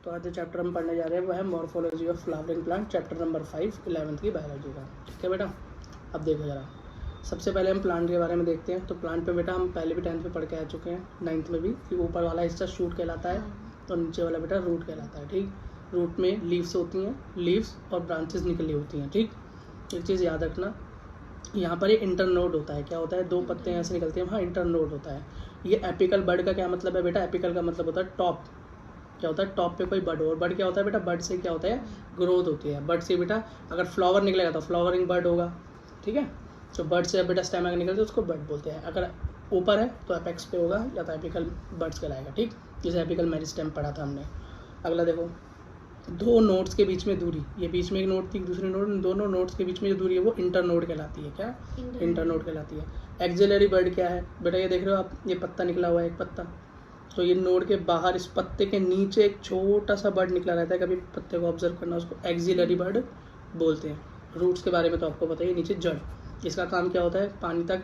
तो आज जो चैप्टर हम पढ़ने जा रहे हैं वो है morphology of flowering plant, chapter number 5 11th की बायोलॉजी का। ठीक है बेटा, अब देखो ज़रा, सबसे पहले हम प्लांट के बारे में देखते हैं। तो प्लांट पे बेटा हम पहले भी 10th में पढ़ के आ चुके हैं, 9th में भी, कि ऊपर वाला हिस्सा शूट कहलाता है और नीचे वाला बेटा रूट कहलाता है। ठीक, रूट में लीव्स होती हैं, लीव्स और ब्रांचेस निकली होती हैं। ठीक, एक चीज़ याद रखना, यहाँ पर ये इंटरनोड होता है। क्या होता है? दो पत्ते ऐसे निकलते हैं, वहाँ इंटरनोड होता है। ये एपिकल बड का क्या मतलब है बेटा? एपिकल का मतलब होता है टॉप। क्या होता है? टॉप पे कोई बड हो। और बड क्या होता है बेटा? बड से क्या होता है? ग्रोथ होती है। बड से बेटा अगर फ्लावर निकलेगा तो फ्लावरिंग बड होगा। ठीक है, तो बड से बेटा स्टेम अगर निकलते उसको बड बोलते हैं। अगर ऊपर है तो एपेक्स पे होगा या तो एपिकल बड्स कहलाएगा। ठीक, जैसे एपिकल मेरिस्टेम पढ़ा था हमने। अगला देखो, दो नोड्स के बीच में दूरी, ये बीच में एक नोड थी दूसरी नोड, दोनों नोड्स के बीच में जो दूरी है वो इंटरनोड कहलाती है। क्या? इंटरनोड कहलाती है। एक्सिलरी बड क्या है बेटा? ये देख रहे हो आप, ये पत्ता निकला हुआ है, एक पत्ता, तो ये नोड के बाहर इस पत्ते के नीचे एक छोटा सा बड निकला रहता है। कभी पत्ते को ऑब्जर्व करना, उसको एक्सिलरी बड बोलते हैं। रूट्स के बारे में तो आपको पता ही है, नीचे जड़। इसका काम क्या होता है? पानी तक,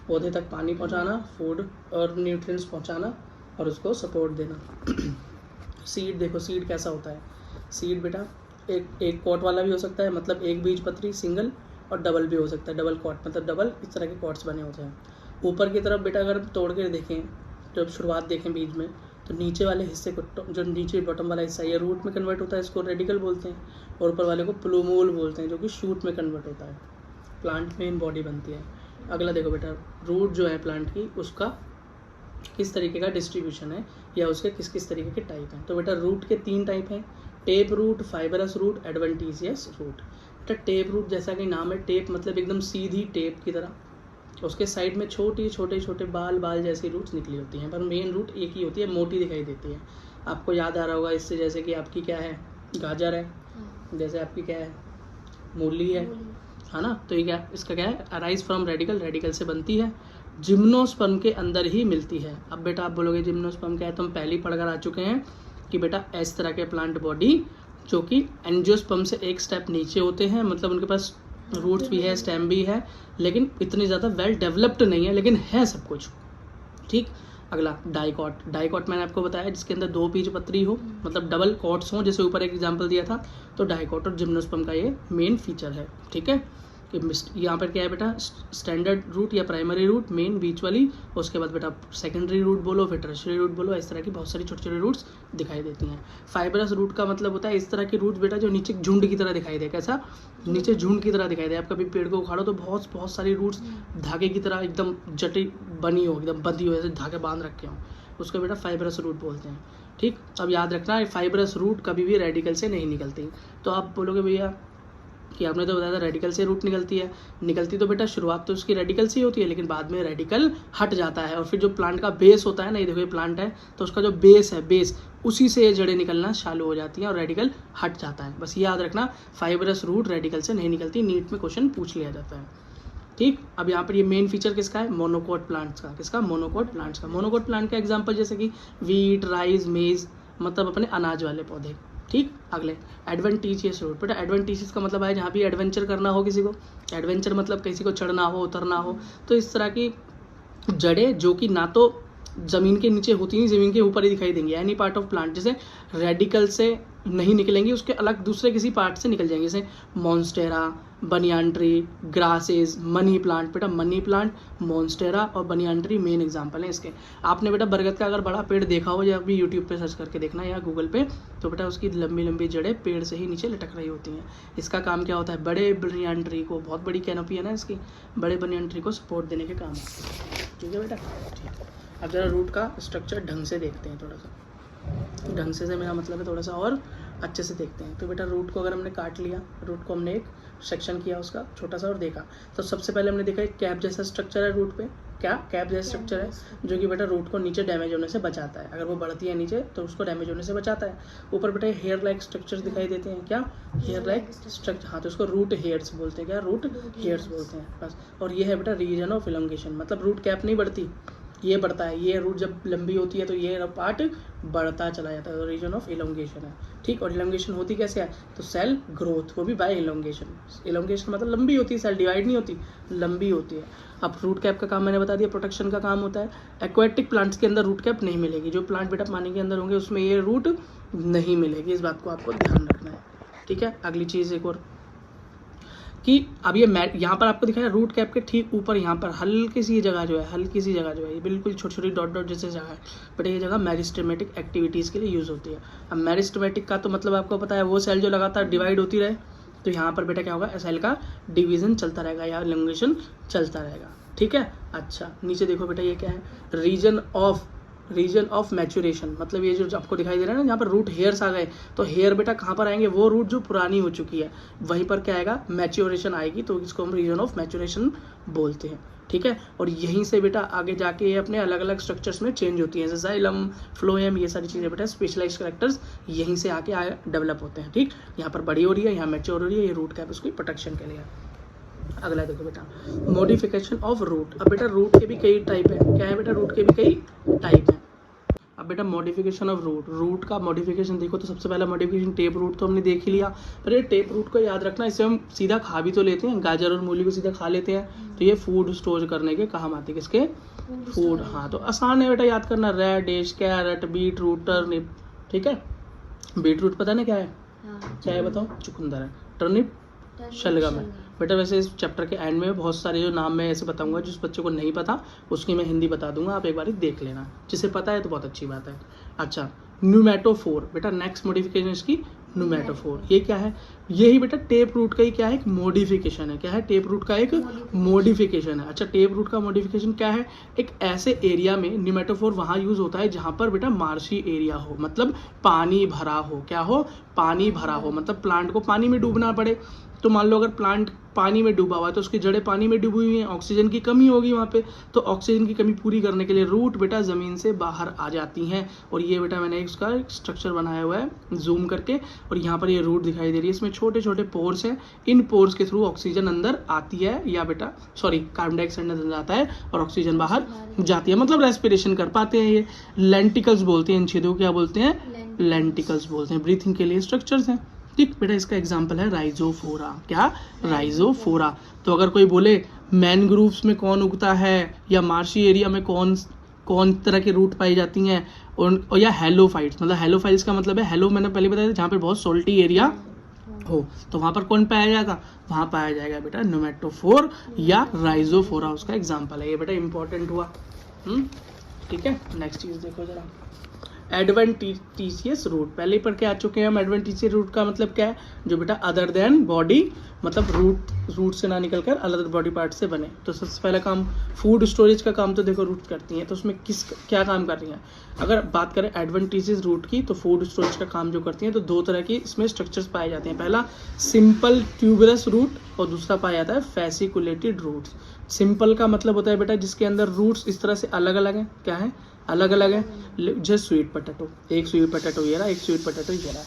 पौधे तक पानी पहुंचाना, फूड और न्यूट्रिएंट्स पहुंचाना और उसको सपोर्ट देना। सीड देखो, सीड कैसा होता है? सीड बेटा एक कॉट वाला भी हो सकता है, मतलब एक बीज पत्री सिंगल, और डबल भी हो सकता है, डबल कॉट मतलब डबल, इस तरह के कॉट्स बने होते हैं। ऊपर की तरफ बेटा अगर तोड़ के देखें, जब शुरुआत देखें बीज में, तो नीचे वाले हिस्से को, जो नीचे बॉटम वाला हिस्सा, ये रूट में कन्वर्ट होता है, इसको रेडिकल बोलते हैं, और ऊपर वाले को प्लूमूल बोलते हैं, जो कि शूट में कन्वर्ट होता है। प्लांट मेन बॉडी बनती है। अगला देखो बेटा, रूट जो है प्लांट की, उसका किस तरीके का डिस्ट्रीब्यूशन है या उसके किस किस तरीके के टाइप हैं। तो बेटा रूट के 3 टाइप हैं, tap root, fibrous root, adventitious root. बेटा टेप रूट जैसा कि नाम है, टेप मतलब एकदम सीधी टेप की तरह, उसके साइड में छोटे छोटे बाल जैसी रूट्स निकली होती हैं, पर मेन रूट एक ही होती है, मोटी दिखाई देती है। आपको याद आ रहा होगा इससे, जैसे कि आपकी क्या है? गाजर है, जैसे आपकी क्या है? मूली है ना? तो ये क्या, इसका क्या है? अराइज फ्रॉम रेडिकल, रेडिकल से बनती है, जिम्नोस्पर्म के अंदर ही मिलती है। अब बेटा आप बोलोगे जिम्नोस्पर्म क्या है? तो हम पहले ही पढ़कर आ चुके हैं कि बेटा इस तरह के प्लांट बॉडी जो कि एंजियोस्पर्म से एक स्टेप नीचे होते हैं, मतलब उनके पास रूट्स भी है, स्टेम भी है, लेकिन इतनी ज़्यादा वेल डेवलप्ड नहीं है, लेकिन है सब कुछ। ठीक, अगला डाइकॉट। डाइकॉट मैंने आपको बताया जिसके अंदर 2 बीज पत्री हो, मतलब डबल कॉट्स हों, जैसे ऊपर एक एग्जांपल दिया था। तो डाइकॉट और जिम्नोस्पर्म का ये मेन फीचर है। ठीक है, कि यहाँ पर क्या है बेटा? स्टैंडर्ड रूट या प्राइमरी रूट, मेन बीच वाली, उसके बाद बेटा सेकेंडरी रूट बोलो, फिर टर्शियरी रूट बोलो, इस तरह की बहुत सारी छोटी छोटी रूट्स दिखाई देती हैं। फाइबरस रूट का मतलब होता है इस तरह की रूट्स बेटा जो नीचे झुंड की तरह दिखाई दे। कैसा? नीचे झुंड की तरह दिखाई दे। आप कभी पेड़ को उखाड़ो तो बहुत सारी रूट्स धागे की तरह एकदम जटी बनी हो, एकदम बंधी हो, ऐसे धागे बांध रखे हों, उसको बेटा फाइबरस रूट बोलते हैं। ठीक, अब याद रखना, फाइबरस रूट कभी भी रेडिकल से नहीं निकलती। तो आप बोलोगे भैया कि आपने तो बताया था रेडिकल से रूट निकलती तो बेटा शुरुआत तो उसकी रेडिकल से ही होती है, लेकिन बाद में रेडिकल हट जाता है, और फिर जो प्लांट का बेस होता है ना, ये देखो ये प्लांट है, तो उसका जो बेस है, बेस, उसी से ये जड़ें निकलना चालू हो जाती हैं और रेडिकल हट जाता है। बस ये याद रखना, फाइबरस रूट रेडिकल से नहीं निकलती। नीट में क्वेश्चन पूछ लिया जाता है। ठीक, अब यहाँ पर ये मेन फीचर किसका है? मोनोकोट प्लांट्स का। किसका? मोनोकोट प्लांट्स का। मोनोकोट प्लांट का एग्जाम्पल जैसे कि वीट, राइस, मेज, मतलब अपने अनाज वाले पौधे। ठीक, अगले एडवेंटिशियस रूट। बेटा एडवेंटिशियस का मतलब है जहाँ भी एडवेंचर करना हो किसी को, एडवेंचर मतलब किसी को चढ़ना हो, उतरना हो, तो इस तरह की जड़ें जो कि ना तो ज़मीन के नीचे होती नहीं, ज़मीन के ऊपर ही दिखाई देंगी। एनी पार्ट ऑफ प्लांट जैसे रेडिकल से नहीं निकलेंगी, उसके अलग दूसरे किसी पार्ट से निकल जाएंगे, जैसे monstera, banyan tree, grasses, money plant. बेटा मनी प्लांट, मॉन्स्टेरा और बनियान ट्री मेन एग्जांपल हैं इसके। आपने बेटा बरगद का अगर बड़ा पेड़ देखा हो, या भी यूट्यूब पे सर्च करके देखना या गूगल पे, तो बेटा उसकी लंबी लंबी जड़ें पेड़ से ही नीचे लटक रही होती हैं। इसका काम क्या होता है? बड़े बनियान ट्री को, बहुत बड़ी कैनोपी है ना इसकी, बड़े बनियान ट्री को सपोर्ट देने के काम है। ठीक है बेटा, ठीक। अब जरा रूट का स्ट्रक्चर ढंग से देखते हैं, थोड़ा सा ढंग से मेरा मतलब है थोड़ा सा और अच्छे से देखते हैं। तो बेटा रूट को अगर हमने काट लिया, रूट को हमने एक सेक्शन किया उसका छोटा सा और देखा, तो सबसे पहले हमने देखा एक कैप जैसा स्ट्रक्चर है रूट पे। क्या? कैप जैसा स्ट्रक्चर है, जो कि बेटा रूट को नीचे डैमेज होने से बचाता है। अगर वो बढ़ती है नीचे तो उसको डैमेज होने से बचाता है। ऊपर बेटा हेयर लाइक स्ट्रक्चर दिखाई देते हैं। क्या? हेयर लाइक स्ट्रक्चर, हाँ, तो उसको रूट हेयर्स बोलते हैं। क्या? रूट हेयर्स बोलते हैं, बस। और ये है बेटा रीजन ऑफ इलोंगेशन, मतलब रूट कैप नहीं बढ़ती, ये बढ़ता है। ये रूट जब लंबी होती है तो ये पार्ट बढ़ता चला जाता है, तो रीजन ऑफ इलोंगेशन है। ठीक, और इलोंगेशन होती कैसे है? तो सेल ग्रोथ, वो भी बाय इलोंगेशन। इलोंगेशन मतलब लंबी होती है, सेल डिवाइड नहीं होती, लंबी होती है। अब रूट कैप का काम मैंने बता दिया, प्रोटेक्शन का काम होता है। एक्वेटिक प्लांट्स के अंदर रूट कैप नहीं मिलेगी। जो प्लांट बेटा पानी के अंदर होंगे उसमें ये रूट नहीं मिलेगी, इस बात को आपको ध्यान रखना है। ठीक है, अगली चीज़ एक और कि अब ये यहाँ पर आपको दिखाया रूट कैप के ठीक ऊपर यहाँ पर हल्की सी जगह जो है ये बिल्कुल छोटी छोटी डॉट डॉट जैसे जगह है, बट ये जगह मेरिस्टेमेटिक एक्टिविटीज़ के लिए यूज़ होती है। अब मेरिस्टेमेटिक का तो मतलब आपको पता है वो सेल जो लगातार डिवाइड होती रहे, तो यहाँ पर बेटा क्या होगा, सेल का डिवीजन चलता रहेगा या एलिंगेशन चलता रहेगा। ठीक है, अच्छा नीचे देखो बेटा ये क्या है, रीजन ऑफ मैच्योरेशन, मतलब ये जो आपको दिखाई दे रहा है ना, यहाँ पर रूट हेयर्स आ गए, तो हेयर बेटा कहाँ पर आएंगे, वो रूट जो पुरानी हो चुकी है वहीं पर क्या आएगा, मैच्योरेशन आएगी, तो इसको हम रीजन ऑफ मैच्योरेशन बोलते हैं। ठीक है, और यहीं से बेटा आगे जाके ये अपने अलग अलग स्ट्रक्चर्स में चेंज होती हैं, जैसे जाइलम, फ्लोएम, ये सारी चीज़ें बेटा स्पेशलाइज कैरेक्टर्स यहीं से आके डेवलप होते हैं। ठीक, यहाँ पर बड़ी हो रही है, यहाँ मैच्योर हो रही है, ये रूट कैप उसकी प्रोटेक्शन के लिए। अगला देखो बेटा, मॉडिफिकेशन ऑफ रूट। अब बेटा रूट के भी कई टाइप है, क्या है बेटा, रूट के भी कई टाइप है। अब बेटा मॉडिफिकेशन ऑफ रूट का मॉडिफिकेशन देखो, तो सबसे पहला मॉडिफिकेशन टेप रूट तो हमने देख ही लिया, पर ये टेप रूट को याद रखना, इसे हम सीधा खा भी तो लेते हैं, गाजर और मूली को सीधा खा लेते हैं, तो ये फूड स्टोर करने के काम आती है, किसके, फूड। हाँ, तो आसान है बेटा याद करना, radish, carrot, beet root, turnip. ठीक है, बीट रूट पता ना क्या है, क्या है बताओ, चुकंदर है, टर्निप शलगम है बेटा। वैसे इस चैप्टर के एंड में बहुत सारे जो नाम मैं ऐसे बताऊंगा, जिस बच्चे को नहीं पता उसकी मैं हिंदी बता दूंगा, आप एक बार देख लेना, जिसे पता है तो बहुत अच्छी बात है। अच्छा, न्यूमेटोफोर बेटा, नेक्स्ट मॉडिफिकेशन इसकी न्यूमेटोफोर, ये क्या है, यही बेटा टेप रूट का ही क्या है, एक मॉडिफिकेशन है। क्या है, टेप रूट का एक मॉडिफिकेशन है। अच्छा, टेप रूट का मॉडिफिकेशन क्या है, एक ऐसे एरिया में न्यूमेटोफोर वहाँ यूज होता है जहाँ पर बेटा मार्शी एरिया हो, मतलब पानी भरा हो, क्या हो, पानी भरा हो, मतलब प्लांट को पानी में डूबना पड़े। तो मान लो अगर प्लांट पानी में डूबा हुआ है तो उसकी जड़ें पानी में डूबी हुई हैं, ऑक्सीजन की कमी होगी वहाँ पे, तो ऑक्सीजन की कमी पूरी करने के लिए रूट बेटा ज़मीन से बाहर आ जाती हैं। और ये बेटा मैंने इसका स्ट्रक्चर बनाया हुआ है जूम करके, और यहाँ पर ये रूट दिखाई दे रही है, इसमें छोटे छोटे पोर्स हैं, इन पोर्स के थ्रू ऑक्सीजन अंदर आती है, या बेटा कार्बन डाइऑक्साइड अंदर जाता है और ऑक्सीजन बाहर जाती है, मतलब रेस्पिरेशन कर पाते हैं। ये लेंटिकल्स बोलते हैं इन छेदों को, क्या बोलते हैं, लेंटिकल्स बोलते हैं, ब्रीथिंग के लिए स्ट्रक्चर्स हैं। ठीक बेटा, इसका एग्जांपल है राइजोफोरा। क्या, राइजोफोरा। तो अगर कोई बोले मैनग्रूव्स में कौन उगता है, या मार्शी एरिया में कौन तरह के रूट पाई जाती हैं, और या हेलोफाइट्स, मतलब हेलोफाइट्स का मतलब है, हेलो मैंने पहले बताया था, जहाँ पे बहुत सोल्टी एरिया हो, तो वहाँ पर कौन पाया जाएगा, वहाँ पाया जाएगा बेटा न्यूमेटोफोर या राइजोफोरा, उसका एग्जाम्पल है ये बेटा, इंपॉर्टेंट हुआ। ठीक है, नेक्स्ट चीज़ देखो जरा, एडवेंटिशियस रूट, पहले ही पढ़ के आ चुके हैं हम। एडवेंटिशियस रूट का मतलब क्या है, जो बेटा अदर देन बॉडी, मतलब रूट से ना निकलकर अदर बॉडी पार्ट से बने। तो सबसे पहला काम फूड स्टोरेज का काम तो देखो रूट करती हैं, तो उसमें क्या काम कर रही हैं। अगर बात करें एडवेंटिशियस रूट की, तो फूड स्टोरेज का काम जो करती हैं, तो दो तरह की इसमें स्ट्रक्चर्स पाए जाते हैं, पहला सिंपल ट्यूबरस रूट और दूसरा पाया जाता है फैसिकुलेटेड रूट्स। सिंपल का मतलब होता है बेटा जिसके अंदर रूट्स इस तरह से अलग अलग हैं, क्या है, अलग अलग है, जैसे स्वीट पोटैटो, एक स्वीट पोटैटो ये रहा, एक स्वीट पोटैटो ये रहा।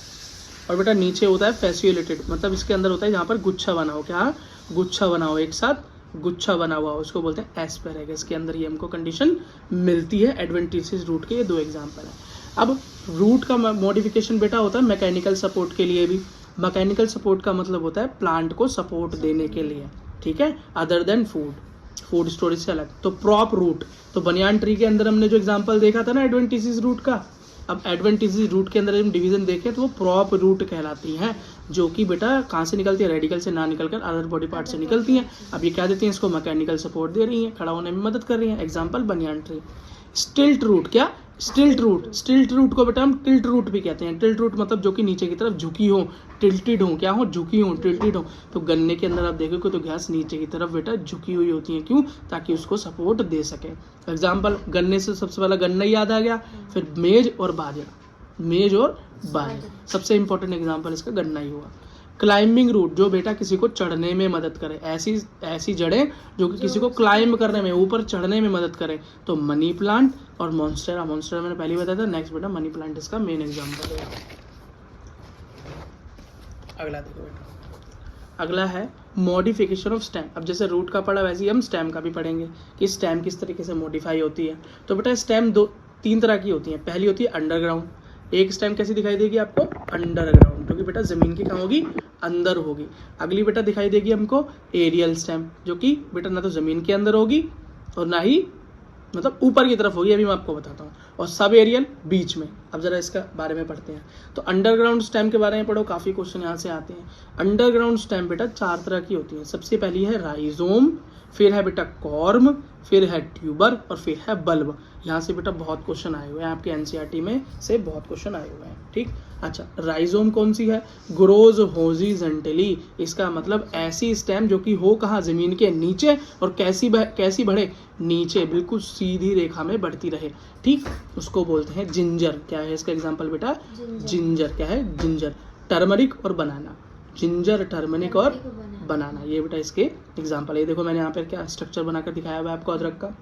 और बेटा नीचे होता है फैसिकुलेटेड, मतलब इसके अंदर होता है जहाँ पर गुच्छा बना हो, क्या, गुच्छा बना हो, एक साथ गुच्छा बना हुआ हो, उसको बोलते हैं एस्पेरेगस। के अंदर ये हमको कंडीशन मिलती है एडवेंटिशियस रूट के, ये दो एग्जाम्पल है। अब रूट का मॉडिफिकेशन बेटा होता है मैकेनिकल सपोर्ट के लिए भी। मैकेनिकल सपोर्ट का मतलब होता है प्लांट को सपोर्ट देने के लिए, ठीक है, अदर देन फूड स्टोरेज से अलग। तो प्रॉप रूट, तो बनियान ट्री के अंदर हमने जो एग्जांपल देखा था ना एडवेंटिशियस रूट का, अब एडवेंटिशियस रूट के अंदर हम डिवीजन देखें तो वो प्रॉप रूट कहलाती हैं, जो कि बेटा कहाँ से निकलती है, रेडिकल से ना निकलकर अदर बॉडी पार्ट से निकलती हैं। अब ये क्या देती हैं, इसको मैकेनिकल सपोर्ट दे रही हैं, खड़ा होने में मदद कर रही हैं। Example banyan tree. स्टिल्ट रूट, क्या, स्टिल्ट रूट को बेटा हम टिल्ट रूट भी कहते हैं। टिल्ट रूट मतलब जो कि नीचे की तरफ झुकी हो, टिल्टेड हो, क्या हो, झुकी हो, टिल्टेड हो। तो गन्ने के अंदर आप देखोगे तो घास नीचे की तरफ बेटा झुकी हुई होती है, क्यों, ताकि उसको सपोर्ट दे सके। एग्जाम्पल, गन्ने से सबसे पहला गन्ना याद आ गया, फिर मेज और बाजरा, सबसे इंपॉर्टेंट एग्जाम्पल इसका गन्ना ही हुआ। क्लाइंबिंग रूट, जो बेटा किसी को चढ़ने में मदद करे, ऐसी जड़ें जो कि किसी को क्लाइंब करने में, ऊपर चढ़ने में मदद करे, तो मनी प्लांट और मॉन्स्टेरा मैंने पहले बताया था। नेक्स्ट बेटा मनी प्लांट इसका मेन एग्जांपल है। अगला देखो बेटा, अगला है मॉडिफिकेशन ऑफ स्टेम। अब जैसे रूट का पढ़ा वैसे ही हम स्टेम का भी पढ़ेंगे कि स्टेम किस तरीके से मॉडिफाई होती है। तो बेटा स्टेम तीन तरह की होती है। पहली होती है अंडरग्राउंड, एक स्टेम कैसी दिखाई देगी आपको, अंडरग्राउंड, जो कि बेटा जमीन की कहाँ होगी, अंदर होगी। अगली बेटा दिखाई देगी हमको एरियल स्टेम, जो कि बेटा ना तो जमीन के अंदर होगी और ना ही मतलब ऊपर की तरफ होगी, अभी मैं आपको बताता हूँ, और सब एरियल बीच में। अब जरा इसका बारे में पढ़ते हैं। तो अंडरग्राउंड स्टेम के बारे में पढ़ो, काफ़ी क्वेश्चन यहाँ से आते हैं। अंडरग्राउंड स्टेम बेटा 4 तरह की होती है। सबसे पहली है राइजोम, फिर है बेटा कॉर्म, फिर है ट्यूबर और फिर है बल्ब। यहाँ से बेटा बहुत क्वेश्चन आए हुए हैं आपके एनसीईआरटी में से, बहुत क्वेश्चन आए हुए हैं, ठीक। अच्छा, राइजोम कौन सी है? ग्रोज हॉरिजॉन्टली, इसका मतलब ऐसी स्टेम जो कि हो कहाँ, जमीन के नीचे, और कैसी बढ़े, नीचे बिल्कुल सीधी रेखा में बढ़ती रहे, ठीक, उसको बोलते हैं जिंजर। क्या है इसका एग्जाम्पल बेटा? जिंजर। क्या है? जिंजर। टर्मरिक और बनाना, जिंजर, टर्मरिक और बनाना, ये बेटा इसके एग्जाम्पल है। देखो मैंने यहाँ पर क्या स्ट्रक्चर बनाकर दिखाया हुआ है आपको अदरक का,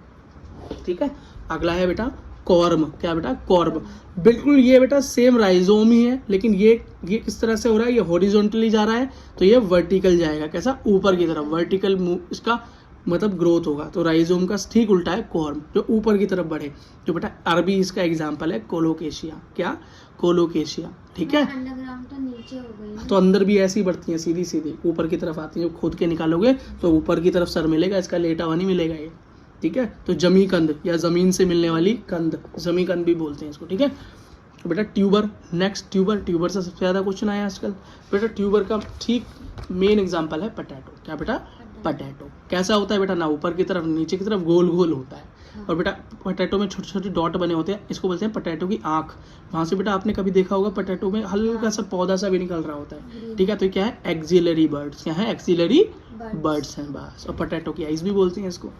ठीक है। अगला है बेटा कॉर्म। क्या बेटा? कॉर्म। बिल्कुल ये बेटा सेम राइजोम ही है, लेकिन ये किस तरह से हो रहा है, ये हॉरिजॉन्टली जा रहा है, तो ये वर्टिकल जाएगा। कैसा? ऊपर की तरफ, वर्टिकल मूव इसका मतलब ग्रोथ होगा। तो राइजोम का ठीक उल्टा है कॉर्म, जो ऊपर की तरफ बढ़े। जो बेटा अरबी इसका एग्जाम्पल है कोलोकेशिया। क्या? कोलोकेशिया, ठीक है। अंडरग्राउंड तो नीचे हो गई, तो अंदर भी ऐसी बढ़ती हैं, सीधी सीधी ऊपर की तरफ आती हैं। जो खोद के निकालोगे तो ऊपर की तरफ सर मिलेगा, इसका लेटा हुआ नहीं मिलेगा ये, ठीक है। तो जमी कंद या जमीन से मिलने वाली कंद, जमी कंद भी बोलते हैं इसको, ठीक है। तो बेटा ट्यूबर, नेक्स्ट ट्यूबर। ट्यूबर से सबसे ज़्यादा क्वेश्चन आया आजकल। बेटा ट्यूबर का ठीक मेन एग्जाम्पल है पटैटो। क्या बेटा? पटैटो। कैसा होता है बेटा? ना ऊपर की तरफ नीचे की तरफ गोल गोल होता है, और बेटा पटैटो में छोटे छोटे डॉट बने होते हैं, इसको बोलते हैं पटैटो की आँख। वहाँ से बेटा आपने कभी देखा होगा पटैटो में हल्का सा पौधा सा भी निकल रहा होता है, ठीक है। तो क्या है? Axillary birds. क्या है? एक्सिलरी बर्ड्स हैं बस। और पटैटो की आइज भी बोलते हैं इसको।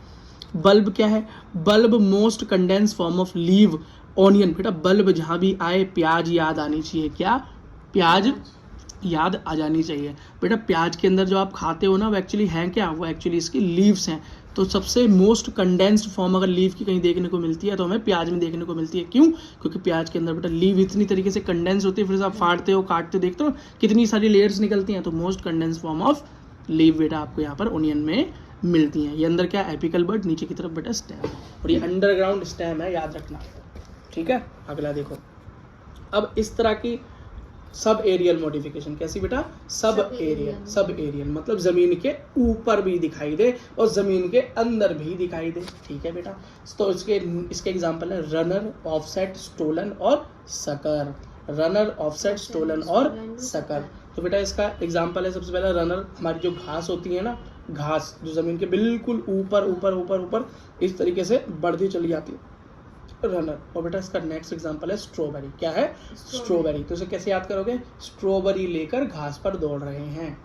बल्ब क्या है? Bulb most condense form of leave onion. बेटा बल्ब जहाँ भी आए प्याज याद आनी चाहिए। क्या? प्याज याद आ जानी चाहिए। बेटा प्याज के अंदर जो आप खाते हो ना, वो एक्चुअली हैं क्या? वो एक्चुअली इसकी लीव्स हैं। तो सबसे मोस्ट कंडेंस्ड फॉर्म अगर लीव की कहीं देखने को मिलती है तो हमें प्याज में देखने को मिलती है। क्यों? क्योंकि प्याज के अंदर बेटा लीव इतनी तरीके से कंडेंस होती है, फिर आप फाड़ते हो, काटते हो, देखते हो कितनी सारी लेयर्स निकलती हैं। तो most condense form of leave बेटा आपको यहाँ पर ओनियन में मिलती हैं। ये अंदर क्या? एपिकल बर्ड, नीचे की तरफ बेटा स्टेम, और ये अंडरग्राउंड स्टेम है, याद रखना, ठीक है। अगला देखो, अब इस तरह की सब एरियल मॉडिफिकेशन कैसी बेटा? सब एरियल मतलब जमीन के ऊपर भी दिखाई दे और जमीन के अंदर भी दिखाई दे, ठीक है बेटा। तो इसके एग्जांपल है रनर, ऑफसेट, स्टोलन और सकर। रनर, ऑफसेट, स्टोलन और सकर। तो बेटा इसका एग्जांपल है सबसे पहला रनर। हमारी जो घास होती है ना, घास जो जमीन के बिल्कुल ऊपर ऊपर ऊपर ऊपर इस तरीके से बढ़ती चली जाती है, रनर। और बेटा इसका नेक्स्ट एग्जांपल है स्ट्रॉबेरी। क्या है? स्ट्रॉबेरी। तो इसे कैसे याद करोगे? स्ट्रॉबेरी लेकर घास पर दौड़ रहे हैं,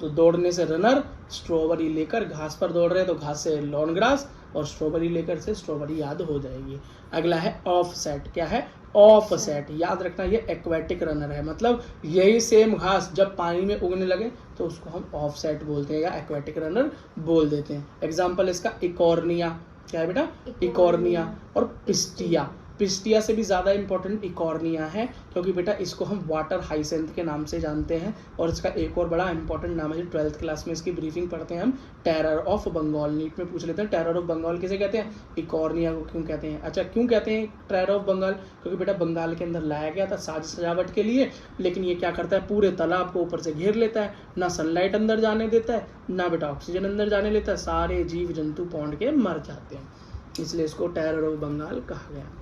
तो दौड़ने से रनर, स्ट्रॉबेरी लेकर घास पर दौड़ रहे हैं तो घास से लॉन ग्रास, और स्ट्रॉबेरी लेकर से स्ट्रॉबेरी याद हो जाएगी। अगला है ऑफसेट। क्या है? ऑफसेट। याद रखना ये एक्वेटिक रनर है, मतलब यही सेम घास जब पानी में उगने लगे तो उसको हम ऑफसेट बोलते हैं या एक्वेटिक रनर बोल देते हैं। एग्जाम्पल इसका इकॉर्निया। क्या है बेटा? इकॉर्निया। और पिस्टिया। पिस्टिया से भी ज़्यादा इंपॉर्टेंट इकॉर्निया है, क्योंकि बेटा इसको हम वाटर हाइसेंथ के नाम से जानते हैं। और इसका एक और बड़ा इंपॉर्टेंट नाम है, 12th क्लास में इसकी ब्रीफिंग पढ़ते हैं हम, टेरर ऑफ बंगाल। नीट में पूछ लेते हैं टेरर ऑफ बंगाल किसे कहते हैं, इकॉर्निया को क्यों कहते हैं। अच्छा, क्यों कहते हैं टेरर ऑफ बंगाल? क्योंकि बेटा बंगाल के अंदर लाया गया था साज सजावट के लिए, लेकिन ये क्या करता है, पूरे तालाब को ऊपर से घेर लेता है, ना सनलाइट अंदर जाने देता है, ना बेटा ऑक्सीजन अंदर जाने लेता है, सारे जीव जंतु पौंड के मर जाते हैं, इसलिए इसको टेरर ऑफ बंगाल कहा गया।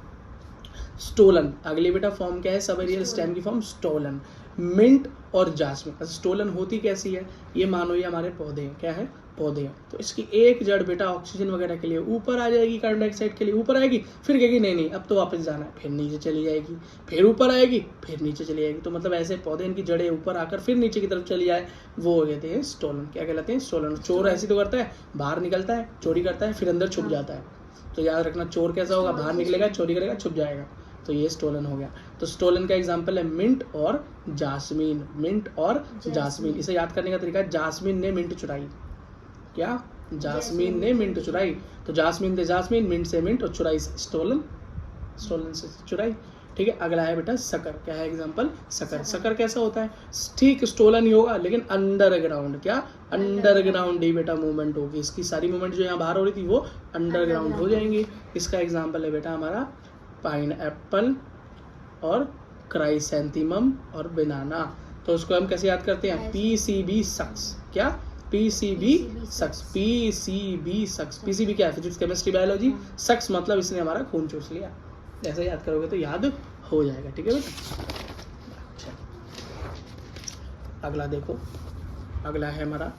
स्टोलन, अगली बेटा फॉर्म क्या है, सब एरियल स्टेम की फॉर्म स्टोलन। मिंट और जास्मिन। स्टोलन होती कैसी है, ये मानो ये हमारे पौधे हैं। क्या है? पौधे हैं। तो इसकी एक जड़ बेटा ऑक्सीजन वगैरह के लिए ऊपर आ जाएगी, कार्बन डाइऑक्साइड के लिए ऊपर आएगी, फिर कहेगी नहीं नहीं अब तो वापस जाना है, फिर नीचे चली जाएगी, फिर ऊपर आएगी, फिर नीचे चली जाएगी। तो मतलब ऐसे पौधे, इनकी जड़ें ऊपर आकर फिर नीचे की तरफ चली जाए, वो कहते हैं स्टोलन। क्या कहलाते हैं? स्टोलन। चोर ऐसी तो करता है, बाहर निकलता है, चोरी करता है, फिर अंदर छुप जाता है। तो याद रखना, चोर कैसा होगा, बाहर निकलेगा, चोरी करेगा, छुप जाएगा, तो ये स्टोलन हो गया। तो स्टोलन का एग्जांपल है मिंट और जास्मीन। मिंट और जास्मीन, इसे याद करने का तरीका है, जास्मीन ने मिंट चुराई। क्या? जास्मीन ने मिंट चुराई। तो जास्मीन से जास्मीन, मिंट से मिंट, और चुराई से स्टोलन, स्टोलन से चुराई, ठीक है। अगला है बेटा सकर। क्या है एग्जांपल? सकर। सकर कैसा होता है? ठीक स्टोलन ही होगा, लेकिन अंडरग्राउंड। क्या? अंडरग्राउंड ही बेटा मूवमेंट होगी, इसकी सारी मूवमेंट जो यहाँ बाहर हो रही थी वो अंडरग्राउंड हो जाएंगी। इसका एग्जाम्पल है बेटा हमारा पाइन एप्पल और क्राइसेंथेमम और बनाना। तो उसको हम कैसे याद करते हैं? PCB सक्स। क्या? पीसीबी सक्स, पीसीबी सक्स। पीसीबी क्या है? Physics chemistry biology. सक्स मतलब इसने हमारा खून चूस लिया। ऐसे याद करोगे तो याद हो जाएगा, ठीक है बेटा। अच्छा, अगला देखो, अगला है हमारा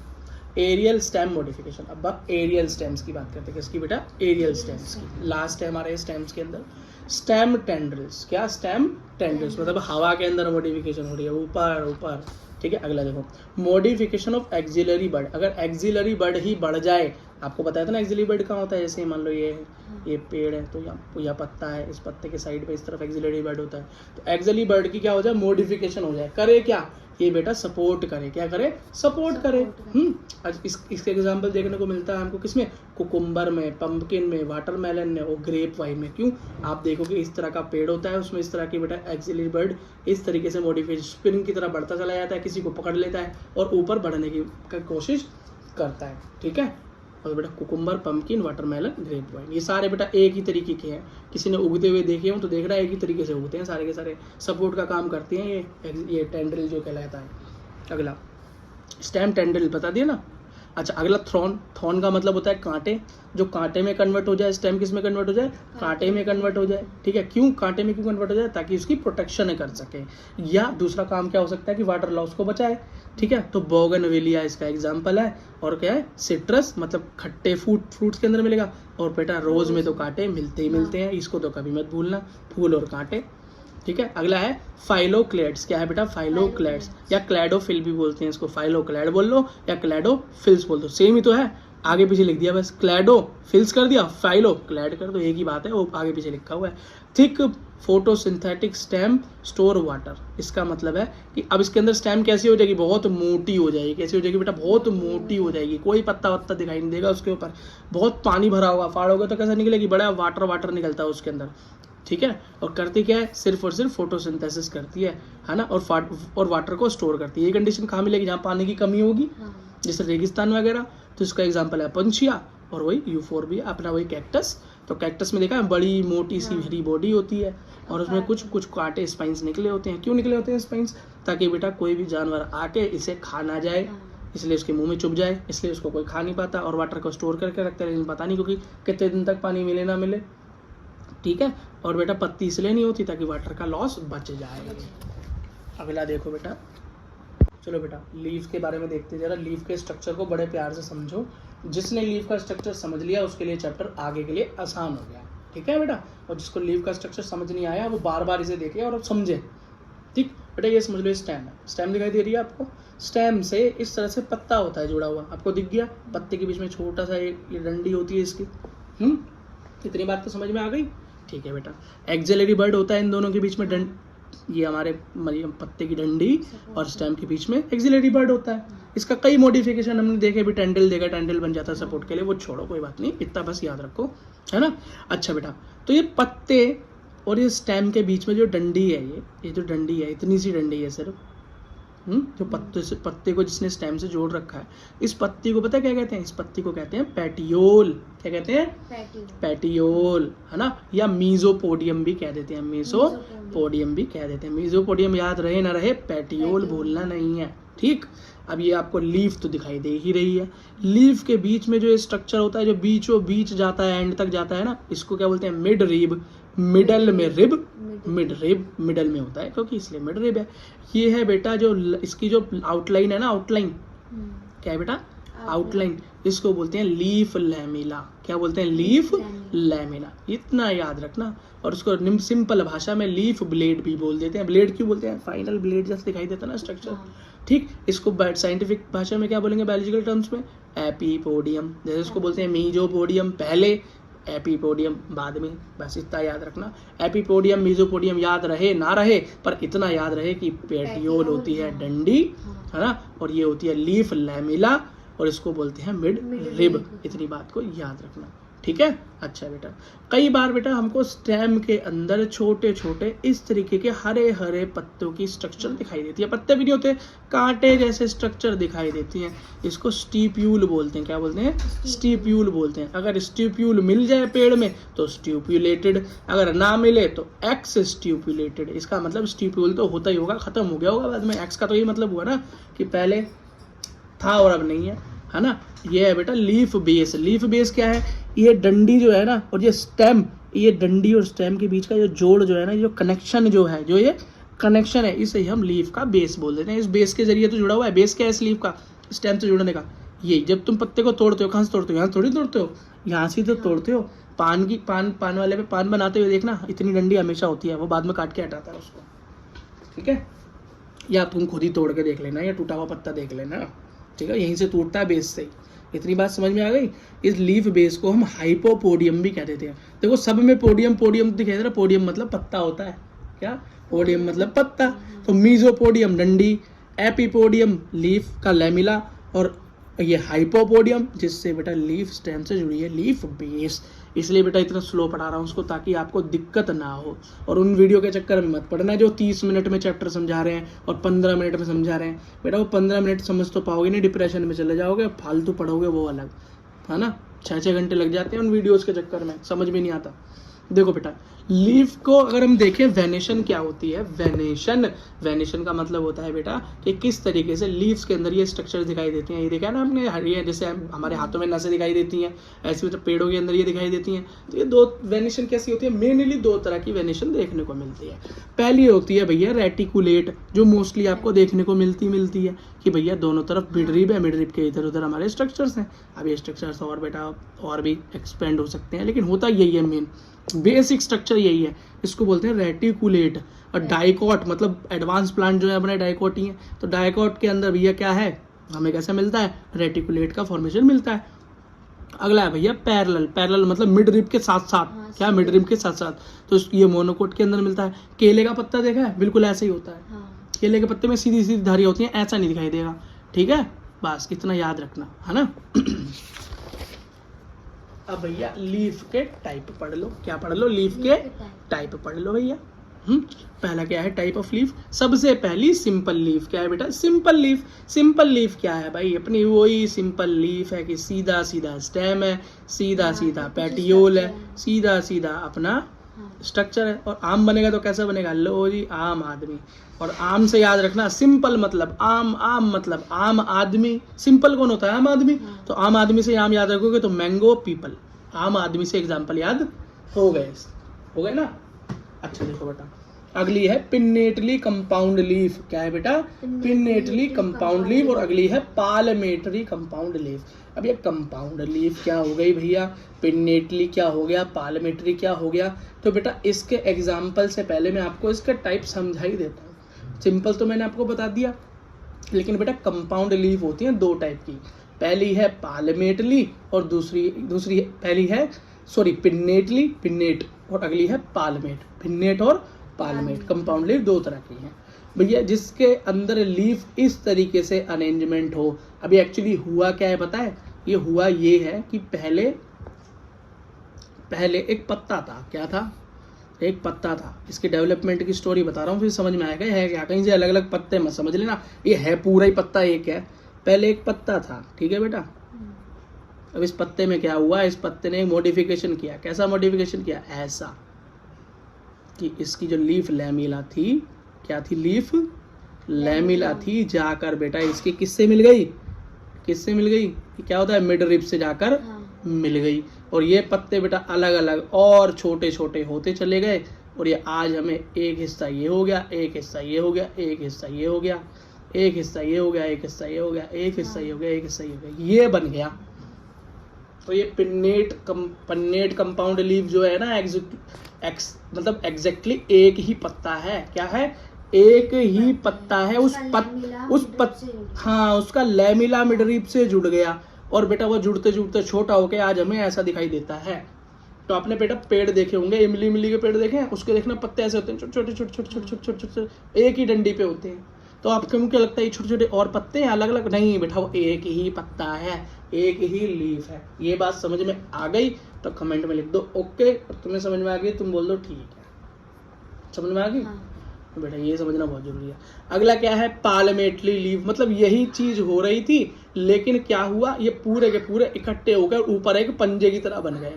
एरियल स्टेम मॉडिफिकेशन। अब एरियल स्टेम्स की बात करते हैं। किसकी बेटा? एरियल स्टेम्स की। लास्ट है हमारे स्टेम्स के अंदर स्टेम टेंड्रिल्स। क्या? स्टेम टेंड्रिल्स मतलब हवा के अंदर मॉडिफिकेशन हो रही है, ऊपर ऊपर, ठीक है। अगला देखो मॉडिफिकेशन ऑफ एक्सिलरी बर्ड। अगर एक्सिलरी बर्ड ही बढ़ जाए, आपको बताया था ना एक्सिलरी बर्ड कहाँ होता है। जैसे मान लो ये पेड़ है तो यहाँ पत्ता है, इस पत्ते के साइड पे इस तरफ एक्सिलरी बर्ड होता है। तो एक्सिलरी बर्ड की क्या हो जाए? मॉडिफिकेशन हो जाए। करे क्या? ये बेटा सपोर्ट करे। क्या करे? सपोर्ट करे। आज इसके एग्जाम्पल देखने को मिलता है हमको किसमें? कुकुम्बर में, पंपकिन में, वाटरमेलन में और ग्रेप वाइन में। क्यों? आप देखोगे इस तरह का पेड़ होता है, उसमें इस तरह की बेटा एक्सिलरी बर्ड इस तरीके से मॉडिफिकेशन स्प्रिंग की तरह बढ़ता चला जाता है, किसी को पकड़ लेता है और ऊपर बढ़ने की कोशिश करता है, ठीक है। और बेटा cucumber, pumpkin, watermelon, grape vine, ये सारे बेटा एक ही तरीके के हैं। किसी ने उगते हुए देखे हो तो देख रहा है एक ही तरीके से उगते हैं सारे के सारे, सपोर्ट का काम करते हैं ये टेंड्रिल जो कहलाता है। अगला स्टेम टेंड्रिल बता दिया ना। अच्छा, अगला थ्रॉन। थ्रॉन का मतलब होता है कांटे। जो कांटे में कन्वर्ट हो जाए, स्टेम किस में कन्वर्ट हो जाए? कांटे में कन्वर्ट हो जाए, ठीक है। क्यों कांटे में क्यों कन्वर्ट हो जाए? ताकि उसकी प्रोटेक्शन कर सके। या दूसरा काम क्या हो सकता है कि वाटर लॉस को बचाए, ठीक है। तो बोगनवेलिया इसका एग्जाम्पल है। और क्या है? सिट्रस मतलब खट्टे फ्रूट्स के अंदर मिलेगा। और बेटा रोज में तो कांटे मिलते ही मिलते हैं, इसको तो कभी मत भूलना, फूल और कांटे, ठीक है। अगला है फाइलोक्लेड्स। क्या है बेटा? फाइलोक्लेड्स या क्लैडोफिल भी बोलते हैं इसको। फाइलोक्लैड बोल लो या क्लैडोफिल्स बोल दो, सेम ही तो है। आगे पीछे लिख दिया बस, क्लैडोफिल्स कर दिया, फाइलोक्लैड कर दो, एक ही बात है, वो आगे पीछे लिखा हुआ है। Thick photosynthetic stem store water. इसका मतलब है कि अब इसके अंदर स्टेम कैसी हो जाएगी? बहुत मोटी हो जाएगी। कैसी हो जाएगी बेटा? बहुत मोटी हो जाएगी। कोई पत्ता वत्ता दिखाई नहीं देगा उसके ऊपर। बहुत पानी भरा होगा, फाड़ोगे तो कैसा निकलेगी? बड़ा वाटर निकलता है उसके अंदर, ठीक है। और करती क्या है? सिर्फ और सिर्फ फोटोसिंथेसिस करती है ना। और वाटर को स्टोर करती है। ये कंडीशन कहाँ मिलेगी? जहाँ पानी की कमी होगी, जैसे रेगिस्तान वगैरह। तो इसका एग्जांपल है पंछिया और वही यूफोर्बिया, अपना वही कैक्टस। तो कैक्टस में देखा है बड़ी मोटी सी हरी बॉडी होती है और उसमें कुछ कांटे स्पाइंस निकले होते हैं। क्यों निकले होते हैं स्पाइंस? ताकि बेटा कोई भी जानवर आके इसे खा ना जाए, इसलिए उसके मुंह में चुभ जाए, इसलिए उसको कोई खा नहीं पाता। और वाटर को स्टोर करके रखता है, लेकिन पता नहीं क्योंकि कितने दिन तक पानी मिले ना मिले, ठीक है। और बेटा पत्ती इसलिए नहीं होती ताकि वाटर का लॉस बच जाए। अगला देखो बेटा, चलो बेटा लीफ के बारे में देखते हैं जरा। लीफ के स्ट्रक्चर को बड़े प्यार से समझो। जिसने लीफ का स्ट्रक्चर समझ लिया उसके लिए चैप्टर आगे के लिए आसान हो गया, ठीक है बेटा। और जिसको लीफ का स्ट्रक्चर समझ नहीं आया वो बार बार इसे देखे और समझे, ठीक बेटा। ये समझ लो स्टेम है। स्टेम दिखाई दे रही है आपको? स्टेम से इस तरह से पत्ता होता है जुड़ा हुआ, आपको दिख गया? पत्ते के बीच में छोटा सा ये डंडी होती है इसकी। इतनी बात तो समझ में आ गई, ठीक है बेटा। एक्सिलरी बर्ड होता है इन दोनों के बीच में ये हमारे पत्ते की डंडी और स्टेम के बीच में एक्सिलरी बर्ड होता है। इसका कई मॉडिफिकेशन हमने देखे भी। टेंडल देखा, टेंडल बन जाता है सपोर्ट के लिए, वो छोड़ो कोई बात नहीं, इतना बस याद रखो, है ना। अच्छा बेटा, तो ये पत्ते और ये स्टेम के बीच में जो डंडी है, ये जो डंडी है, इतनी सी डंडी है सिर्फ, जो पत्ते को जिसने स्टेम से जोड़ रखा है, इस पत्ती को पता है क्या कहते हैं? इस पत्ती को कहते हैं पेटियोल। क्या कहते हैं? पेटियोल, है ना। या मीजोपोडियम भी कह देते हैं, मीजोपोडियम भी कह देते हैं। मीजोपोडियम याद रहे ना रहे, पेटियोल भूलना नहीं है, ठीक। अब ये आपको लीफ तो दिखाई दे ही रही है। लीफ के बीच में जो ये स्ट्रक्चर होता है, जो बीचों बीच जाता है, एंड तक जाता है ना, इसको क्या बोलते हैं? Mid rib. मिडल में रिब, मिड रिब मिडल में होता है क्योंकि इसलिए मिड रिब है। ये है बेटा जो इसकी जो आउटलाइन है ना, आउटलाइन क्या है बेटा? आउटलाइन। इसको बोलते हैं लीफ लैमिला। क्या बोलते हैं? लीफ लैमिला, इतना याद रखना। और उसको सिंपल भाषा में लीफ ब्लेड भी बोल देते हैं। ब्लेड क्यों बोलते हैं? फाइनल ब्लेड जैसे दिखाई देता है ना स्ट्रक्चर, ठीक। इसको साइंटिफिक भाषा में क्या बोलेंगे? बायोलॉजिकल टर्म्स में एपीपोडियम। जैसे इसको बोलते हैं मीजोपोडियम पहले, एपीपोडियम बाद में, बस इतना याद रखना। एपीपोडियम मीजोपोडियम याद रहे ना रहे, पर इतना याद रहे कि पेटियोल होती है डंडी, है ना, और ये होती है लीफ लैमिला, और इसको बोलते हैं मिड रिब। इतनी बात को याद रखना, ठीक है। अच्छा बेटा, कई बार बेटा हमको स्टेम के अंदर छोटे छोटे इस तरीके के हरे हरे पत्तों की स्ट्रक्चर दिखाई देती है। पत्ते भी नहीं होते, कांटे जैसे स्ट्रक्चर दिखाई देती हैं। इसको स्टिप्यूल बोलते हैं। क्या बोलते हैं? स्टिप्यूल बोलते हैं। अगर स्टिप्यूल मिल जाए पेड़ में तो स्टिप्यूलेटेड, अगर ना मिले तो एक्स स्टिप्यूलेटेड। इसका मतलब स्टिप्यूल तो होता ही होगा, खत्म हो गया होगा बाद में। एक्स का तो ये मतलब हुआ ना कि पहले था और अब नहीं है। है ना। ये है बेटा लीफ बेस। लीफ बेस क्या है, ये डंडी जो है ना और ये स्टेम, ये डंडी और स्टेम के बीच का जो जोड़ जो है ना, जो कनेक्शन जो है, जो ये कनेक्शन है, इसे हम लीफ का बेस बोल देते हैं। इस बेस के जरिए तो जुड़ा हुआ है। बेस क्या है इस लीफ का, स्टेम से जुड़ने का। ये जब तुम पत्ते को तोड़ते हो, कहाँ से तोड़ते हो, यहाँ थोड़ी तोड़ते हो, यहाँ से तो तोड़ते हो। पान वाले पे पान बनाते हुए देखना, इतनी डंडी हमेशा होती है, वो बाद में काट के हटाता है उसको, ठीक है। या तुम खुद ही तोड़ के देख लेना, या टूटा हुआ पत्ता देख लेना, ठीक है। यहीं से टूटता है बेस से ही। इतनी बात समझ में आ गई। इस लीफ बेस को हम हाइपोपोडियम भी कह देते हैं। देखो सब में पोडियम पोडियम दिखाई दे रहा, पोडियम मतलब पत्ता होता है, क्या, पोडियम मतलब पत्ता। तो मीजोपोडियम डंडी, एपिपोडियम लीफ का लैमिला, और ये हाइपोपोडियम जिससे बेटा लीफ स्टेम से जुड़ी है लीफ बेस। इसलिए बेटा इतना स्लो पढ़ा रहा हूँ उसको, ताकि आपको दिक्कत ना हो। और उन वीडियो के चक्कर में मत पढ़ना जो 30 मिनट में चैप्टर समझा रहे हैं और 15 मिनट में समझा रहे हैं। बेटा वो 15 मिनट समझ तो पाओगे नहीं, डिप्रेशन में चले जाओगे, फालतू पढ़ोगे वो अलग, है ना। 6-6 घंटे लग जाते हैं उन वीडियोस के चक्कर में, समझ में नहीं आता। देखो बेटा लीफ को अगर हम देखें, वेनेशन क्या होती है, वेनेशन का मतलब होता है बेटा कि किस तरीके से लीव्स के अंदर ये स्ट्रक्चर दिखाई देते हैं। ये देखा है ना हमने, ये जैसे हमारे हाथों में नसें दिखाई देती हैं, ऐसे मतलब पेड़ों के अंदर ये दिखाई देती हैं। तो ये दो वेनेशन कैसी होती है, मेनली 2 तरह की वेनेशन देखने को मिलती है। पहली होती है भैया रेटिकुलेट, जो मोस्टली आपको देखने को मिलती है कि भैया दोनों तरफ मिडरिब है, मिडरिब के इधर उधर हमारे स्ट्रक्चर्स हैं। अब ये स्ट्रक्चर्स और बेटा और भी एक्सपेंड हो सकते हैं, लेकिन होता यही है, मेन बेसिक स्ट्रक्चर यही है। इसको बोलते हैं रेटिकुलेट। और डाइकॉट मतलब एडवांस प्लांट जो है अपने डाइकॉट ही है। तो डाइकॉट के अंदर भैया क्या है, हमें कैसे मिलता है, रेटिकुलेट का फॉर्मेशन मिलता है। अगला है भैया पैरेलल, पैरेलल मतलब मिड रिब के साथ साथ, क्या मिड रिब के साथ साथ। तो ये मोनोकोट के अंदर मिलता है। केले का पत्ता देखा है, बिल्कुल ऐसे ही होता है। केले के पत्ते में सीधी सीधी धारियां होती हैं, ऐसा नहीं दिखाई देगा, ठीक है। बस इतना याद रखना, है ना। अब भैया लीफ के टाइप पढ़ लो। क्या पढ़ लो, लीफ के टाइप पढ़ लो भैया। पहला क्या है टाइप ऑफ लीफ, सबसे पहली सिंपल लीफ। क्या है बेटा, सिंपल लीफ। सिंपल लीफ क्या है भाई, अपनी वही सिंपल लीफ है कि सीधा सीधा स्टेम है, सीधा सीधा पेटियोल है, सीधा सीधा अपना स्ट्रक्चर है। और आम बनेगा तो कैसा बनेगा, लो जी आम आदमी। और आम से याद रखना, सिंपल मतलब आम, आम मतलब आम आदमी। सिंपल कौन होता है, आम आदमी। तो आम आदमी से आम याद रखोगे तो मैंगो पीपल, आम आदमी से एग्जाम्पल याद हो गए ना। अच्छा देखो बेटा, अगली है पिन्नेटली कंपाउंड लीफ। क्या है बेटा, पिन्नेटली कंपाउंड लीफ। और अगली है पालमेटरी कंपाउंड लीफ। अब ये कंपाउंड लीफ क्या हो गई भैया, पिन्नेटली क्या हो गया, पालमेटरी क्या हो गया। तो बेटा इसके एग्जाम्पल से पहले मैं आपको इसका टाइप समझा ही देता हूँ। सिंपल तो मैंने आपको बता दिया, लेकिन बेटा कंपाउंड लीफ होती हैं 2 टाइप की। पहली है पालमेटली और दूसरी पहली है पिन्नेटली, पिन्नेट, और अगली है पालमेट। पिन्नेट और पालमेट कंपाउंड लीफ 2 तरह की हैं भैया, जिसके अंदर लीफ इस तरीके से अरेंजमेंट हो। अभी एक्चुअली हुआ क्या है पता है, ये हुआ ये है कि पहले एक पत्ता था। क्या था, एक पत्ता था। इसके डेवलपमेंट की स्टोरी बता रहा हूँ, फिर समझ में आएगा है क्या। कहीं से अलग अलग पत्ते मत समझ लेना, ये है पूरा ही पत्ता एक है। पहले एक पत्ता था, ठीक है बेटा। अब इस पत्ते में क्या हुआ, इस पत्ते ने मॉडिफिकेशन किया। कैसा मॉडिफिकेशन किया, ऐसा कि इसकी जो लीफ लैमिला थी, क्या थी, लीफ लैमिला थी, जाकर बेटा इसकी किससे मिल गई, क्या होता है, मिड रिब से जाकर मिल गई। और ये पत्ते बेटा अलग अलग और छोटे छोटे होते चले गए। और ये आज हमें एक हिस्सा ये हो गया, एक हिस्सा ये हो गया, एक हिस्सा ये हो गया, एक हिस्सा ये हो गया, एक हिस्सा ये हो गया, एक हिस्सा ये हो गया, एक हिस्सा ये हो गया, ये बन गया। तो ये पिन्नेट कंपाउंड लीफ जो है ना, मतलब एग्जैक्टली एक ही पत्ता है। क्या है, एक ही पत्ता है। उसका लैमिला मिडरिब से जुड़ गया। और बेटा वो जुड़ते जुड़ते छोटा होके आज हमें ऐसा दिखाई देता है। तो आपने बेटा पेड़ देखे होंगे, इमली के पेड़ देखे हैं, उसके देखना पत्ते ऐसे होते हैं, छोटे छोटे एक ही डंडी पे होते हैं। तो आपको क्या लगता है छोटे छोटे और पत्ते हैं अलग अलग, नहीं बेटा वो एक ही पत्ता है, एक ही लीफ है। ये बात समझ में आ गई तो कमेंट में लिख दो ओके, और तुम्हें समझ में आ गई तुम बोल दो ठीक है। समझ में आ गई तो बेटा ये समझना बहुत जरूरी है। अगला क्या है, पालमेटरी लीफ। मतलब यही चीज हो रही थी, लेकिन क्या हुआ, ये पूरे के पूरे इकट्ठे होकर ऊपर एक पंजे की तरह बन गए,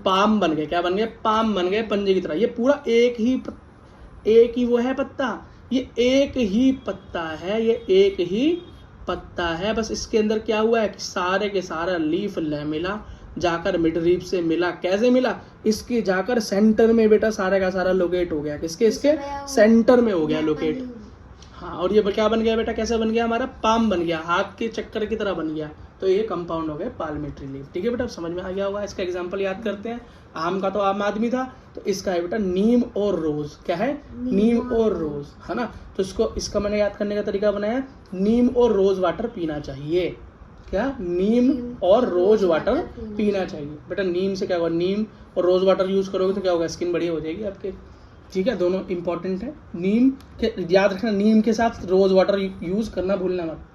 पाम बन गए। क्या बन गए, पाम बन गए, पंजे की तरह। ये पूरा एक ही वो है पत्ता, ये एक ही पत्ता है, ये एक ही पत्ता है, बस इसके अंदर क्या हुआ है कि सारे के सारा लीफ मिला, जाकर मिड लीफ से मिला। कैसे मिला? इसके जाकर सेंटर में बेटा सारा का सारा लोकेट हो गया। किसके? इसके सेंटर में हो गया लोकेट। हाँ, और ये क्या बन गया बेटा? कैसे बन गया? हमारा पाम बन गया, हाथ के चक्कर की तरह बन गया। तो ये कंपाउंड हो गए पाल्मेट्री लीफ। ठीक है बेटा, अब समझ में आ गया होगा। इसका एग्जांपल याद करते हैं। आम का तो आम आदमी था, तो इसका है बेटा नीम और रोज। क्या है? नीम और रोज, है ना। तो इसका मैंने याद करने का तरीका बनाया, नीम और रोज वाटर पीना चाहिए। क्या? नीम और रोज वाटर पीना चाहिए। बेटा नीम से क्या होगा? नीम और रोज वाटर यूज करोगे तो क्या होगा? स्किन बढ़िया हो जाएगी आपके। ठीक है, दोनों इंपॉर्टेंट है। नीम के याद रखना, नीम के साथ रोज वाटर यूज करना भूलना मत।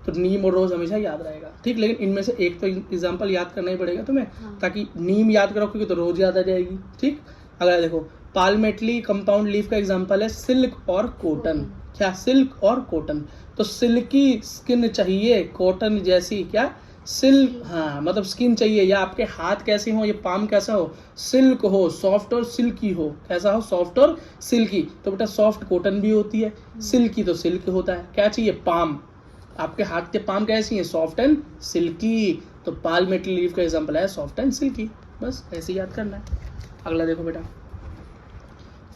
तो नीम और रोज हमेशा याद रहेगा। ठीक, लेकिन इनमें से एक तो एग्जांपल याद करना ही पड़ेगा तुम्हें। हाँ। ताकि नीम याद करो क्योंकि तो रोज याद आ जाएगी। ठीक, अगला देखो, पाल्मेट्री कंपाउंड लीफ का एग्जांपल है सिल्क और कॉटन। क्या? सिल्क और कॉटन। तो सिल्की स्किन चाहिए, कॉटन जैसी क्या? सिल्क। हाँ, मतलब स्किन चाहिए, या आपके हाथ कैसे हो, ये पाम कैसा हो? सिल्क हो, सॉफ्ट और सिल्की हो। कैसा हो? सॉफ्ट और सिल्की। तो बेटा सॉफ्ट कॉटन भी होती है, सिल्की तो सिल्क होता है। क्या चाहिए? पाम। आपके हाथ के पाम कैसी हैं? Soft and silkie. तो पाल्मेट्री लीफ का एग्जांपल है सॉफ्ट एंड सिल्की। बस ऐसे याद करना है। अगला देखो बेटा,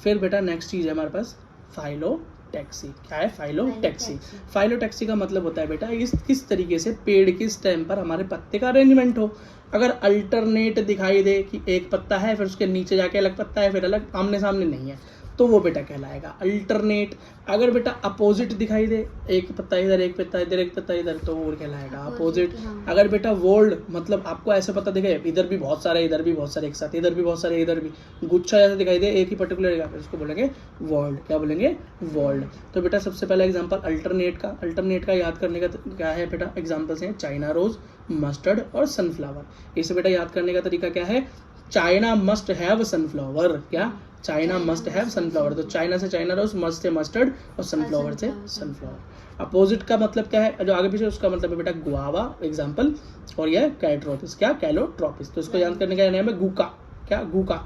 फिर बेटा नेक्स्ट चीज है हमारे पास फाइलोटैक्सी। क्या है? फाइलोटैक्सी। फाइलोटैक्सी का मतलब होता है बेटा किस तरीके से पेड़ के स्टेम पर हमारे पत्ते का अरेंजमेंट हो। अगर अल्टरनेट दिखाई दे कि एक पत्ता है फिर उसके नीचे जाके अलग पत्ता है फिर अलग, आमने सामने नहीं है, तो वो बेटा कहलाएगा अल्टरनेट। अगर बेटा अपोजिट दिखाई दे, एक पत्ता इधर एक पत्ता इधर एक पत्ता इधर, तो वो कहलाएगा अपोजिट। अगर बेटा वर्ल्ड मतलब आपको ऐसे पता दिखे इधर भी बहुत सारे इधर भी बहुत सारे एक साथ, इधर भी बहुत सारे इधर भी, गुच्छा जैसे दिखाई दे एक ही पर्टिकुलर जगह पे, उसको बोलेंगे वर्ल्ड। क्या बोलेंगे? वर्ल्ड। तो बेटा सबसे पहला एग्जांपल अल्टरनेट का। अल्टरनेट का याद करने का क्या है बेटा? एग्जांपल्स हैं चाइना रोज, मस्टर्ड और सनफ्लावर। इसे बेटा याद करने का तरीका क्या है? China must have sunflower. क्या? China must have sunflower. तो चाइना से चाइना रोज, मस्ट से मस्टर्ड और सनफ्लावर से सनफ्लावर। अपोजिट का मतलब क्या है जो आगे पीछे, उसका मतलब है बेटा गुआवा एग्जांपल, और यह कैट्रोपिस। क्या? कैलोट्रोपिस। तो इसको याद करने का नाम है गुका। क्या? गुका।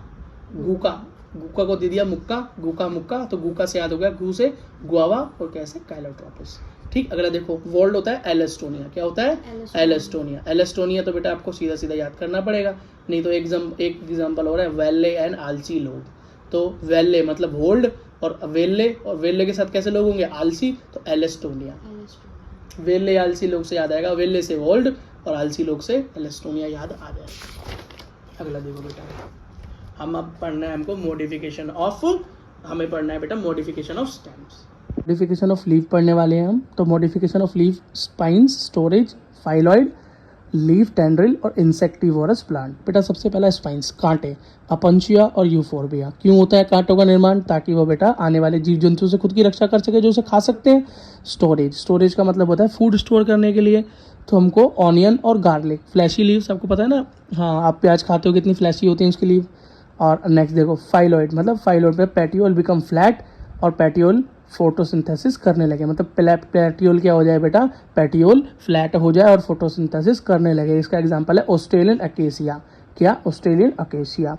गुका, गुका को दे दिया मुक्का, गुका मुक्का, तो गुका से याद हो गया गु से गुआवा, और कैसे? कैलोट्रोपिस। ठीक, अगला देखो, वर्ल्ड होता है एलेस्टोनिया। क्या होता है? एलेस्टोनिया। एलेस्टोनिया तो बेटा आपको सीधा सीधा याद करना पड़ेगा, नहीं तो एक एग्जांपल हो रहा है वेल्ले एंड आलसी लोग। तो वेल्ले मतलब होल्ड, और वेल्ले के साथ कैसे लोग होंगे? आलसी। तो एलेस्टोनिया। वेल्ले आलसी लोग से याद आएगा, वेल्ले से होल्ड और आलसी लोग से एलेस्टोनिया याद आ जाएगा। अगला देखो बेटा, हम अब पढ़ना है हमको मॉडिफिकेशन ऑफ, हमें पढ़ना है बेटा modification of stems. Modification of leaf पढ़ने वाले हैं हम। तो modification of leaf, spines, storage, phylloid, leaf tendril और इंसेक्टिवोरस प्लांट। बेटा सबसे पहला स्पाइंस, कांटे, अपंचिया और यूफोर्बिया। क्यों होता है कांटों का निर्माण? ताकि वो बेटा आने वाले जीव जंतु से खुद की रक्षा कर सके जो उसे खा सकते हैं। स्टोरेज, स्टोरेज का मतलब होता है फूड स्टोर करने के लिए। तो हमको ऑनियन और गार्लिक, फ्लैशी लीव्स, आपको पता है ना, हाँ आप प्याज खाते हो कितनी फ्लैशी होती है उसकी लीव। और नेक्स्ट देखो फाइलॉइड, मतलब फाइलॉइड पे पैटियोल बिकम फ्लैट, और पैटियोल फोटोसिंथेसिस करने लगे। मतलब पैटियोल क्या हो जाए बेटा? पैटियोल फ्लैट हो जाए और फोटोसिंथेसिस करने लगे। इसका एग्जांपल है ऑस्ट्रेलियन अकेसिया। क्या? Australian acacia.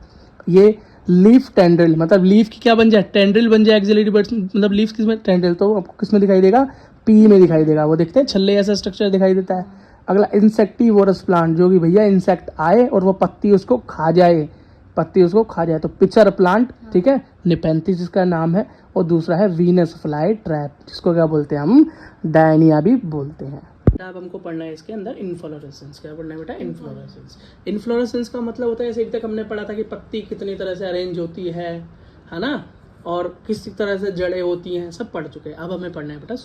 ये लीफ टेंड्रिल, मतलब लीफ की क्या बन जाए? टेंड्रिल बन जाए। एक्सिलरी बर्ड्स मतलब लीफ किसमें? टेंड्रिल। तो आपको किसमें दिखाई देगा? पी में दिखाई देगा। वो देखते हैं छल्ले ऐसा स्ट्रक्चर दिखाई देता है। अगला इंसेक्टिवोरस प्लांट, जो कि भैया इंसेक्ट आए और वो पत्ती उसको खा जाए, पत्ती उसको खा जाए। तो पिचर प्लांट, ठीक है, निपेंथिस जिसका नाम है, और दूसरा है वीनस फ्लाई ट्रैप, जिसको क्या बोलते हैं हम? डायनिया भी बोलते हैं। अब हमको पढ़ना है इसके अंदर इनफ्लोरेसेंस। क्या पढ़ना है बेटा? इनफ्लोरेसेंस। इनफ्लोरेसेंस का मतलब होता है, जैसे एक तक हमने पढ़ा था कि पत्ती कितनी तरह से अरेंज होती है ना, और किस तरह से जड़ें होती हैं, सब पढ़ चुके हैं। अब हमें पढ़ना है बेटा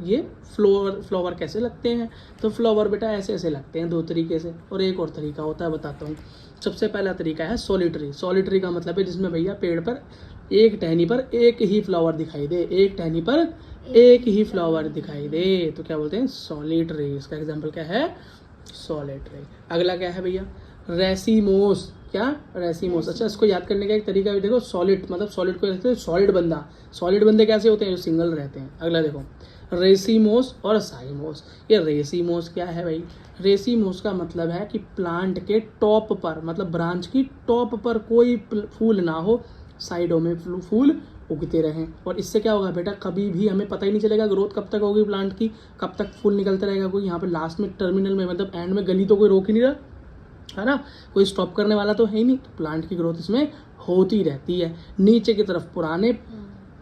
ये फ्लावर कैसे लगते हैं। तो फ्लावर बेटा ऐसे ऐसे लगते हैं दो तरीके से, और एक और तरीका होता है, बताता हूँ। सबसे पहला तरीका है सॉलिटरी। सॉलिटरी का मतलब है जिसमें भैया पेड़ पर एक टहनी पर एक ही फ्लावर दिखाई दे, एक टहनी पर एक ही फ्लावर दिखाई दे, तो क्या बोलते हैं? सॉलिटरी। इसका एग्जांपल क्या है? सॉलिटरी। अगला क्या है भैया? रेसिमोस। क्या? रेसिमोस। अच्छा, इसको याद करने का एक तरीका भी देखो, सॉलिड मतलब सॉलिड को कहते हैं सॉलिड बंदा। सॉलिड बंदे कैसे होते हैं? जो सिंगल रहते हैं। अगला देखो रेसिमोस और साइमोस। ये रेसिमोस क्या है भाई? रेसिमोस का मतलब है कि प्लांट के टॉप पर, मतलब ब्रांच की टॉप पर कोई फूल ना हो, साइडों में फूल उगते रहें। और इससे क्या होगा बेटा, कभी भी हमें पता ही नहीं चलेगा ग्रोथ कब तक होगी प्लांट की, कब तक फूल निकलता रहेगा। कोई यहाँ पे लास्ट में टर्मिनल में मतलब एंड में गली तो कोई रोक ही नहीं रहा है ना, कोई स्टॉप करने वाला तो है ही नहीं। तो प्लांट की ग्रोथ इसमें होती रहती है। नीचे की तरफ पुराने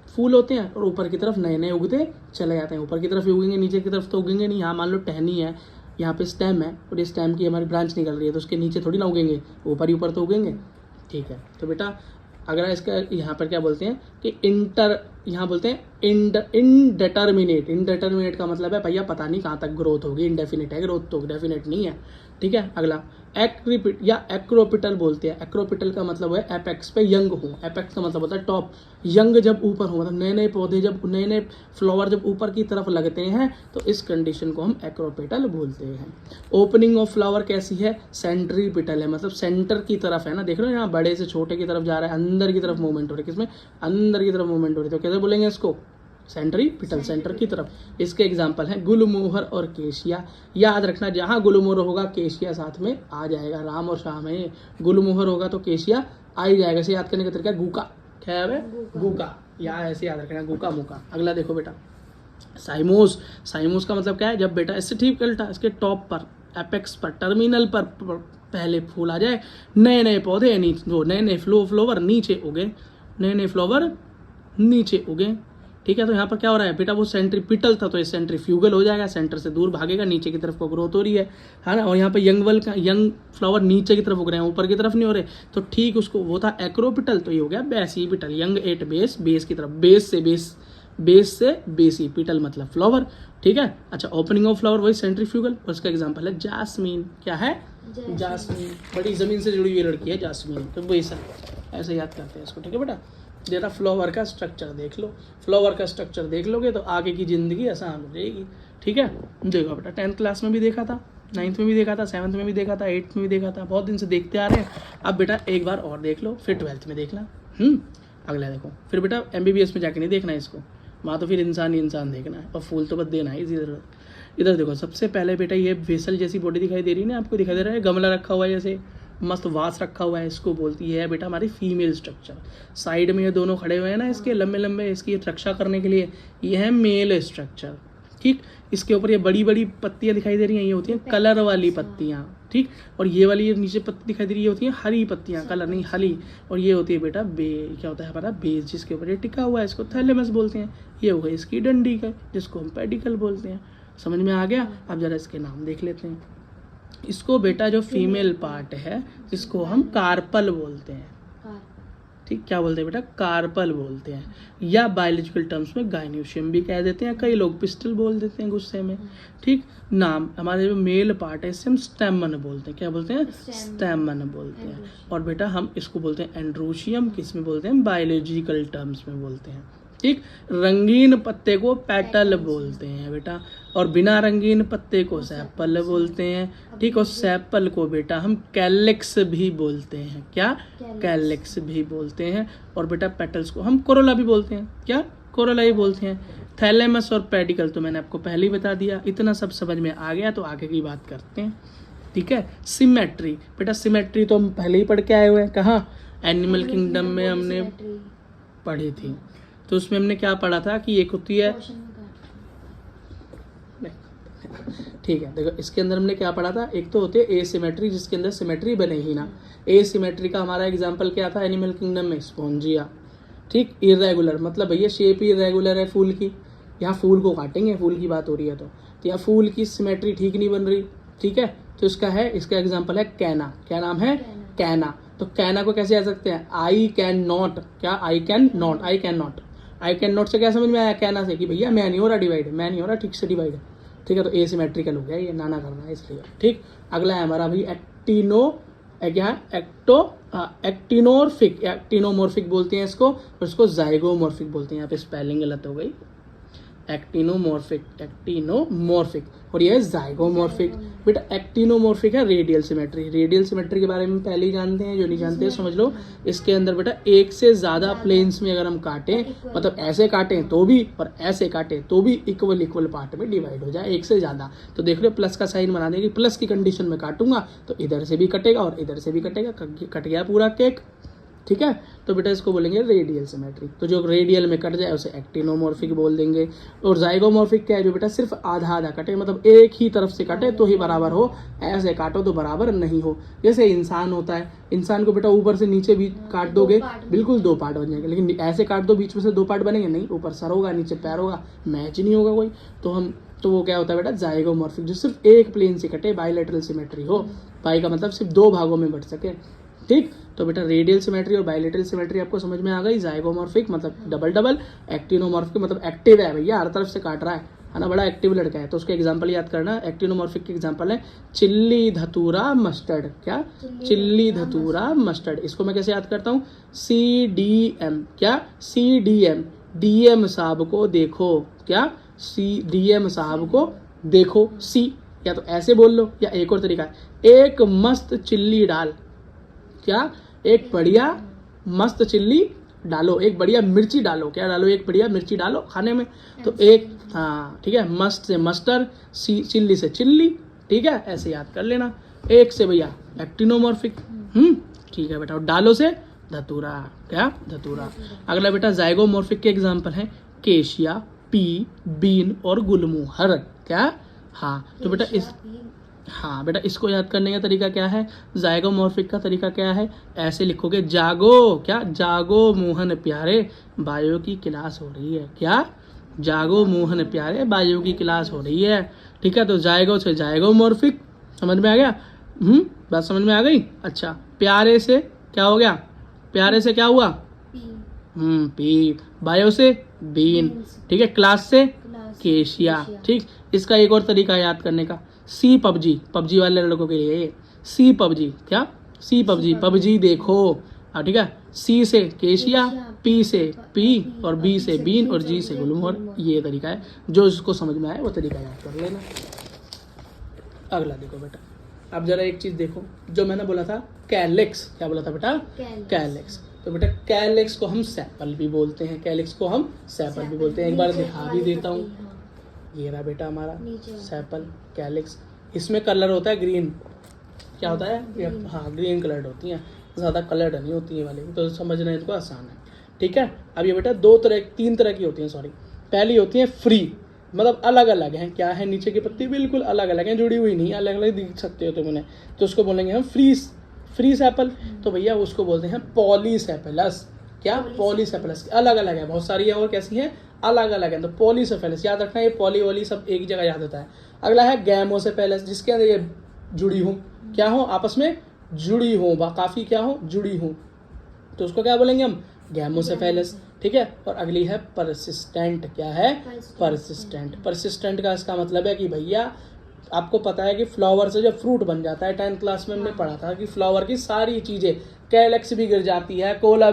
फूल होते हैं और ऊपर की तरफ नए नए उगते चले जाते हैं। ऊपर की तरफ उगेंगे, नीचे की तरफ तो उगेंगे नहीं। यहाँ मान लो टहनी है, यहाँ पे स्टेम है और ये स्टेम की हमारी ब्रांच निकल रही है, तो उसके नीचे थोड़ी ना उगेंगे, ऊपर ही ऊपर तो उगेंगे। ठीक है, तो बेटा अगर इसका यहाँ पर क्या बोलते हैं कि यहाँ बोलते हैं इनडेटर्मिनेट। इनडेटर्मिनेट का मतलब है भैया पता नहीं कहाँ तक ग्रोथ होगी, इनडेफिनेट है, ग्रोथ तो डेफिनेट नहीं है। ठीक है, अगला एक्रिपिट या एक्रोपिटल बोलते हैं। एक्रोपिटल का मतलब है एपेक्स पे यंग हो। एपेक्स का मतलब होता है टॉप, यंग जब ऊपर हो, मतलब नए नए पौधे जब नए नए फ्लावर जब ऊपर की तरफ लगते हैं, तो इस कंडीशन को हम एक्रोपिटल बोलते हैं। ओपनिंग ऑफ फ्लावर कैसी है, सेंट्रीपिटल है, मतलब सेंटर की तरफ है ना, देख रहे हो यहाँ बड़े से छोटे की तरफ जा रहा है, अंदर की तरफ मूवमेंट हो रही है, किसमें अंदर की तरफ मूवमेंट हो रही है, तो कैसे बोलेंगे इसको, सेंट्रीपिटल, सेंटर की तरफ। इसके एग्जाम्पल हैं गुलमोहर और केशिया। याद रखना जहाँ गुलमोहर होगा केशिया साथ में आ जाएगा, राम और श्याम है, गुलमोहर होगा तो केशिया आ ही जाएगा। इसे याद करने का तरीका गूका, क्या है गूका, या ऐसे याद रखना गूका मुका। अगला देखो बेटा साइमोस। साइमोस का मतलब क्या है, जब बेटा इससे ठीक उल्टा, इसके टॉप पर एपेक्स पर टर्मिनल पर पहले फूल आ जाए, नए नए पौधे नीचे, वो नए नए फ्लावर नीचे उगे, नए नए फ्लावर नीचे उगे। ठीक है, तो यहाँ पर क्या हो रहा है बेटा, वो सेंट्रीपिटल था तो ये सेंट्रीफ्यूगल हो जाएगा, सेंटर से दूर भागेगा, नीचे की तरफ को ग्रोथ हो रही है ना। और यहाँ पे यंग फ्लावर नीचे की तरफ उग रहे हैं, ऊपर की तरफ नहीं हो रहे, तो ठीक उसको वो था एक्रोपिटल, तो ये हो गया basipetal. Young eight base, base की तरफ, बेस से बेसिपिटल मतलब फ्लावर। ठीक है, अच्छा ओपनिंग ऑफ फ्लावर वही सेंट्रीफ्यूगल। और उसका एग्जाम्पल है जास्मीन। क्या है, जास्मीन, बड़ी जमीन से जुड़ी हुई लड़की है जास्मीन, तो वही ऐसे याद करते हैं इसको। ठीक है बेटा, जरा फ्लावर का स्ट्रक्चर देख लो, फ्लावर का स्ट्रक्चर देख लोगे तो आगे की जिंदगी आसान हो जाएगी। ठीक है, देखो बेटा 10th क्लास में भी देखा था, 9th में भी देखा था, 7th में भी देखा था, 8th में भी देखा था, बहुत दिन से देखते आ रहे हैं। अब बेटा एक बार और देख लो, फिर 12th में देखना। अगला देखो, फिर बेटा MBBS में जाके नहीं देखना है इसको, वहाँ तो फिर इंसान ही इंसान देखना है और फूल तो बस देना है इधर देखो। सबसे पहले बेटा ये वेसल जैसी बॉडी दिखाई दे रही है ना आपको, दिखाई दे रहा है गमला रखा हुआ है जैसे मस्त वास रखा हुआ है, इसको बोलती है बेटा हमारी फीमेल स्ट्रक्चर। साइड में ये दोनों खड़े हुए हैं ना इसके लंबे लंबे, इसकी रक्षा करने के लिए, ये है मेल स्ट्रक्चर। ठीक, इसके ऊपर ये बड़ी बड़ी पत्तियां दिखाई दे रही हैं, ये होती हैं कलर वाली पत्तियां। ठीक, और ये वाली ये नीचे पत्ती दिखाई दे रही है, ये होती हैं हरी पत्तियां, कलर नहीं हरी। और ये होती है बेटा क्या होता है हमारा बेस, जिसके ऊपर ये टिका हुआ है, इसको थैलेमस बोलते हैं। ये हो गई इसकी डंडी का, जिसको हम पेडिकल बोलते हैं। समझ में आ गया? अब जरा इसके नाम देख लेते हैं। इसको बेटा जो फीमेल पार्ट है इसको हम कार्पल बोलते हैं। ठीक, क्या बोलते हैं बेटा, कार्पल बोलते हैं, या बायोलॉजिकल टर्म्स में गाइनोशियम भी कह देते हैं, कई लोग पिस्टल बोल देते हैं गुस्से में। ठीक, नाम हमारे जो मेल पार्ट है इससे हम स्टेमन बोलते हैं, क्या बोलते हैं, स्टेमन बोलते हैं। और बेटा हम इसको बोलते हैं एंड्रोशियम, किस में बोलते हैं, बायोलॉजिकल टर्म्स में बोलते हैं। ठीक, रंगीन पत्ते को पेटल बोलते हैं बेटा, और बिना रंगीन पत्ते को सेपल बोलते हैं। ठीक, और सेपल को बेटा हम कैलिक्स भी बोलते हैं, क्या, कैलिक्स भी बोलते हैं। और बेटा पेटल्स को हम कोरोला भी बोलते हैं, क्या, कोरोला ही बोलते हैं। थैलेमस और पेडिकल तो मैंने आपको पहले ही बता दिया। इतना सब समझ में आ गया तो आगे की बात करते हैं। ठीक है, सिमेट्री। बेटा सिमेट्री तो हम पहले ही पढ़ के आए हुए हैं, कहाँ, एनिमल किंगडम में हमने पढ़ी थी। तो उसमें हमने क्या पढ़ा था कि एक होती है, ठीक है देखो इसके अंदर हमने क्या पढ़ा था, एक तो होती है एसिमेट्री जिसके अंदर सिमेट्री बने ही ना। एसिमेट्री का हमारा एग्जांपल क्या था एनिमल किंगडम में, स्पॉन्जिया। ठीक, इरेगुलर मतलब भैया शेप ही इरेगुलर है फूल की, यहाँ फूल को काटेंगे, फूल की बात हो रही है तो यहाँ फूल की सिमेट्री ठीक नहीं बन रही। ठीक है, तो इसका एग्जाम्पल है कैना। क्या नाम है, कैना। तो कैना को कैसे आ सकते हैं, आई कैन नॉट, क्या, I can not, I can not. I can not से क्या समझ में आया, कहना से कि भैया मैं नहीं हो रहा डिवाइड, मैं नहीं हो रहा ठीक से डिवाइड। ठीक है, तो एसिमेट्रिकल हो गया, ये नाना करना है इसलिए। ठीक, अगला है हमारा अभी एक्टिनोमॉर्फिक, एक्टिनोमॉर्फिक बोलते हैं इसको, और इसको जाइगोमॉर्फिक बोलते हैं। यहाँ पे स्पेलिंग गलत हो गई, एक्टिनोमॉर्फिक और ये है जाइगोमॉर्फिक। बेटा एक्टिनोमॉर्फिक है रेडियल सिमेट्री। रेडियल सिमेट्री के बारे में पहले ही जानते हैं, जो नहीं जानते हैं समझ लो। इसके अंदर बेटा एक से ज्यादा प्लेन्स में अगर हम काटें, मतलब ऐसे काटें तो भी और ऐसे काटें तो भी इक्वल पार्ट में डिवाइड हो जाए, एक से ज्यादा। तो देख लो प्लस का साइन बना देंगे, प्लस की कंडीशन में काटूंगा तो इधर से भी कटेगा और इधर से भी कटेगा, कट गया पूरा केक। ठीक है। तो बेटा इसको बोलेंगे रेडियल सिमेट्री। तो जो रेडियल में कट जाए उसे एक्टिनोमॉर्फिक बोल देंगे। और जाइगोमॉर्फिक क्या है, जो बेटा सिर्फ आधा आधा कटे, मतलब एक ही तरफ से कटे तो ही बराबर हो, ऐसे काटो तो बराबर नहीं हो। जैसे इंसान होता है, इंसान को बेटा ऊपर से नीचे भी काट दोगे बिल्कुल 2 पार्ट बन जाएंगे, लेकिन ऐसे काट दो बीच में से 2 पार्ट बनेंगे नहीं, ऊपर सर होगा नीचे पैर होगा, मैच नहीं होगा कोई। तो वो क्या होता है बेटा, जाइगोमॉर्फिक, जो सिर्फ एक प्लेन से कटे, बाइलेटरल सिमेट्री हो। बाई का मतलब सिर्फ 2 भागों में बट सके, ठीक। तो बेटा रेडियल सिमेट्री और बाइलेटरल सिमेट्री आपको समझ में आ गई। जाइगोमॉर्फिक मतलब डबल डबल, एक्टिनोमॉर्फिक मतलब एक्टिव है भैया, हर तरफ से काट रहा है ना, बड़ा एक्टिव लड़का है। तो उसके एग्जांपल याद करना। एक्टिनोमॉर्फिक के एग्जांपल है चिल्ली, धतूरा, मस्टर्ड। क्या, चिल्ली, धतूरा, मस्टर्ड। इसको मैं कैसे याद करता हूँ, CDM। क्या, CDM, DM साहब को देखो। क्या, DM साहब को देखो, सी। या तो ऐसे बोल लो, या एक और तरीका है, एक मस्त चिल्ली डाल। क्या, एक बढ़िया मस्त चिल्ली डालो, एक बढ़िया मिर्ची डालो। क्या डालो, एक बढ़िया मिर्ची डालो खाने में। तो एक, हाँ ठीक है, मस्त से मस्टर, चिल्ली से चिल्ली, ठीक है, ऐसे याद कर लेना। एक से भैया एक्टिनोमॉर्फिक, ठीक है बेटा। और डालो से धतूरा। क्या, धतूरा। अगला बेटा जाइगोमॉर्फिक के एग्जाम्पल है केशिया, पी, बीन और गुलमोहर। क्या, हाँ। तो बेटा बेटा इसको याद करने का तरीका क्या है, जाइगोमॉर्फिक का तरीका क्या है, ऐसे लिखोगे, जागो। क्या, जागो मोहन प्यारे, बायो की क्लास हो रही है। क्या, जागो मोहन प्यारे, बायो की क्लास हो रही है, ठीक है। तो जाएगो से जाइगोमॉर्फिक, समझ में आ गया। बात समझ में आ गई। अच्छा, प्यारे से क्या हो गया, प्यारे से क्या हुआ, पी। बायो से बीन, ठीक है। क्लास से केशिया, ठीक। इसका एक और तरीका याद करने का, सी पबजी, पबजी वाले लड़कों के लिए सी पबजी। क्या, सी पबजी, पबजी देखो, ठीक है। सी से केशिया, पी से पी, और बी से बीन, और जी से गुलमोहर। ये तरीका है, जो इसको समझ में आए वो तरीका याद कर लेना। अगला देखो बेटा, अब जरा एक चीज देखो, जो मैंने बोला था कैलेक्स। क्या बोला था बेटा, कैलेक्स। तो बेटा कैलेक्स को हम सेपल भी बोलते हैं, कैलेक्स को हम सेपल भी बोलते हैं। एक बार दिखा भी देता हूँ, ये रहा बेटा हमारा सेपल, कैलेक्स। इसमें कलर होता है ग्रीन। क्या होता है, हाँ ग्रीन कलर्ड होती हैं, ज़्यादा कलर्ड नहीं होती है वाली, तो समझना इनको आसान है, ठीक है। अब ये बेटा 3 तरह की होती हैं, सॉरी। पहली होती है फ्री, मतलब अलग अलग हैं। क्या है, नीचे की पत्ती बिल्कुल अलग अलग हैं, जुड़ी हुई नहीं, अलग अलग दिख सकते हो तुम उन्हें, तो उसको बोलेंगे हम फ्री सेपल। तो भैया उसको बोलते हैं पॉलीसेपेलस। क्या, पॉलीसेपेलस, अलग अलग है, बहुत सारी है और कैसी है, अलग अलग है। तो पॉलीसेफेलस याद रखना, ये पॉली वॉली सब एक जगह याद होता है। अगला है गैमोसेफेलस, जिसके अंदर ये जुड़ी हो, क्या हो, आपस में जुड़ी हो, काफी क्या हो, जुड़ी हो, तो उसको क्या बोलेंगे हम, गैमोसेफेलस, ठीक है। और अगली है परसिस्टेंट। क्या है, परसिस्टेंट। परसिस्टेंट का इसका मतलब है कि भैया आपको पता है कि फ्लावर से जब फ्रूट बन जाता है, 10th क्लास में हमने पढ़ा था कि फ्लावर की सारी चीजें, कैलेक्स भी गिर जाती है, कोलोरा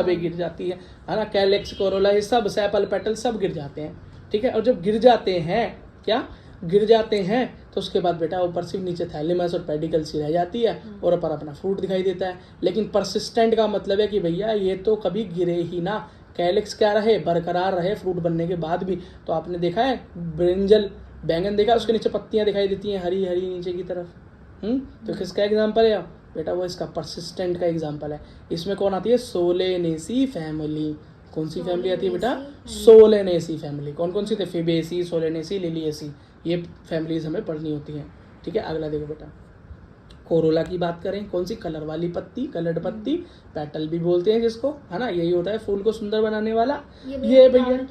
भी गिर जाती है ना, कैलेक्स, कोरोला, ये सब, सेपल, पेटल सब गिर जाते हैं, ठीक है। और जब गिर जाते हैं, क्या गिर जाते हैं, तो उसके बाद बेटा ऊपर सिर्फ नीचे थैलेमस और पेडिकल सी रह जाती है, और ऊपर अपना फ्रूट दिखाई देता है। लेकिन परसिस्टेंट का मतलब है कि भैया ये तो कभी गिरे ही ना, कैलेक्स क्या रहे, बरकरार रहे फ्रूट बनने के बाद भी। तो आपने देखा है ब्रिंजल, बैंगन देखा, उसके नीचे पत्तियां दिखाई देती हैं हरी हरी नीचे की तरफ, तो किसका एग्जाम्पल है बेटा, वो इसका परसिस्टेंट का एग्जाम्पल है। इसमें कौन आती है, सोलेनेसी फैमिली। कौन सी फैमिली आती है बेटा, सोलेनेसी फैमिली। कौन कौन सी थे, फेबेसी, सोलेनेसी, लिलिएसी, ये फैमिलीज हमें पढ़नी होती हैं, ठीक है। अगला देखो बेटा, कोरोला की बात करें, कौन सी, कलर वाली पत्ती, कलर्ड पत्ती, पेटल भी बोलते हैं जिसको, है ना, यही होता है फूल को सुंदर बनाने वाला। ये भैया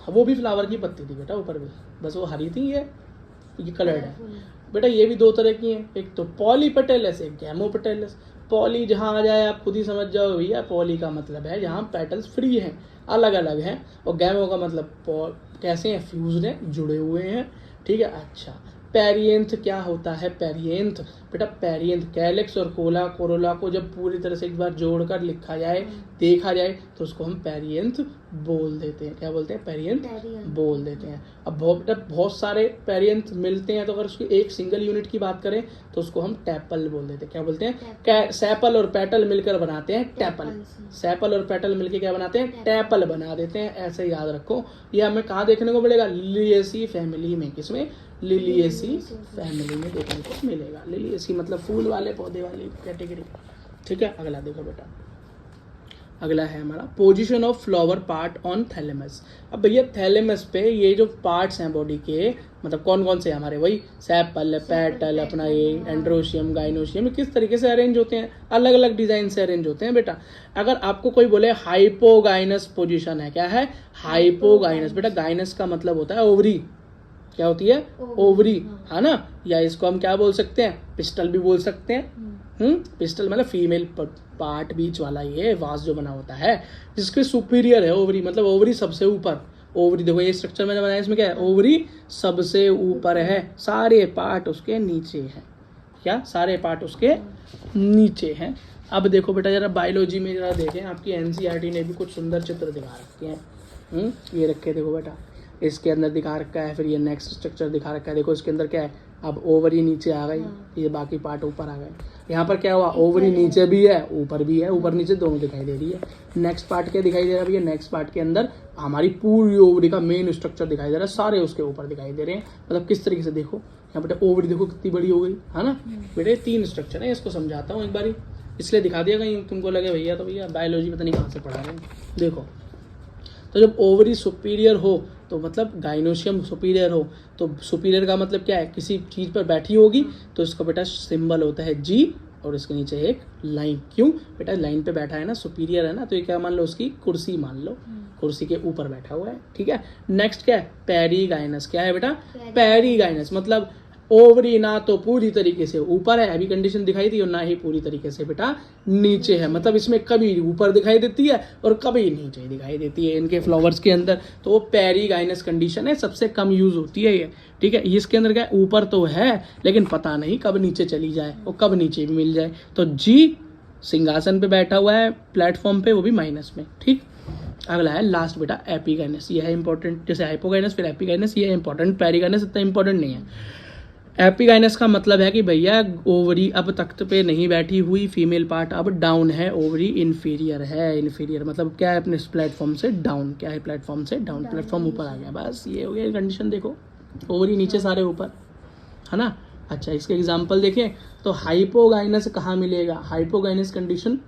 वो भी फ्लावर की पत्ती थी बेटा ऊपर भी, बस वो हरी थी, ये कलर्ड है बेटा। ये भी 2 तरह की हैं, एक तो पॉलीपेटलस, एक गैमोपेटलस। पॉली जहाँ आ जाए आप खुद ही समझ जाओ भैया, पॉली का मतलब है जहाँ पेटल्स फ्री हैं, अलग अलग हैं, और गैमो का मतलब कैसे हैं, फ्यूज्ड हैं, जुड़े हुए हैं, ठीक है। अच्छा, पेरियंथ क्या होता है, पेरियंथ बेटा, पेरियंथ कैलेक्स और कोरोला को जब पूरी तरह से एक बार जोड़कर लिखा जाए, देखा जाए, तो उसको हम पेरियंथ बोल देते हैं। क्या बोलते हैं, पेरियंथ बोल देते हैं। अब बहुत सारे पेरियंथ मिलते हैं, तो अगर उसकी एक सिंगल यूनिट की बात करें तो उसको हम टैपल बोल देते हैं। क्या बोलते हैं, सेपल और पेटल मिलकर बनाते हैं टैपल, सेपल और पेटल मिलकर क्या बनाते हैं, टैपल बना देते हैं। ऐसे याद रखो, ये हमें कहाँ देखने को मिलेगा, लिलिएसी फैमिली में। किसमें, लिलिएसी फैमिली में देखने को मिलेगा। लिलिएसी मतलब फूल वाले पौधे वाली कैटेगरी, ठीक है, अगला देखो बेटा, अगला है हमारा position of flower part on thalamus. अब भैया थैलेमस पे ये जो पार्ट्स हैं बॉडी के, मतलब कौन कौन से हैं हमारे, वही सेपल, पेटल, अपना ये एंड्रोशियम, गाइनोशियम, किस तरीके से अरेंज होते हैं, अलग अलग डिजाइन से अरेंज होते हैं बेटा। अगर आपको कोई बोले हाइपोगाइनस पोजीशन है, क्या है हाइपोगाइनस, बेटा गाइनस का मतलब होता है ओवरी, क्या होती है ओवरी, है ना, या इसको हम क्या बोल सकते हैं, पिस्टल भी बोल सकते हैं। पिस्टल मतलब फीमेल पार्ट बीच वाला ये वास जो बना होता है, जिसके सुपीरियर है ओवरी, मतलब ओवरी सबसे ऊपर। ओवरी देखो ये स्ट्रक्चर मैंने बनाया, इसमें क्या है, ओवरी सबसे ऊपर है, सारे पार्ट उसके नीचे हैं, क्या सारे पार्ट उसके नीचे हैं। अब देखो बेटा जरा बायोलॉजी में जरा देखें, आपकी एनसीईआरटी ने भी कुछ सुंदर चित्र दिखा रखे हैं। ये रखे देखो बेटा, इसके अंदर दिखा रखा है, फिर ये नेक्स्ट स्ट्रक्चर दिखा रखा है, देखो इसके अंदर क्या है, अब ओवरी नीचे आ गई, ये बाकी पार्ट ऊपर आ गए। यहाँ पर क्या हुआ, ओवरी नीचे भी है ऊपर भी है, ऊपर नीचे दोनों दिखाई दे रही है। नेक्स्ट पार्ट क्या दिखाई दे रहा है भैया, नेक्स्ट पार्ट के अंदर हमारी पूरी ओवरी का मेन स्ट्रक्चर दिखाई दे रहा है, सारे उसके ऊपर दिखाई दे रहे हैं। मतलब किस तरीके से देखो, यहाँ बेटा ओवरी देखो कितनी बड़ी हो गई, है ना बेटे। 3 स्ट्रक्चर है, इसको समझाता हूँ एक बारी, इसलिए दिखा दिया कहीं तुमको लगे भैया तो भैया बायोलॉजी पता नहीं कहाँ से पढ़ा रहे हैं। देखो तो जब ओवरी सुपीरियर हो तो मतलब गाइनोशियम सुपीरियर हो, तो सुपीरियर का मतलब क्या है, किसी चीज़ पर बैठी होगी तो इसका बेटा सिंबल होता है जी, और इसके नीचे एक लाइन। क्यों बेटा, लाइन पे बैठा है ना, सुपीरियर है ना, तो ये क्या मान लो, उसकी कुर्सी मान लो, कुर्सी के ऊपर बैठा हुआ है, ठीक है। नेक्स्ट क्या है, पेरीगाइनस, क्या है बेटा पेरीगाइनस, मतलब ओवरी ना तो पूरी तरीके से ऊपर है, अभी कंडीशन दिखाई थी, और ना ही पूरी तरीके से बेटा नीचे है, मतलब इसमें कभी ऊपर दिखाई देती है और कभी नीचे दिखाई देती है इनके फ्लावर्स के अंदर। तो वो पेरीगाइनस कंडीशन है, सबसे कम यूज होती है ये, ठीक है। इसके अंदर क्या ऊपर तो है लेकिन पता नहीं कब नीचे चली जाए और कब नीचे भी मिल जाए। तो जी सिंहासन पे बैठा हुआ है प्लेटफॉर्म पे, वो भी माइनस में, ठीक। अगला है लास्ट बेटा एपिगाइनस, ये है इंपॉर्टेंट, जैसे हाइपोगाइनस फिर एपिगाइनस, ये है इंपॉर्टेंट, पेरीगाइनस इतना इंपॉर्टेंट नहीं है। एपिगाइनस का मतलब है कि भैया ओवरी अब तख्त पे नहीं बैठी हुई, फीमेल पार्ट अब डाउन है, ओवरी इन्फीरियर है। इन्फीरियर मतलब क्या है, अपने प्लेटफॉर्म से डाउन, क्या है प्लेटफॉर्म से डाउन, प्लेटफॉर्म ऊपर आ गया, बस ये हो गया कंडीशन। देखो ओवरी नीचे सारे ऊपर, है ना। अच्छा इसके एग्जाम्पल देखें तो हाइपोगाइनस कहाँ मिलेगा, हाइपोगाइनस कंडीशन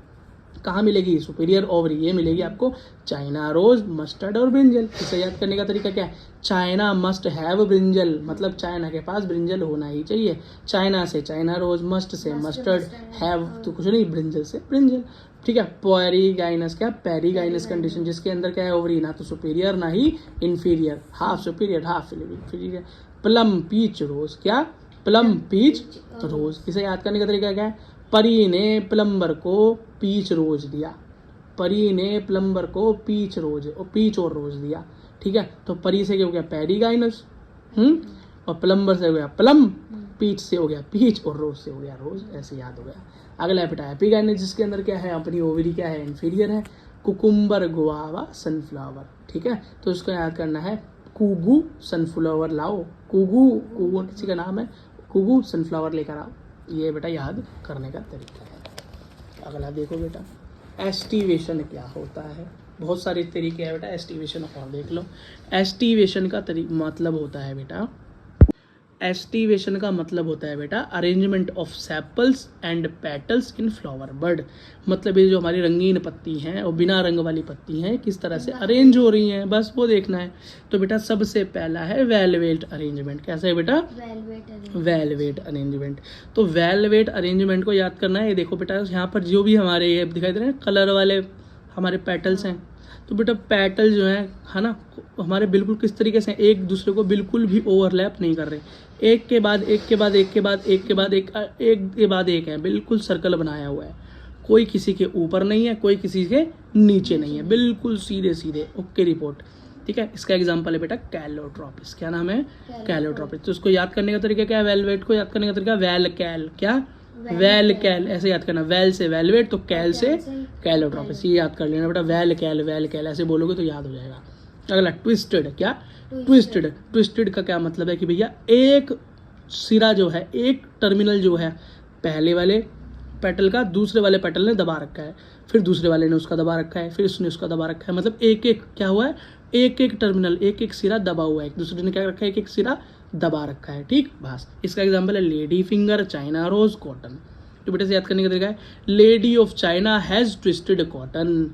कहाँ मिलेगी, सुपीरियर ओवरी, ये मिलेगी आपको चाइना रोज, मस्टर्ड और ब्रिंजल। इसे याद करने का तरीका क्या है, चाइना मस्ट हैव ब्रिंजल, मतलब चाइना के पास ब्रिंजल होना ही चाहिए। चाइना से चाइना रोज, मस्ट से मस्टर्ड, हैव तो कुछ नहीं, ब्रिंजल से ब्रिंजल, ठीक है। पेरीगाइनस क्या, पेरीगाइनस कंडीशन, जिसके अंदर क्या है ओवरी, ना तो सुपीरियर ना ही inferior, half superior half inferior. Plum peach rose, क्या प्लम पीच रोज, इसे याद करने का तरीका क्या है, परी ने प्लम्बर को पीच रोज दिया, परी ने प्लम्बर को पीच रोज और पीच और रोज दिया, ठीक है। तो परी से क्या हो गया पेरीगाइनस, और प्लम्बर से हो गया प्लम, पीच से हो गया पीच और रोज से हो गया रोज, ऐसे याद हो गया। अगला बेटा एपिगाइनस, जिसके अंदर क्या है, अपनी ओवरी क्या है इन्फीरियर है, कुकुम्बर गुआवा सनफ्लावर, ठीक है। तो इसको याद करना है, कुगू सनफ्लावर लाओ, कुगू कुगू किसी का नाम है, कुगू सनफ्लावर लेकर आओ, ये बेटा याद करने का तरीका है। अगला देखो बेटा एस्टिवेशन क्या होता है, बहुत सारे तरीके हैं बेटा एस्टिवेशन, और देख लो। एस्टिवेशन का मतलब होता है बेटा, एस्टिवेशन का मतलब होता है बेटा arrangement of sepals and petals in flower bird, मतलब ये जो हमारी रंगीन पत्ती हैं और बिना रंग वाली पत्ती हैं किस तरह से अरेंज हो रही हैं, बस वो देखना है। तो बेटा सबसे पहला है वेलवेट अरेंजमेंट, कैसे है बेटा वेलवेट अरेंजमेंट। तो वेलवेट अरेंजमेंट को याद करना है, ये देखो बेटा यहाँ पर जो भी हमारे ये दिखाई दे रहे हैं कलर वाले हमारे पेटल्स हैं, तो बेटा पेटल जो है ना हमारे बिल्कुल किस तरीके से एक दूसरे को बिल्कुल भी ओवरलैप नहीं कर रहे, एक के बाद एक के बाद एक के बाद एक के बाद एक के बाद एक है, बिल्कुल सर्कल बनाया हुआ है, कोई किसी के ऊपर नहीं है कोई किसी के नीचे नहीं है, बिल्कुल सीधे सीधे ओके रिपोर्ट, ठीक है। इसका एग्जांपल है बेटा कैलोट्रोपिस, क्या नाम है कैलोट्रोपिस। तो इसको याद करने का तरीका क्या है, वेलवेट को याद करने का तरीका वेल कैल, क्या वेल कैल, ऐसे याद करना, वेल से वेलवेट तो कैल से कैलोट्रोपिस, ये याद कर लेना बेटा, वेल कैल ऐसे बोलोगे तो याद हो जाएगा। अगला ट्विस्टेड, क्या ट्विस्टेड, ट्विस्टेड का क्या मतलब है कि भैया एक सिरा जो है, एक टर्मिनल जो है पहले वाले पेटल का दूसरे वाले पेटल ने दबा रखा है, फिर दूसरे वाले ने उसका दबा रखा है, फिर उसने उसका दबा रखा है, मतलब एक एक क्या हुआ है, एक एक टर्मिनल एक एक सिरा दबा हुआ है, एक दूसरे ने क्या रखा है, एक एक सिरा दबा रखा है, ठीक। बस इसका एग्जांपल है lady finger, China rose, cotton. तो बेटा से याद करने का तरीका है lady of China has twisted cotton,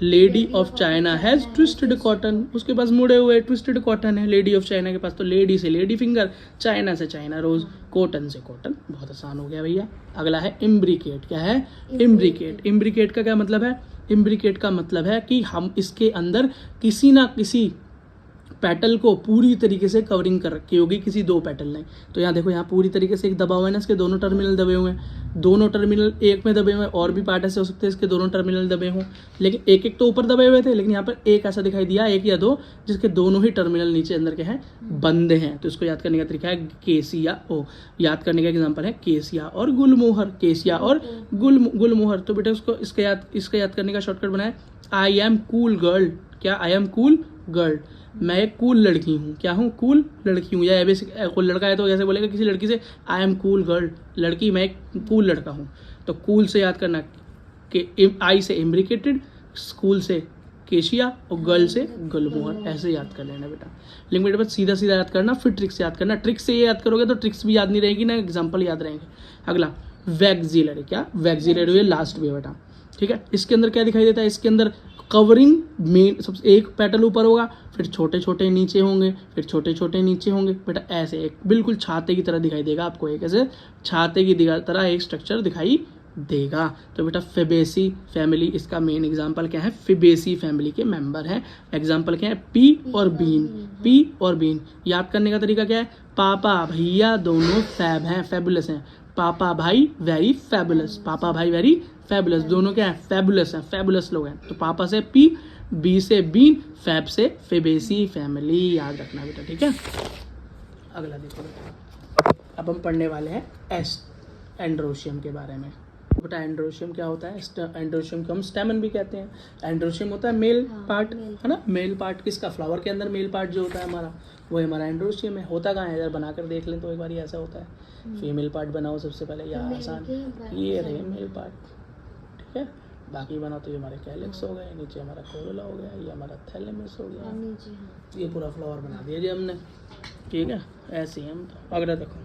lady of China has twisted cotton, उसके पास मुड़े हुए ट्विस्टेड कॉटन है लेडी ऑफ चाइना के पास, तो लेडी से लेडी फिंगर, चाइना से चाइना रोज, कॉटन से कॉटन, बहुत आसान हो गया भैया। अगला है इम्ब्रिकेट, क्या है इम्ब्रिकेट, इम्ब्रिकेट का क्या मतलब है, इम्ब्रिकेट का मतलब है कि हम इसके अंदर किसी ना किसी पेटल को पूरी तरीके से कवरिंग कर रखी होगी, किसी दो पेटल ने। तो यहाँ देखो, यहाँ पूरी तरीके से एक दबा हुआ है ना, इसके दोनों टर्मिनल दबे हुए हैं, दोनों टर्मिनल एक में दबे हुए हैं, और भी पार्ट ऐसे हो सकते हैं इसके दोनों टर्मिनल दबे हों, लेकिन एक एक तो ऊपर दबे हुए थे, लेकिन यहाँ पर एक ऐसा दिखाई दिया, एक या दो, जिसके दोनों ही टर्मिनल नीचे अंदर के हैं बंद हैं। तो इसको याद करने का तरीका है केसिया ओ, याद करने का एग्जाम्पल है केसिया और गुलमोहर, केसिया और गुलमोहर। तो बेटा उसको इसका याद करने का शॉर्टकट बनाए आई एम कूल गर्ल, क्या आई एम कूल गर्ल, मैं एक कूल लड़की हूँ, क्या हूँ कूल लड़की हूँ, या बेसिक कोई लड़का है तो कैसे बोलेगा किसी लड़की से आई एम कूल गर्ल, लड़की मैं एक कूल लड़का हूँ। तो कूल से याद करना कि आई से इम्ब्रिकेटेड, स्कूल से केशिया और गर्ल से गुलमोहर, ऐसे याद कर लेना बेटा। लेकिन बेटा सीधा सीधा याद करना, फिर ट्रिक्स याद करना, ट्रिक्स से ये याद करोगे तो ट्रिक्स भी याद नहीं रहेगी ना, एग्जाम्पल याद रहेंगे। अगला वैक्सिलरी, क्या वैक्सिलरी है लास्ट भी बेटा, ठीक है। इसके अंदर क्या दिखाई देता है, इसके अंदर कवरिंग मेन सबसे एक पेटल ऊपर होगा, फिर छोटे छोटे नीचे होंगे, फिर छोटे छोटे नीचे होंगे बेटा, ऐसे एक बिल्कुल छाते की तरह दिखाई देगा आपको, एक ऐसे छाते की तरह एक स्ट्रक्चर दिखाई देगा। तो बेटा फेबेसी फैमिली इसका मेन एग्जांपल क्या है, फेबेसी फैमिली के मेंबर हैं। एग्जांपल क्या है पी और बीन, पी और बीन। याद करने का तरीका क्या है, पापा भैया दोनों फैब हैं, फेबुलस हैं, पापा भाई वेरी फेबुलस, पापा भाई वेरी फेबुलस, दोनों क्या है फेबुलस हैं, फेबुलस लोग हैं। तो पापा से पी, बी से बीन, फैब से फेबेसी फैमिली, याद रखना बेटा, ठीक है। अगला देखो बेटा, अब हम पढ़ने वाले हैं एंड्रोशियम के बारे में। बेटा एंड्रोशियम क्या होता है, एंड्रोशियम को हम स्टेमन भी कहते हैं। एंड्रोशियम होता है मेल पार्ट, है ना, मेल पार्ट किसका, फ्लावर के अंदर मेल पार्ट जो होता है हमारा, वो हमारा एंड्रोशियम है। होता कहाँ है, अगर बनाकर देख लें तो एक बार ऐसा होता है, फीमेल पार्ट बनाओ सबसे पहले, या आसान ये रहे मेल पार्ट, ठीक है। बाकी बनाओ तो ये हमारे कैलिक्स हो गए, नीचे हमारा कोरोला हो गया, ये हमारा थैलेमस हो गया, ये पूरा फ्लावर बना दिया जी हमने, ठीक है। ऐसे ही हम अगला देखो,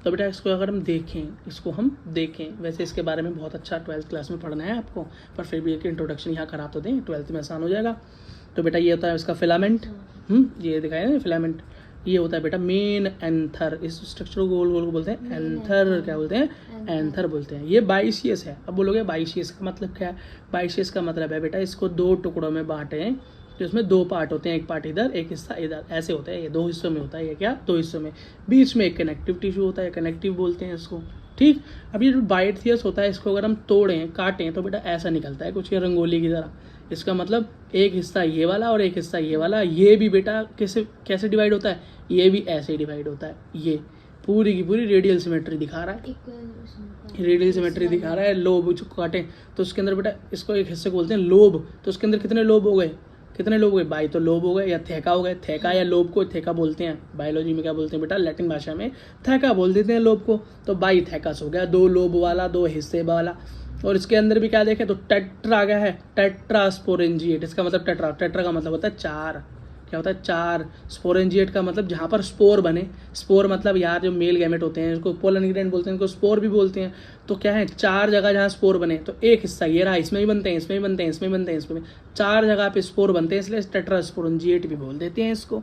तो बेटा इसको अगर हम देखें, वैसे इसके बारे में बहुत अच्छा 12th क्लास में पढ़ना है आपको, पर फिर भी एक इंट्रोडक्शन यहाँ करा तो दें, 12th में आसान हो जाएगा। तो बेटा ये होता है इसका फिलामेंट, ये दिखाया ना फिलामेंट, ये होता है बेटा मेन एंथर, इस स्ट्रक्चर को गोल गोल को बोलते हैं एंथर, क्या बोलते हैं एंथर बोलते हैं। ये बाइशियस है। अब बोलोगे बाइशियस का मतलब क्या है, बाइशियस का मतलब है बेटा इसको दो टुकड़ों में बांटें, तो इसमें दो पार्ट होते हैं, एक पार्ट इधर एक हिस्सा इधर, ऐसे होता है, ये दो हिस्सों में होता है, ये क्या दो हिस्सों में, बीच में एक कनेक्टिव टिश्यू होता है, कनेक्टिव बोलते हैं इसको, ठीक। अब ये जो बाइथियस होता है, इसको अगर हम तोड़ें काटें तो बेटा ऐसा निकलता है कुछ ये रंगोली की तरह। इसका मतलब एक हिस्सा ये वाला और एक हिस्सा ये वाला, ये भी बेटा कैसे डिवाइड होता है, ये भी ऐसे डिवाइड होता है। ये पूरी की पूरी रेडियल सिमेट्री दिखा रहा है, रेडियल सिमेट्री दिखा रहा है। लोब जो काटें तो उसके अंदर बेटा इसको एक हिस्से को बोलते हैं लोब, तो उसके अंदर कितने लोब हो गए, कितने लोब हो गए, बाई तो लोब हो गए, या थेका हो गए, थेका या लोब को थेका बोलते हैं, बायोलॉजी में क्या बोलते हैं बेटा, लैटिन भाषा में थेका बोल देते हैं लोब को। तो बाई थेकास हो गया, दो लोब वाला, दो हिस्से वाला। और इसके अंदर भी क्या देखें तो टेट्रा आ गया है, टेट्रास्पोरेंजिएट, इसका मतलब टेट्रा का मतलब होता है चार, क्या होता है चार। स्पोरेंजिएट का मतलब जहाँ पर स्पोर बने, स्पोर मतलब यार जो मेल गैमेट होते हैं इसको पोलन ग्रैंड बोलते हैं, इनको स्पोर भी बोलते हैं। तो क्या है चार जगह जहाँ स्पोर बने, तो एक हिस्सा ये रहा, इसमें भी बनते हैं, इसमें भी बनते हैं, इसमें भी बनते हैं, इसमें भी, चार जगह पे स्पोर बनते हैं, इसलिए टेट्रास्पोरेंजिएट भी बोल देते हैं इसको,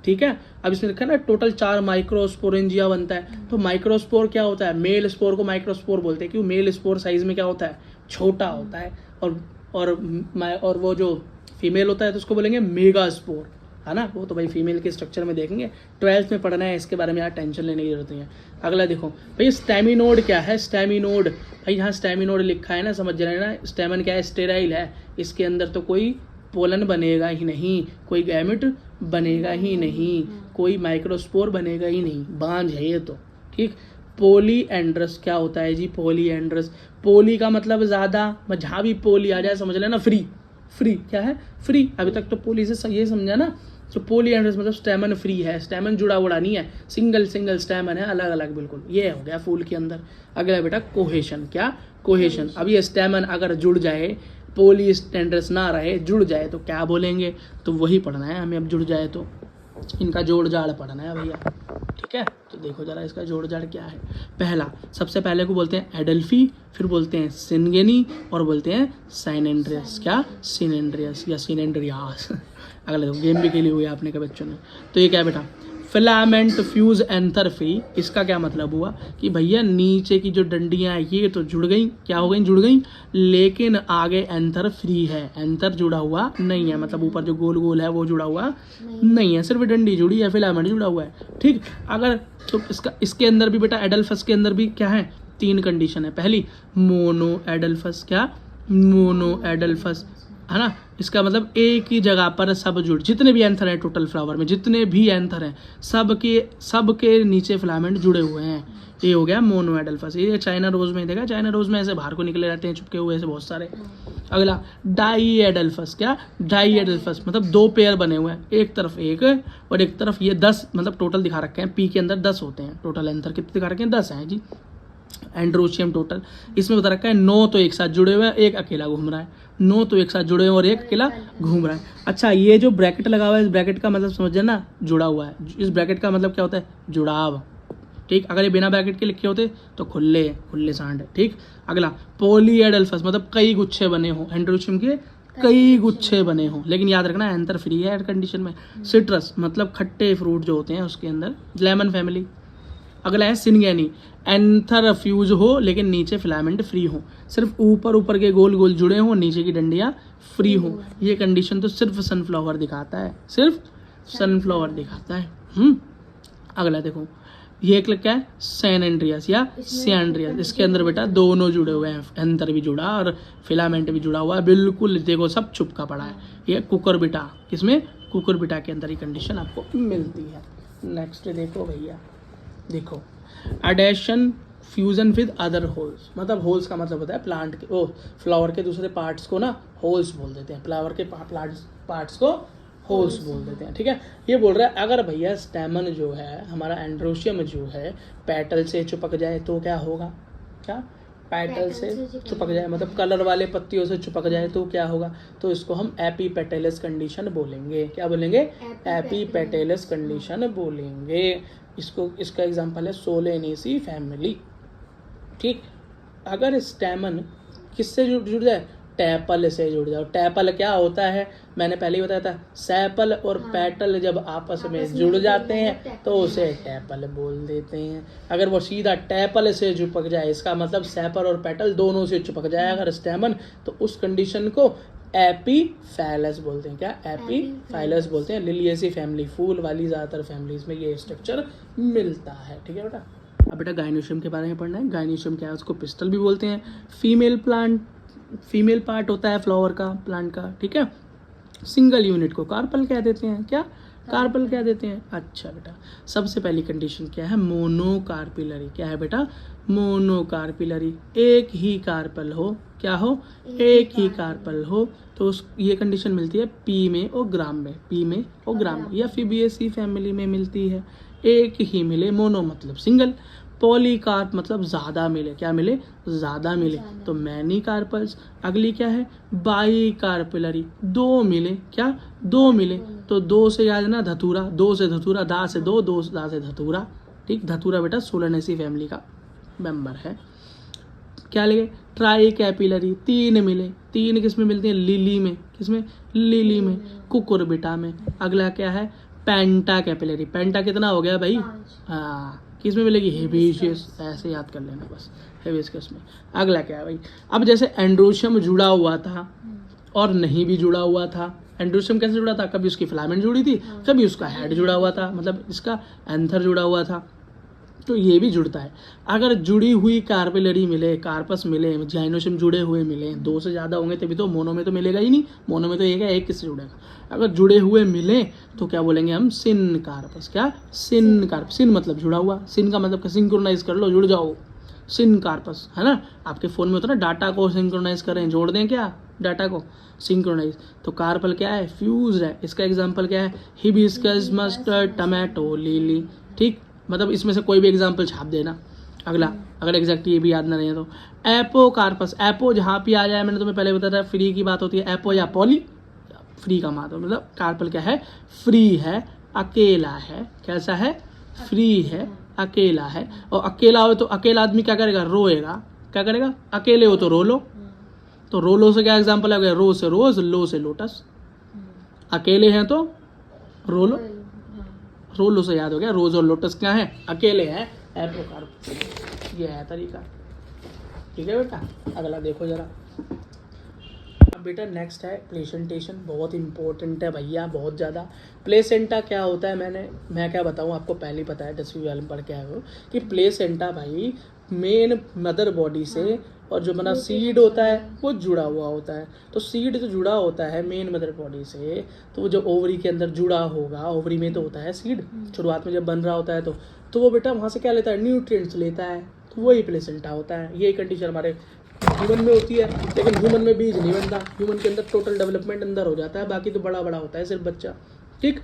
ठीक है। अब इसमें देखा ना टोटल 4 माइक्रोस्पोरेंजिया बनता है। तो माइक्रोस्पोर क्या होता है, मेल स्पोर को माइक्रोस्पोर बोलते हैं, क्योंकि मेल स्पोर साइज में क्या होता है छोटा होता है, और वो जो फीमेल होता है तो उसको बोलेंगे मेगा स्पोर, है ना। वो तो भाई फीमेल के स्ट्रक्चर में देखेंगे, 12th में पढ़ना है, इसके बारे में यार टेंशन लेने की जरूरत नहीं है। अगला देखो भाई स्टेमिनोड क्या है, स्टेमिनोड भाई यहाँ स्टेमिनोड लिखा है ना, समझ रहे हैं ना। स्टेमन क्या है, स्टेराइल है, इसके अंदर तो कोई पोलन बनेगा ही नहीं, कोई गैमेट बनेगा ही नहीं, कोई माइक्रोस्पोर बनेगा ही नहीं, बांझ है ये तो, ठीक। पोलीएंड्रस क्या होता है जी, पोलीएंड्रस, पोली का मतलब ज़्यादा, जहाँ भी पोली आ जाए समझ लेना फ्री, फ्री क्या है फ्री। अभी तक तो पोली से ये समझा ना, तो पोलीएंड्रस मतलब स्टेमन फ्री है, स्टेमन जुड़ा उड़ा नहीं है, सिंगल स्टेमन है, अलग अलग बिल्कुल, ये हो गया फूल के अंदर। अगला बेटा कोहेशन, क्या कोहेशन। अब ये स्टेमन अगर जुड़ जाए, पोलीएंड्रस ना रहे, जुड़ जाए तो क्या बोलेंगे, तो वही पढ़ना है हमें अब, जुड़ जाए तो इनका जोड़ जाड़ पढ़ना है भैया, ठीक है। तो देखो जरा इसका जोड़ जाड़ क्या है। पहला, सबसे पहले को बोलते हैं एडल्फी, फिर बोलते हैं सिनगेनी और बोलते हैं साइनेंड्रियस। क्या? सिनेंड्रियस या सिनेंड्रियास। अगले गेम भी खेली हुई है आपने के बच्चों ने। तो ये क्या है बेटा? Filament fuse anther free. इसका क्या मतलब हुआ कि भैया नीचे की जो डंडियां हैं ये तो जुड़ गई, क्या हो गई? जुड़ गई, लेकिन आगे एंथर फ्री है, एंथर जुड़ा हुआ नहीं है, मतलब ऊपर जो गोल गोल है वो जुड़ा हुआ नहीं है, सिर्फ डंडी जुड़ी है, फिलामेंट जुड़ा हुआ है, ठीक। अगर तो इसके अंदर भी बेटा एडल्फस के अंदर भी क्या है? 3 कंडीशन है। पहली मोनो एडल्फस। क्या? मोनो एडल्फस, है ना। इसका मतलब एक ही जगह पर सब जुड़, जितने भी एंथर हैं टोटल फ्लावर में, जितने भी एंथर हैं सबके नीचे फिलामेंट जुड़े हुए हैं। ये हो गया मोनो एडल्फस। ये चाइना रोज में देखा, चाइना रोज में ऐसे बाहर को निकले रहते हैं चुपके हुए ऐसे बहुत सारे। अगला डाई एडल्फस। क्या? डाई एडल्फस मतलब 2 पेयर बने हुए हैं, एक तरफ एक और एक तरफ ये 10, मतलब टोटल दिखा रखे हैं पी के अंदर 10 होते हैं। टोटल एंथर कितने दिखा रखे हैं? 10 हैं जी। एंड्रोशियम टोटल इसमें बता रखा है 9 तो एक साथ जुड़े हुए हैं, एक अकेला घूम रहा है। 9 तो एक साथ जुड़े हुए और एक अकेला घूम रहा है। अच्छा, ये जो ब्रैकेट लगा हुआ है, इस ब्रैकेट का मतलब समझ ना, जुड़ा हुआ है। इस ब्रैकेट का मतलब क्या होता है? जुड़ाव, ठीक। अगर ये बिना ब्रैकेट के लिखे होते तो खुले सांड, ठीक। अगला पॉली एडल्फस मतलब कई गुच्छे बने हों, एंड्रोशियम के कई गुच्छे बने हों, लेकिन याद रखना एंथर फ्री है एयर कंडीशन में। सिट्रस मतलब खट्टे फ्रूट जो होते हैं उसके अंदर, लेमन फैमिली। अगला है सिनगेनी, एंथर फ्यूज हो लेकिन नीचे फिलामेंट फ्री हो, सिर्फ ऊपर के गोल गोल जुड़े हों, नीचे की डंडियां फ्री हो। ये कंडीशन तो सिर्फ सनफ्लावर दिखाता है, सिर्फ सनफ्लावर दिखाता है। अगला देखो, ये क्या है? सैनेंड्रियस या सिएंड्रियस। इसके अंदर बेटा दोनों जुड़े हुए हैं, एंथर भी जुड़ा और फिलामेंट भी जुड़ा हुआ है, बिल्कुल देखो सब चुपका पड़ा है। ये कुकुरबिटा, किसमें? कुकुरबिटा के अंदर ही कंडीशन आपको मिलती है। नेक्स्ट देखो भैया, देखो adhesion fusion with other holes. मतलब होल्स का मतलब होता है प्लांट के फ्लावर के दूसरे पार्ट्स को ना होल्स बोल देते हैं, फ्लावर के पार्ट्स को होल्स बोल देते हैं, ठीक है। ये बोल रहा है अगर भैया स्टेमन जो है हमारा एंड्रोशियम जो है पेटल से चिपक जाए तो क्या होगा? क्या? पेटल से चिपक जाए मतलब कलर वाले पत्तियों से चिपक जाए तो क्या होगा? तो इसको हम एपीपेटेलस कंडीशन बोलेंगे। क्या बोलेंगे? एपीपेटेलस कंडीशन बोलेंगे। इसका एग्जांपल है सोलेनेसी फैमिली, ठीक। अगर स्टेमन किससे जुड़ जाए? टैपल से जुड़ जाओ। टैपल क्या होता है? मैंने पहले ही बताया था, सैपल और पेटल जब आपस में जुड़ जाते हैं तो उसे टैपल बोल देते हैं। अगर वो सीधा टैपल से चिपक जाए, इसका मतलब सैपल और पेटल दोनों से चिपक जाए अगर स्टेमन, तो उस कंडीशन को एपीफैलस बोलते हैं। क्या? एपीफैलस बोलते हैं। लिलिएसी फैमिली, फूल वाली ज़्यादातर फैमिलीज में ये स्ट्रक्चर मिलता है, ठीक है बेटा। अब बेटा गाइनोशियम के बारे में पढ़ना है। गाइनोशियम क्या है? उसको पिस्टल भी बोलते हैं। फीमेल पार्ट होता है फ्लावर का, प्लांट का, ठीक है। सिंगल यूनिट को कार्पल कह देते हैं। क्या? कार्पल कह देते हैं। अच्छा बेटा, सबसे पहली कंडीशन क्या है? मोनोकार्पिलरी। क्या है बेटा? मोनोकार्पिलरी, एक ही कार्पल हो। क्या हो? एक ही कार्पल हो। तो ये कंडीशन मिलती है पी में और ग्राम में, पी में और ग्राम में, या फिबिएसी फैमिली में मिलती है। एक ही मिले, मोनो मतलब सिंगल, पॉलीकार्प मतलब ज़्यादा मिले। क्या मिले? ज़्यादा मिले, तो मैनी कार्पल्स। अगली क्या है? बाई कार्पिलरी, 2 मिले। क्या? 2 मिले, तो 2 से याद ना धतूरा, 2 से धतूरा, दा से 2, 2 दा से धतूरा, ठीक। धतूरा बेटा सोलेनेसी फैमिली का मेंबर है। क्या लगे? ट्राई कैपिलरी, 3 मिले। 3 किस में मिलती है? लिली में। किसमें? लिली में, कुकुरबिटा में। अगला क्या है? पेंटा कैपिलरी। पेंटा कितना हो गया भाई? हाँ, किस में मिलेगी? हिबिस्कस। ऐसे याद कर लेना बस, हिबिस्कस में। अगला क्या है भाई? अब जैसे एंड्रोशियम जुड़ा हुआ था और नहीं भी जुड़ा हुआ था। एंड्रोशियम कैसे जुड़ा था? कभी उसकी फिलामेंट जुड़ी थी, कभी उसका हेड जुड़ा हुआ था, मतलब इसका एंथर जुड़ा हुआ था। तो ये भी जुड़ता है। अगर जुड़ी हुई कार्पिलरी मिले, कार्पस मिले, गाइनोशियम जुड़े हुए मिले, 2 से ज़्यादा होंगे तभी तो, मोनो में तो मिलेगा ही नहीं। मोनो में तो एक है, एक किससे जुड़ेगा? अगर जुड़े हुए मिले तो क्या बोलेंगे हम? सिन कार्पस। क्या? सिन कार्पस। सिन मतलब जुड़ा हुआ, सिन का मतलब सिंक्रोनाइज कर लो, जुड़ जाओ, सिन कार्पस, है ना। आपके फ़ोन में होता है ना, डाटा को सिंक्रोनाइज करें, जोड़ दें क्या डाटा को? सिंक्रोनाइज। तो कार्पल क्या है? फ्यूज है। इसका एग्जाम्पल क्या है? हिबिस्कस, मस्टर्ड, टमाटो, लिली, ठीक। मतलब इसमें से कोई भी एग्जाम्पल छाप देना। अगला, अगर एग्जैक्ट ये भी याद ना रहे तो एपो कार्पस। एपो जहाँ भी आ जाए, मैंने तुम्हें पहले बताया था, फ्री की बात होती है। एपो या पॉली, फ्री का मतलब कार्पल क्या है? फ्री है। अकेला है, कैसा है, फ्री है, अकेला है। और अकेला हो तो अकेला आदमी क्या करेगा, रोएगा, क्या करेगा, अकेले हो तो रो लो, तो रो लो से क्या एग्जाम्पल आ गया, रो से रोज, लो से लोटस। अकेले हैं तो रो लो, रो लो से याद हो गया, रोज और लोटस क्या है, अकेले हैं, एप्रोकार, ये है तरीका। ठीक है बेटा, अगला देखो जरा। अब बेटा नेक्स्ट है प्लेसेंटेशन, बहुत इंपॉर्टेंट है भैया, बहुत ज़्यादा। प्लेसेंटा क्या होता है, मैं क्या बताऊँ आपको, पहले ही पता है, 10वीं वाले में पढ़ के आए हो कि प्लेसेंटा भाई मेन मदर बॉडी से और जो मतलब सीड होता है वो जुड़ा हुआ होता है। तो सीड जो जुड़ा होता है मेन मदर बॉडी से, तो वो जो ओवरी के अंदर जुड़ा होगा, ओवरी में तो होता है सीड, शुरुआत में जब बन रहा होता है तो वो बेटा वहाँ से क्या लेता है, न्यूट्रिएंट्स लेता है, तो वही प्लेसेंटा होता है। ये कंडीशन हमारे ह्यूमन में होती है, लेकिन ह्यूमन में बीज नहीं बनता, ह्यूमन के अंदर टोटल डेवलपमेंट अंदर हो जाता है, बाकी तो बड़ा बड़ा होता है सिर्फ बच्चा। ठीक,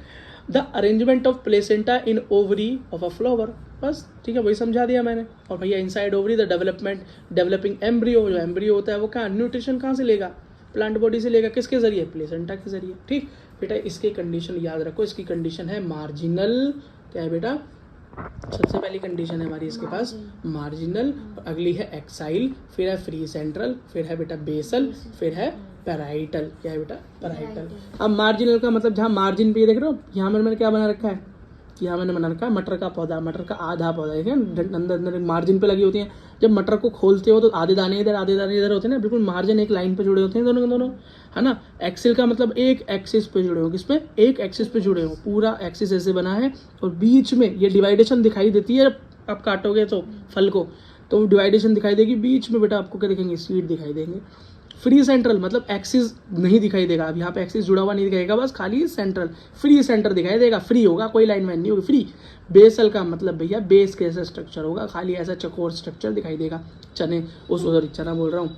the arrangement of placenta in ovary of a flower, बस ठीक है, वही समझा दिया मैंने। और भैया inside ovary the developing embryo, जो एम्ब्रियो होता है वो क्या न्यूट्रिशन कहाँ से लेगा, प्लांट बॉडी से लेगा, किसके जरिए, प्लेसेंटा के जरिए। ठीक बेटा, इसकी कंडीशन याद रखो, इसकी कंडीशन है मार्जिनल, क्या है बेटा, सबसे पहली कंडीशन है हमारी इसके पास मार्जिनल, अगली है एक्साइल, फिर है फ्री सेंट्रल, फिर है बेटा बेसल, फिर है पैराइटल, क्या है बेटा, पैराइटल। अब मार्जिनल का मतलब जहाँ मार्जिन पे ये देख रहे हो, यहाँ मैंने क्या बना रखा है, यहाँ मैंने बना रखा है मटर का पौधा, मटर का आधा पौधा, देखिए अंदर अंदर मार्जिन पे लगी होती है। जब मटर को खोलते हो तो आधे दाने इधर आधे दाने इधर होते हैं ना, बिल्कुल मार्जिन एक लाइन पे जुड़े होते हैं दोनों के दोनों, है ना। एक्सिल का मतलब एक एक्सिस पे जुड़े हो, किस पे, एक एक्सिस पे जुड़े हो, पूरा एक्सिस ऐसे बना है और बीच में ये डिवाइडेशन दिखाई देती है। आप काटोगे तो फल को तो डिवाइडेशन दिखाई देगी, बीच में बेटा आपको क्या दिखेंगे, सीड दिखाई देंगे। फ्री सेंट्रल मतलब एक्सिस नहीं दिखाई देगा, अब यहाँ पे एक्सिस जुड़ा हुआ नहीं दिखाएगा, बस खाली सेंट्रल, फ्री सेंटर दिखाई देगा, फ्री होगा, कोई लाइन वाइन नहीं होगी, फ्री। बेसल का मतलब भैया बेस के ऐसा स्ट्रक्चर होगा, खाली ऐसा चकोर स्ट्रक्चर दिखाई देगा। चने, चना बोल रहा हूँ,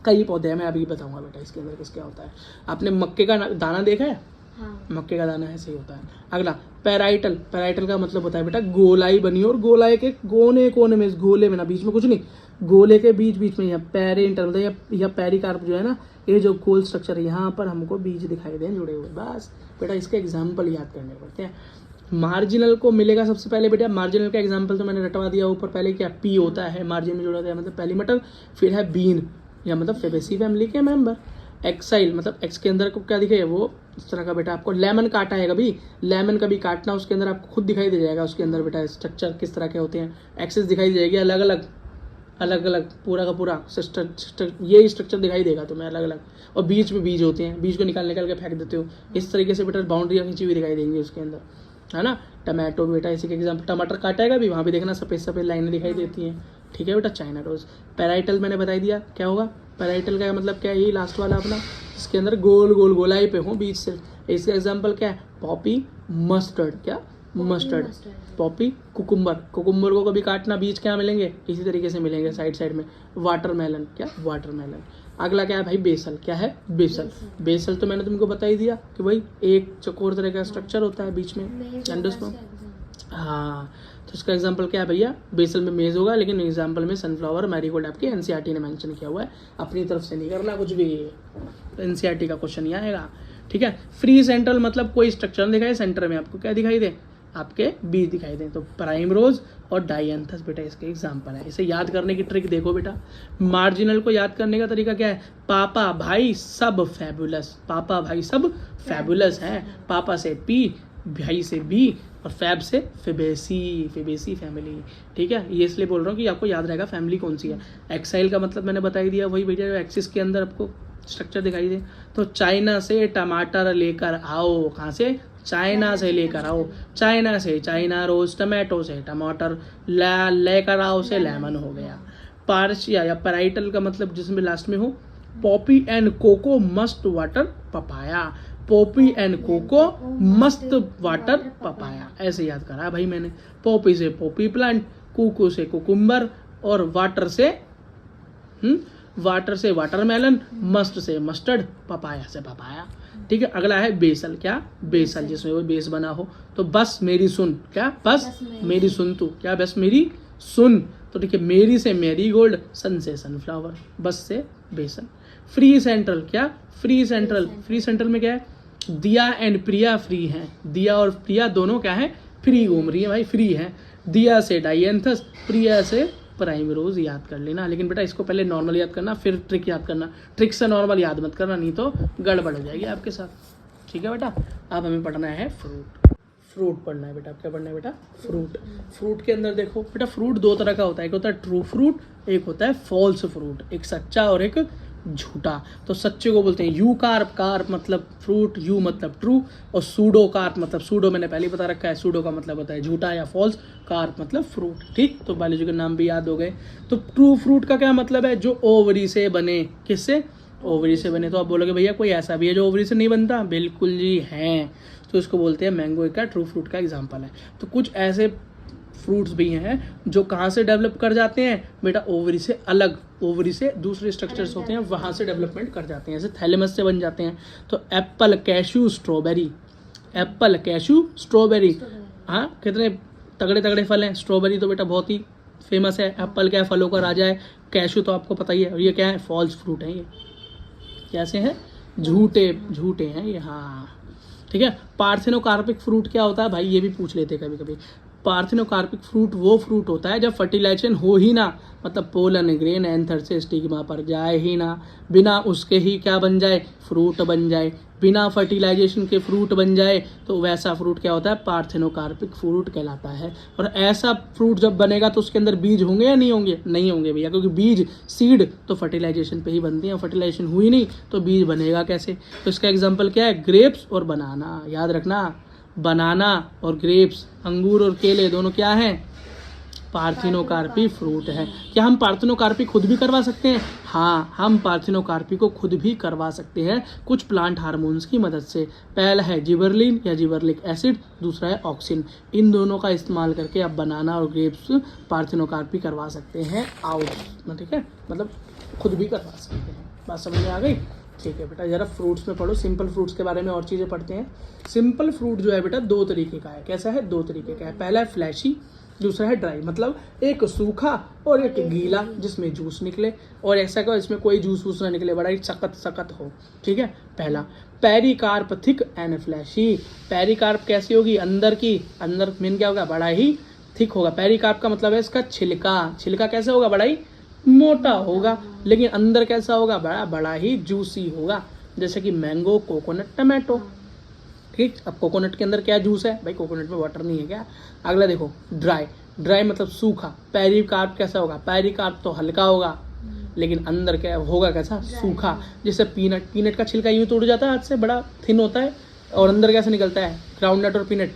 कई पौधे हैं, मैं अभी बताऊंगा बेटा इसके अंदर किस क्या होता है। आपने मक्के का दाना देखा है, हाँ। मक्के का दाना ऐसे ही होता है। अगला पैराइटल, पैराइटल का मतलब होता है बेटा गोलाई बनी और गोलाई के कोने कोने में, इस गोले में ना, बीच में कुछ नहीं, गोले के बीच बीच में, यहाँ पेरिंटल मतलब या पेरिकार्प जो है ना, ये जो गोल स्ट्रक्चर है, यहाँ पर हमको बीज दिखाई दें जुड़े हुए, बस बेटा इसके एग्जाम्पल याद करने पड़ते हैं। मार्जिनल को मिलेगा सबसे पहले बेटा, मार्जिनल का एग्जाम्पल तो मैंने रटवा दिया ऊपर, पहले क्या पी होता है, मार्जिन में जुड़ा होता है मतलब पहली मटर, फिर है बीन या मतलब फेबेसी फैमिली के मेंबर। एक्साइल मतलब एक्स के अंदर को क्या दिखेगा, वो इस तरह का बेटा, आपको लेमन काटा है कभी, लेमन कभी काटना, उसके अंदर आपको खुद दिखाई दे जाएगा, उसके अंदर बेटा स्ट्रक्चर किस तरह के होते हैं, एक्सिस दिखाई दे जाएगी, अलग अलग पूरा का पूरा ये स्ट्रक्चर दिखाई देगा तुम्हें अलग अलग, और बीच में बीज होते हैं, बीज को निकाल के फेंक देते हो, इस तरीके से बेटा बाउंड्रियाँ खींची हुई दिखाई देंगी उसके अंदर, है ना। टमाटो बेटा इसी के एग्जाम्पल, टमाटर काटेगा भी, वहाँ भी देखना सफ़ेद सफ़ेद लाइनें दिखाई देती हैं। ठीक है बेटा, चाइना रोज। पैराइटल मैंने बता दिया क्या होगा, पैराइटल का मतलब क्या है, यही लास्ट वाला अपना, इसके अंदर गोल गोल गोलाई पे हो बीच से। इसका एग्जाम्पल क्या है, पॉपी, मस्टर्ड, क्या मस्टर्ड, पॉपी, कुकुम्बर, कुकुम्बर को कभी काटना, बीज क्या मिलेंगे, इसी तरीके से मिलेंगे साइड में। वाटरमेलन, क्या वाटरमेलन। अगला क्या है भाई, बेसल, क्या है बेसल, बेसल तो मैंने तुमको बता ही दिया कि भाई एक चकोर तरह का स्ट्रक्चर होता है बीच में, हाँ। तो इसका एग्जांपल क्या है भैया, बेसल में मेज होगा, लेकिन एग्जांपल में सनफ्लावर, मैरीगोल्ड आपकी एनसीईआरटी ने मेंशन किया हुआ है, अपनी तरफ से नहीं करना कुछ भी, एनसीईआरटी का क्वेश्चन ही आएगा। ठीक है, फ्री सेंट्रल मतलब कोई स्ट्रक्चर दिखाई, सेंटर में आपको क्या दिखाई दे, आपके बीज दिखाई दें, तो प्राइम रोज और डायंथस बेटा इसके एग्जाम्पल है। इसे याद करने की ट्रिक देखो बेटा, मार्जिनल को याद करने का तरीका क्या है, पापा भाई सब फैबुलस, पापा भाई सब फैबुलस हैं, पापा से पी, भाई से बी, और फैब से फेबेसी, फेबेसी फैमिली। ठीक है, ये इसलिए बोल रहा हूँ कि आपको याद रहेगा फैमिली कौन सी है। एक्साइल का मतलब मैंने बता ही दिया, वही भैया जो एक्सिस के अंदर आपको स्ट्रक्चर दिखाई दे। तो चाइना से टमाटर लेकर आओ, कहाँ से, चाइना से लेकर आओ, चाइना से चाइना रोज, टमाटो से टमाटर, लेकर आओ से लेमन हो गया। पार्शिया या पैराइटल का मतलब जिसमें लास्ट में हो, poppy and coco must water papaya, poppy and coco must water papaya, ऐसे याद करा भाई मैंने। पॉपी से पॉपी प्लांट, कोको से कुकुम्बर, और वाटर से वाटरमेलन, मस्ट से मस्टर्ड, पपाया से पपाया। ठीक है, अगला है बेसल, क्या बेसल, जिसमें वो बेस बना हो। तो बस मेरी सुन, क्या बस मेरी सुन तू, क्या बस मेरी सुन, तो ठीक है, मेरी से मैरीगोल्ड, सन से सनफ्लावर, बस से बेसल। फ्री सेंट्रल, क्या फ्री सेंट्रल, फ्री सेंट्रल में क्या है, दिया एंड प्रिया फ्री हैं, दिया और प्रिया दोनों क्या है, फ्री घूम रही है भाई, फ्री है। दिया से डाइएंथस, प्रिया से प्राइमरोज याद कर लेना। लेकिन बेटा इसको पहले नॉर्मल याद करना, फिर ट्रिक याद करना। ट्रिक से नॉर्मल याद मत करना, नहीं तो गड़बड़ हो जाएगी आपके साथ। ठीक है बेटा। अब हमें पढ़ना है फ्रूट। फ्रूट पढ़ना है बेटा। क्या पढ़ना है बेटा, फ्रूट। फ्रूट के अंदर देखो बेटा, फ्रूट दो तरह का होता है, एक होता है ट्रू फ्रूट, एक होता है फॉल्स फ्रूट, एक सच्चा और एक झूठा। तो सच्चे को बोलते हैं यू कार्प, कार्प मतलब फ्रूट, यू मतलब ट्रू, और सूडो कार्प मतलब, सूडो मैंने पहले ही बता रखा है, सूडो का मतलब होता है झूठा या फॉल्स, कार्प मतलब फ्रूट। ठीक, तो बायोलॉजी के नाम भी याद हो गए। तो ट्रू फ्रूट का क्या मतलब है, जो ओवरी से बने। किससे, ओवरी से बने। तो आप बोलोगे भैया कोई ऐसा भी है जो ओवरी से नहीं बनता, बिल्कुल जी हैं। तो इसको बोलते हैं मैंगो का ट्रू फ्रूट का एग्जाम्पल है। तो कुछ ऐसे फ्रूट्स भी हैं जो कहाँ से डेवलप कर जाते हैं बेटा, ओवरी से अलग, ओवरी से दूसरे स्ट्रक्चर्स होते हैं वहाँ से डेवलपमेंट कर जाते हैं, जैसे थैलेमस से बन जाते हैं। तो Apple, cashew, strawberry, Apple, cashew, strawberry. हाँ, कितने तगड़े तगड़े फल हैं। स्ट्रॉबेरी तो बेटा बहुत ही फेमस है। एप्पल क्या है, फलों का राजा है। कैशू तो आपको पता ही है। और ये क्या है, फॉल्स फ्रूट है। ये कैसे हैं, झूठे, झूठे हैं ये। हाँ ठीक है। पार्थेनोकार्पिक फ्रूट क्या होता है भाई, ये भी पूछ लेते हैं कभी कभी। पार्थेनोकार्पिक फ्रूट वो फ्रूट होता है जब फर्टिलाइजेशन हो ही ना, मतलब पोलन ग्रेन एंथर से स्टिग्मा पर जाए ही ना, बिना उसके ही क्या बन जाए, फ्रूट बन जाए, बिना फर्टिलाइजेशन के फ्रूट बन जाए, तो वैसा फ्रूट क्या होता है, पार्थेनोकार्पिक फ्रूट कहलाता है। और ऐसा फ्रूट जब बनेगा तो उसके अंदर बीज होंगे या नहीं होंगे, नहीं होंगे भैया, क्योंकि बीज, सीड तो फर्टिलाइजेशन पे ही बनती है। फर्टिलाइजेशन हुई नहीं तो बीज बनेगा कैसे। तो इसका एग्जाम्पल क्या है, ग्रेप्स और बनाना। याद रखना, बनाना और ग्रेप्स, अंगूर और केले दोनों क्या हैं, पार्थेनोकार्पी फ्रूट है। क्या हम पार्थेनोकार्पी खुद भी करवा सकते हैं? हाँ, हम पार्थेनोकार्पी को खुद भी करवा सकते हैं कुछ प्लांट हार्मोन्स की मदद से। पहला है जिबरलिन या जिबरलिक एसिड, दूसरा है ऑक्सिन। इन दोनों का इस्तेमाल करके आप बनाना और ग्रेप्स पार्थेनोकार्पी करवा सकते हैं आउट, ठीक है, मतलब खुद भी करवा सकते हैं। बात समझ में आ गई? ठीक है बेटा, जरा फ्रूट्स में पढ़ो। सिंपल फ्रूट्स के बारे में और चीज़ें पढ़ते हैं। सिंपल फ्रूट जो है बेटा दो तरीके का है। कैसा है, दो तरीके का है। पहला है फ्लैशी, दूसरा है ड्राई, मतलब एक सूखा और एक गीला जिसमें जूस निकले, और ऐसा का इसमें कोई जूस वूस ना निकले, बड़ा ही सख्त सख्त हो। ठीक है। पहला pericarp thick and fleshy. Pericarp कैसी होगी, अंदर की, अंदर मेन क्या होगा, बड़ा ही थिक होगा। पेरिकार्प का मतलब है इसका छिलका। छिलका कैसे होगा, बड़ा ही मोटा होगा, लेकिन अंदर कैसा होगा, बड़ा बड़ा ही जूसी होगा, जैसे कि मैंगो, कोकोनट, टमाटो। ठीक। अब कोकोनट के अंदर क्या जूस है भाई, कोकोनट में वाटर नहीं है क्या। अगला देखो ड्राई, ड्राई मतलब सूखा। पेरिकार्प कैसा होगा, पेरिकार्प तो हल्का होगा, लेकिन अंदर क्या होगा, कैसा, सूखा। जैसे पीनट, पीनट का छिलका यूं टूट जाता है हाथ से, बड़ा थिन होता है, और अंदर कैसे निकलता है, ग्राउंडनट और पीनट,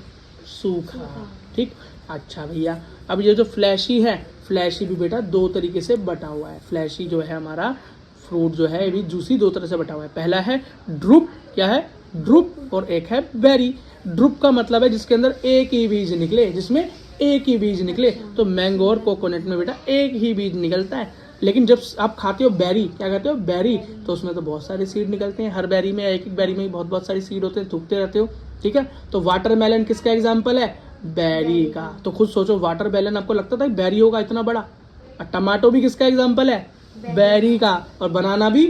सूखा। ठीक। अच्छा भैया, अब ये जो फ्लैशी है, फ्लैशी भी बेटा दो तरीके से बटा हुआ है। फ्लैशी जो है हमारा फ्रूट जो है, ये भी जूसी दो तरह से बटा हुआ है। पहला है ड्रुप, क्या है, ड्रुप, और एक है बेरी। ड्रुप का मतलब है जिसके अंदर एक ही बीज निकले, जिसमें एक ही बीज निकले। तो मैंगो और कोकोनट में बेटा एक ही बीज निकलता है। लेकिन जब आप खाते हो बेरी, क्या कहते हो, बेरी, तो उसमें तो बहुत सारे सीड निकलते हैं। हर बेरी में, एक एक बेरी में बहुत बहुत सारे सीड होते हैं, थूकते रहते हो। ठीक है। तो वाटरमेलन किसका एग्जाम्पल है, बेरी का। तो खुद सोचो, वाटरमेलन आपको लगता था बेरी होगा इतना बड़ा। और टमाटो भी किसका एग्जाम्पल है, बेरी का। और बनाना भी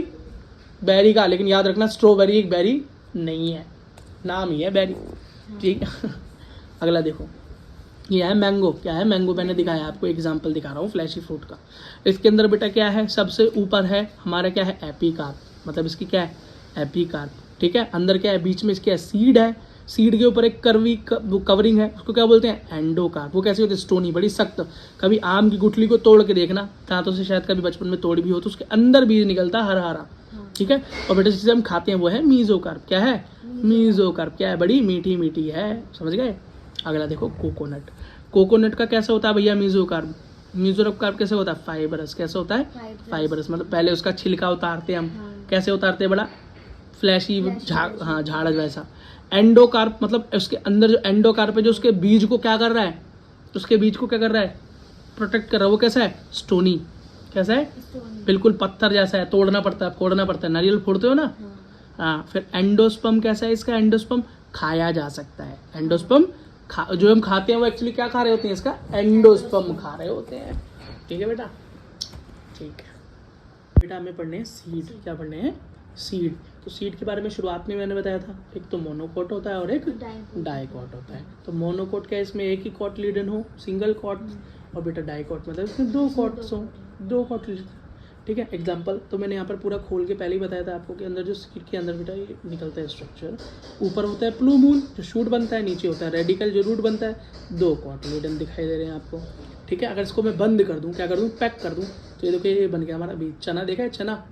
बेरी का। लेकिन याद रखना, स्ट्रॉबेरी एक बेरी नहीं है, नाम ही है बेरी। ठीक है। अगला देखो, ये है मैंगो। क्या है, मैंगो मैंने दिखाया आपको, एग्जाम्पल दिखा रहा हूँ फ्लैशी फ्रूट का। इसके अंदर बेटा क्या है, सबसे ऊपर है हमारा क्या है, एपिकार्प, मतलब इसकी क्या है, एपिकार्प। ठीक है। अंदर क्या है, बीच में इसके सीड है, सीड के ऊपर एक कर्वी कवरिंग है, उसको क्या बोलते हैं, एंडोकार्प। वो कैसे होती है, स्टोनी, बड़ी सख्त। कभी आम की गुठली को तोड़ के देखना, दांतों से शायद कभी बचपन में तोड़ी भी हो, तो उसके अंदर बीज निकलता है हरा हरा। ठीक है। और बेटा जिसे हम खाते हैं वो है मीजोकार्प। क्या है, मीजोकार्प। क्या है, बड़ी मीठी मीठी है, समझ गए। अगला देखो कोकोनट। कोकोनट का कैसा होता है भैया, मीजोकार्प। मीजोकार्प कैसे होता है, फाइबरस। कैसे होता है, फाइबरस, मतलब पहले उसका छिलका उतारते हैं हम। कैसे उतारते हैं, बड़ा फ्लैशी झाड़, हाँ झाड़ वैसा। एंडोकार्प मतलब उसके अंदर जो एंडोकार्प है, जो उसके बीज को क्या कर रहा है, उसके बीज को क्या कर रहा है, प्रोटेक्ट कर रहा है। वो कैसा है, स्टोनी। कैसा है, बिल्कुल पत्थर जैसा है, तोड़ना पड़ता है, फोड़ना पड़ता है, नारियल फोड़ते हो ना। हाँ। फिर एंडोस्पर्म कैसा है इसका, एंडोस्पर्म खाया जा सकता है। एंडोस्पर्म जो हम खाते हैं वो एक्चुअली क्या खा रहे होते हैं, इसका एंडोस्पर्म खा रहे होते हैं। ठीक है बेटा। ठीक है बेटा, हमें पढ़ने हैं सीड। क्या पढ़ने हैं, सीड। तो सीड के बारे में शुरुआत में मैंने बताया था, एक तो मोनोकोट होता है और एक डाइकोट होता है। तो मोनोकोट क्या है, इसमें एक ही कॉटलीडन हो, सिंगल कॉट, और बेटा डाइकोट मतलब इसमें दो कॉट्स हो, दो कॉटलीडन। ठीक है, एग्जाम्पल तो मैंने यहाँ पर पूरा खोल के पहले ही बताया था आपको कि अंदर जो सीड के अंदर बेटा ये निकलता है स्ट्रक्चर, ऊपर होता है प्लूमूल जो शूट बनता है, नीचे होता है रेडिकल जो रूट बनता है, दो कॉटलीडन दिखाई दे रहे हैं आपको। ठीक है, अगर इसको मैं बंद कर दूँ, क्या कर दूँ, पैक कर दूँ, तो ये देखो ये बन गया हमारा बीज। चना देखा है, चना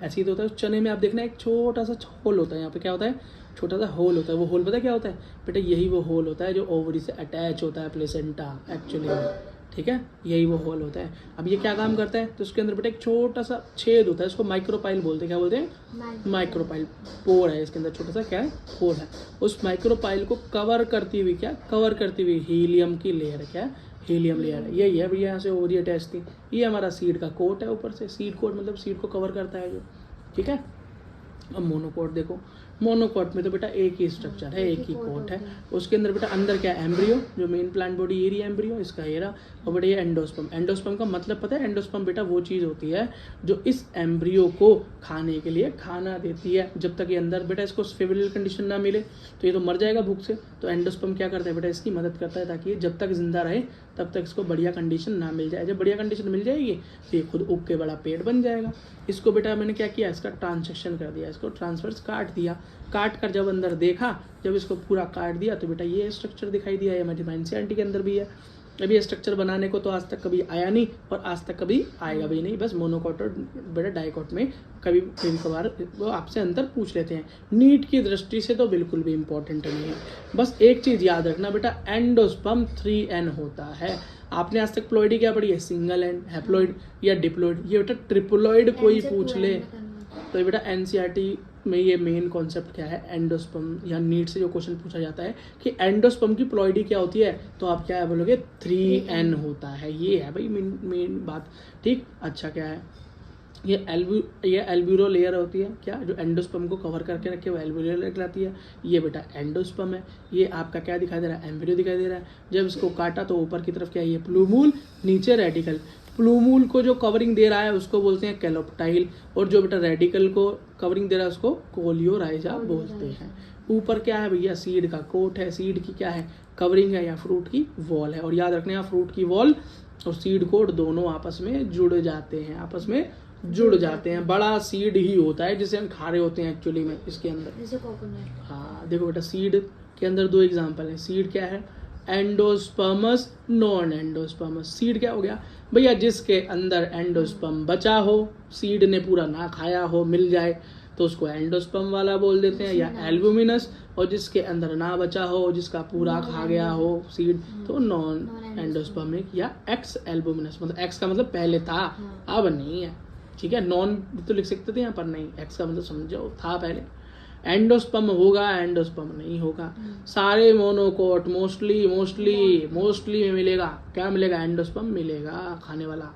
ऐसे ही तो होता है। उस चने में आप देखना एक छोटा सा होल होता है, यहाँ पे क्या होता है, छोटा सा होल होता है। वो होल पता है क्या होता है बेटा, यही वो होल होता है जो ओवरी से अटैच होता है प्लेसेंटा एक्चुअली में। ठीक है, यही वो होल होता है। अब ये क्या काम करता है, तो उसके अंदर बेटा एक छोटा सा छेद होता है, उसको माइक्रोपाइल बोलते हैं। क्या बोलते हैं, माइक्रोपाइल। पोर है इसके अंदर, छोटा सा क्या है, होल है। उस माइक्रोपाइल को कवर करती हुई, क्या कवर करती हुई, हीलियम की लेयर, क्या है, हीलियम लेयर है। यही है भैया, यहाँ से ओवरी अटैच थी। ये हमारा सीड का कोट है ऊपर से, सीड कोट मतलब सीड को कवर करता है जो। ठीक है, अब मोनोकोट देखो, मोनोकोट में तो बेटा एक ही स्ट्रक्चर है, एक ही कोट है। उसके अंदर बेटा अंदर क्या है, एम्ब्रियो, जो main plant body area embryo इसका एरा, और बेटा ये एंडोस्पर्म। एंडोस्पर्म का मतलब पता है, एंडोस्पर्म बेटा वो चीज़ होती है जो इस एम्ब्रियो को खाने के लिए खाना देती है। जब तक ये अंदर बेटा इसको फेवरेबल कंडीशन ना मिले तो ये तो मर जाएगा भूख से। तो एंडोस्पर्म क्या करता है बेटा, इसकी मदद करता है ताकि ये जब तक जिंदा रहे तब तक इसको बढ़िया कंडीशन ना मिल जाए। जब बढ़िया कंडीशन मिल जाएगी तो ये खुद उग के बड़ा पेड़ बन जाएगा। इसको बेटा मैंने क्या किया, इसका ट्रांसेक्शन कर दिया, इसको ट्रांसफर्स काट दिया। काट कर जब अंदर देखा, जब इसको पूरा काट दिया तो बेटा ये स्ट्रक्चर दिखाई दिया। ये हमारी माइनसेंटी के अंदर भी है। अभी ये स्ट्रक्चर बनाने को तो आज तक कभी आया नहीं और आज तक कभी आएगा भी नहीं। बस मोनोकोट और बेटा डाइकोट में कभी कभार वो आपसे अंतर पूछ लेते हैं। नीट की दृष्टि से तो बिल्कुल भी इम्पोर्टेंट नहीं है। बस एक चीज़ याद रखना बेटा, एंडोस्पर्म 3N होता है। आपने आज तक प्लॉइडी क्या पढ़ी है, सिंगल एंड, हैप्लॉइड या डिप्लॉइड। ये बेटा ट्रिप्लॉइड कोई पूछ ले तो ये बेटा एनसीईआरटी में ये मेन कॉन्सेप्ट क्या है, एंडोस्पर्म। या नीट से जो क्वेश्चन पूछा जाता है कि एंडोस्पर्म की प्लॉइडी क्या होती है, तो आप क्या है बोलोगे, 3N होता है। ये है भाई मेन बात। ठीक, अच्छा क्या है, ये एल्ब्यूरो लेयर होती है, क्या जो एंडोस्पर्म को कवर करके रखे वो एल्ब्यूरो लेयर कहलाती है। ये बेटा एंडोस्पर्म है। ये आपका क्या दिखाई दे रहा है, एम्ब्रियो दिखाई दे रहा है। जब इसको काटा तो ऊपर की तरफ क्या है, ये प्लूमूल, नीचे रेडिकल। प्लूमूल को जो कवरिंग दे रहा है उसको बोलते हैं कैलोप्टाइल, और जो बेटा रेडिकल को कवरिंग दे रहा है उसको कोलियोराइजा बोलते हैं। ऊपर क्या है भैया, सीड का कोट है। सीड की क्या है, कवरिंग है, या फ्रूट की वॉल है। और याद रखने यहाँ फ्रूट की वॉल और सीड कोट दोनों आपस में जुड़ जाते हैं, आपस में जुड़ जाते हैं। बड़ा सीड ही होता है जिसे हम खा रहे होते हैं एक्चुअली में इसके अंदर, जैसे कोकोनट। हाँ देखो बेटा, सीड के अंदर दो एग्जांपल है। सीड क्या है, एंडोस्पर्मस, नॉन एंडोस्पर्मस। सीड क्या हो गया भैया, जिसके अंदर एंडोस्पर्म बचा हो, सीड ने पूरा ना खाया हो, मिल जाए तो उसको एंडोस्पर्म वाला बोल देते हैं, या एल्बुमिनस। और जिसके अंदर ना बचा हो, जिसका पूरा खा गया हो सीड, तो नॉन एंडोस्पर्मिक या एक्स एल्बुमिनस। मतलब एक्स का मतलब पहले था, अब नहीं है। ठीक है, नॉन तो लिख सकते थे यहाँ पर, नहीं, एक्स का मतलब समझो था पहले। एंडोस्पर्म होगा, एंडोस्पर्म नहीं होगा। सारे मोनोकोट मोस्टली में मिलेगा, क्या मिलेगा, एंडोस्पर्म मिलेगा खाने वाला,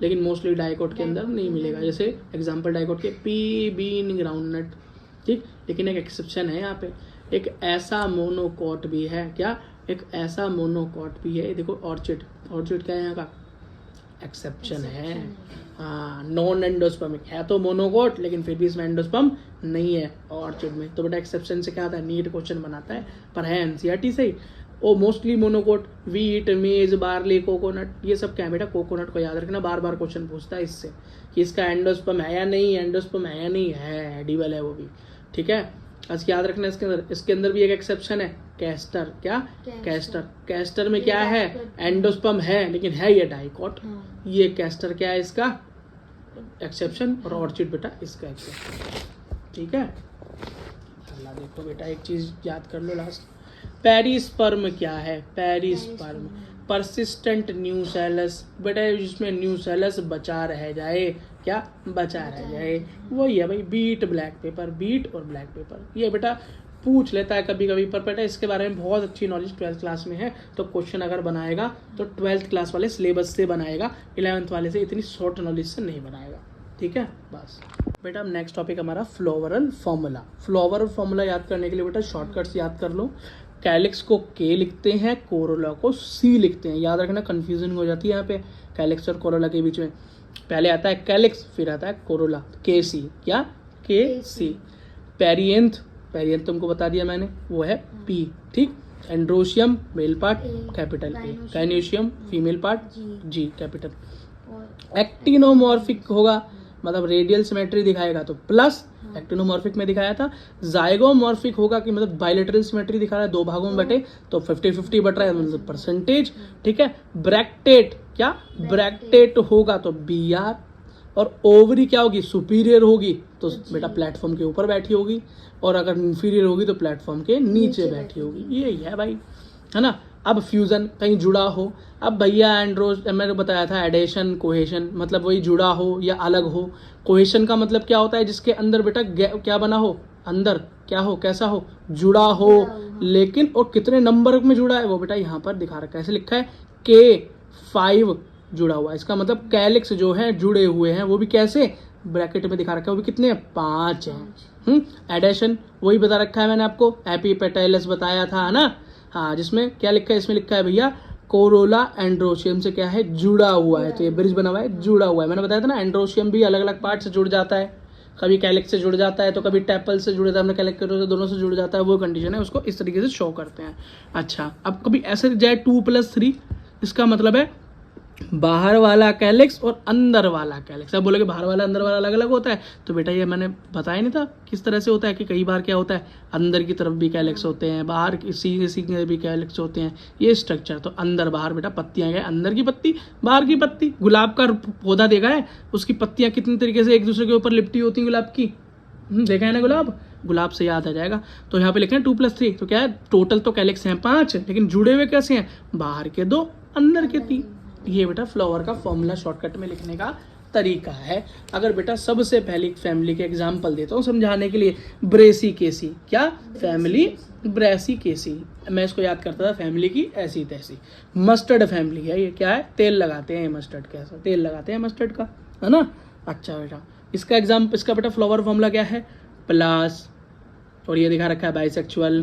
लेकिन मोस्टली डाइकोट के अंदर नहीं मिलेगा। जैसे एग्जांपल डाइकोट के पी, बीन, ग्राउंडनट। ठीक, लेकिन एक एक्सेप्शन है यहाँ पे, एक ऐसा मोनोकोट भी है, क्या, एक ऐसा मोनोकोट भी है। देखो ऑर्चिड, ऑर्चिड क्या है यहाँ का, एक्सेप्शन है। हाँ, नॉन एंडोस्पर्मिक है तो मोनोकोट, लेकिन फिर भी इसमें एंडोस्पर्म नहीं है ऑर्चिड में। तो बेटा एक्सेप्शन से क्या आता है, नीट क्वेश्चन बनाता है, पर है एनसीईआरटी से ही। ओ मोस्टली मोनोकोट, वीट, मेज, बार्ली, कोकोनट, ये सब क्या है बेटा, कोकोनट को याद रखना, बार बार क्वेश्चन पूछता है इससे कि इसका एंडोस्पर्म है या नहीं, एंडोस्पर्म है या नहीं है, एडिबल है वो भी। ठीक है, आज याद रखना इसके अंदर भी एक एक्सेप्शन है, कैस्टर। क्या, कैस्टर में क्या है, एंडोस्पर्म है, लेकिन है ये डाइकोट। ये कैस्टर क्या है, इसका एक्सेप्शन, और ऑर्चिड बेटा इसका एक्सेप्शन। ठीक है, अल्लाह देखो बेटा एक चीज याद कर लो लास्ट, पेरिस्पर्म क्या है, पेरिस्पर्म परसिस्टेंट न्यूसेलस। बेटा जिसमें न्यूसेलस बचा रह जाए, क्या बचा रह जाए, वही है भाई बीट, ब्लैक पेपर। बीट और ब्लैक पेपर ये बेटा पूछ लेता है कभी कभी, पर बेटा इसके बारे में बहुत अच्छी नॉलेज 12th क्लास में है। तो क्वेश्चन अगर बनाएगा तो 12th क्लास वाले सिलेबस से बनाएगा, 11th वाले से इतनी शॉर्ट नॉलेज से नहीं बनाएगा। ठीक है, बस बेटा अब नेक्स्ट टॉपिक हमारा फ्लोवरल फॉर्मूला। फ्लोवरल फॉर्मूला याद करने के लिए बेटा शॉर्टकट्स याद कर लो। कैलिक्स को के लिखते हैं, कोरोला को सी लिखते हैं। याद रखना, कंफ्यूजन हो जाती है यहाँ पे कैलिक्स और कोरोला के बीच में। पहले आता है कैलिक्स, फिर आता है कोरोला, के सी, क्या, के सी। पेरियंथ तुमको बता दिया मैंने, वो है P, ठीक। Androecium male part capital A, gynoecium female part G capital. Actinomorphic होगा मतलब रेडियल सिमेट्री दिखाएगा तो प्लस, एक्टिनोमॉर्फिक में दिखाया था। जाइगोमॉर्फिक होगा कि मतलब बायलेटरल सिमेट्री दिखा रहा है, दो भागों में बटे तो 50-50 बट रहा है मतलब परसेंटेज, ठीक है। ब्रैक्टेट, क्या ब्रैक्टेट होगा तो BR, और ओवरी क्या होगी सुपीरियर होगी तो बेटा प्लेटफॉर्म के ऊपर बैठी होगी, और अगर इंफीरियर होगी तो प्लेटफॉर्म के नीचे बैठी होगी। यही है भाई, है ना। अब फ्यूजन कहीं जुड़ा हो, अब भैया एंड्रोज मैंने बताया था एडेशन कोहेशन मतलब वही जुड़ा हो या अलग हो। कोहेशन का मतलब क्या होता है जिसके अंदर बेटा क्या बना हो, अंदर क्या हो, कैसा हो, जुड़ा हो, लेकिन और कितने नंबर में जुड़ा है वो बेटा यहाँ पर दिखा रखा है, ऐसे लिखा है K5 जुड़ा हुआ है। इसका मतलब कैलिक्स जो है जुड़े हुए हैं, वो भी कैसे ब्रैकेट में दिखा रखा है, वो भी कितने 5 हैं। एडेशन वही बता रखा है मैंने आपको, एपिपेटाइलस बताया था, है ना। हाँ, जिसमें क्या लिखा है, इसमें लिखा है भैया कोरोला एंड्रोशियम से क्या है जुड़ा हुआ है, तो ये ब्रिज बना हुआ है, जुड़ा हुआ है। मैंने बताया था ना एंड्रोशियम भी अलग अलग पार्ट से जुड़ जाता है, कभी कैलिक्स से जुड़ जाता है तो कभी टैपल से जुड़ जाता है, हमने कैलेक्टर से दोनों से जुड़ जाता है, वो कंडीशन है, उसको इस तरीके से शो करते हैं। अच्छा, अब कभी ऐसे जाए 2+3, इसका मतलब है बाहर वाला कैलिक्स और अंदर वाला कैलिक्स। अब बोलोगे बाहर वाला अंदर वाला अलग अलग होता है, तो बेटा ये मैंने बताया नहीं था किस तरह से होता है कि कई बार क्या होता है अंदर की तरफ भी कैलिक्स होते हैं, बाहर सी भी कैलिक्स होते हैं, ये स्ट्रक्चर। तो अंदर बाहर बेटा पत्तियां गए, अंदर की पत्ती बाहर की पत्ती। गुलाब का पौधा देखा है, उसकी पत्तियां कितनी तरीके से एक दूसरे के ऊपर लिपटी होती हैं गुलाब की, देखा है ना। गुलाब से याद आ जाएगा। तो यहाँ पे लिखे हैं 2+3, तो क्या है टोटल तो कैलिक्स हैं 5, लेकिन जुड़े हुए कैसे हैं, बाहर के 2 अंदर के 3। ये बेटा फ्लावर का फॉर्मूला शॉर्टकट में लिखने का तरीका है। अगर बेटा सबसे पहली फैमिली के एग्जांपल देता हूँ समझाने के लिए, ब्रेसिकेसी, क्या फैमिली ब्रेसिकेसी, मैं इसको याद करता था फैमिली की ऐसी तैसी। मस्टर्ड फैमिली है, ये क्या है तेल लगाते हैं मस्टर्ड, कैसा तेल लगाते हैं मस्टर्ड का, है ना। अच्छा बेटा इसका एग्जाम्पल, इसका बेटा फ्लावर फॉर्मूला क्या है, प्लस, और ये दिखा रखा है बाइसेक्सुअल,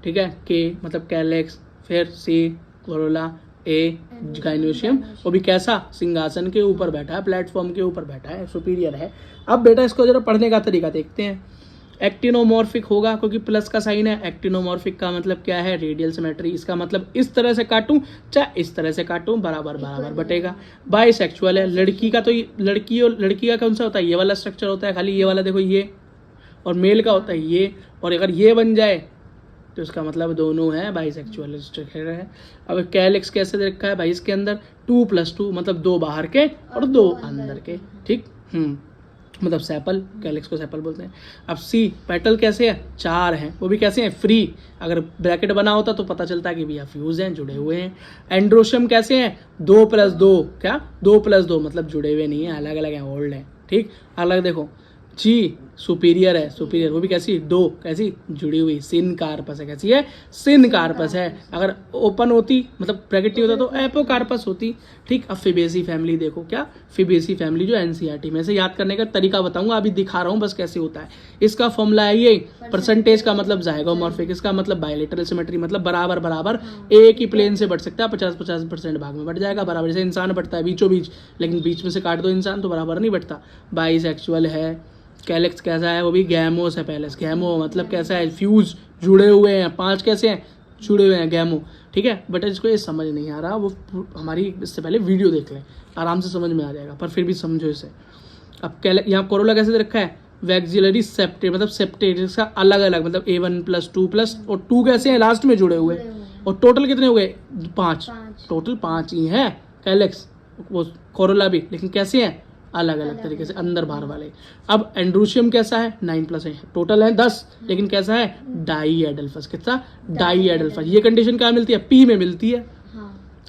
ठीक है, के मतलब कैलेक्स, फिर C कोरोला, A गाइनोशियम, वो भी कैसा सिंहासन के ऊपर बैठा है, प्लेटफॉर्म के ऊपर बैठा है, सुपीरियर है। अब बेटा इसको जरा पढ़ने का तरीका देखते हैं। एक्टिनोमॉर्फिक होगा क्योंकि प्लस का साइन है, एक्टिनोमॉर्फिक का मतलब क्या है रेडियल सिमेट्री, इसका मतलब इस तरह से काटूं चाहे इस तरह से काटूं बराबर बराबर बटेगा। बाइसेक्सुअल है, लड़की का तो लड़की का कौन सा होता है, ये वाला स्ट्रक्चर होता है खाली, ये वाला देखो ये, और मेल का होता है ये, और अगर ये बन जाए तो इसका मतलब दोनों है बाइसेक्सुअल स्ट्रक्चर है। अब कैलिक्स कैसे रखा है भाई, इसके अंदर 2+2 मतलब 2 बाहर के और 2 अंदर के, ठीक। मतलब सेपल, कैलिक्स को सेपल बोलते हैं। अब C पेटल कैसे है, 4 हैं, वो भी कैसे हैं फ्री, अगर ब्रैकेट बना होता तो पता चलता है कि भैया फ्यूज हैं, जुड़े हुए हैं। एंड्रोशियम कैसे हैं, 2+2, क्या 2+2 मतलब जुड़े हुए नहीं है, अलग अलग हैं, ओल्ड है, ठीक। अलग देखो G सुपीरियर है, सुपीरियर वो भी कैसी 2, कैसी जुड़ी हुई, सिन कार्पस है, कैसी है सिन कार्पस है। अगर ओपन होती मतलब ब्रैकेट नहीं होता तो एपोकार्पस होती, ठीक। अब फिबेसी फैमिली देखो, क्या फिबेसी फैमिली जो एनसीईआरटी में से याद करने का तरीका बताऊंगा, अभी दिखा रहा हूँ बस कैसे होता है। इसका फॉर्मूला है ये, परसेंटेज का मतलब जाइगोमॉर्फिक, इसका मतलब बायलेटरल सिमेट्री मतलब बराबर बराबर एक ही प्लेन से बढ़ सकता है, 50-50% भाग में बढ़ जाएगा बराबर, जैसे इंसान बढ़ता है बीचों बीच, लेकिन बीच में से काट दो इंसान तो बराबर नहीं बढ़ता। बाइसेक्सुअल है, कैलिक्स कैसा है, वो भी गैमोस है, पहले गैमो मतलब कैसा है फ्यूज, जुड़े हुए हैं, 5 कैसे हैं जुड़े हुए हैं, गैमो, ठीक है। बट इसको ये समझ नहीं आ रहा, वो हमारी इससे पहले वीडियो देख लें, आराम से समझ में आ जाएगा, पर फिर भी समझो इसे। अब यहाँ कोरोला कैसे दे रखा है, वैक्सिलरी सेप्टेट मतलब सेप्टेट, इसका अलग अलग मतलब A1+2+ और 2 कैसे हैं लास्ट में जुड़े हुए, और टोटल कितने हो गए 5, टोटल 5 ही हैं कैलिक्स, वो कोरोला भी, लेकिन कैसे हैं अलग अलग तरीके से अंदर बाहर वाले। अब एंड्रोशियम कैसा है 9+ है, टोटल है 10, लेकिन कैसा है डाई एडल्फस, कितना डाई एडल्फस। ये कंडीशन कहाँ मिलती है, P में मिलती है,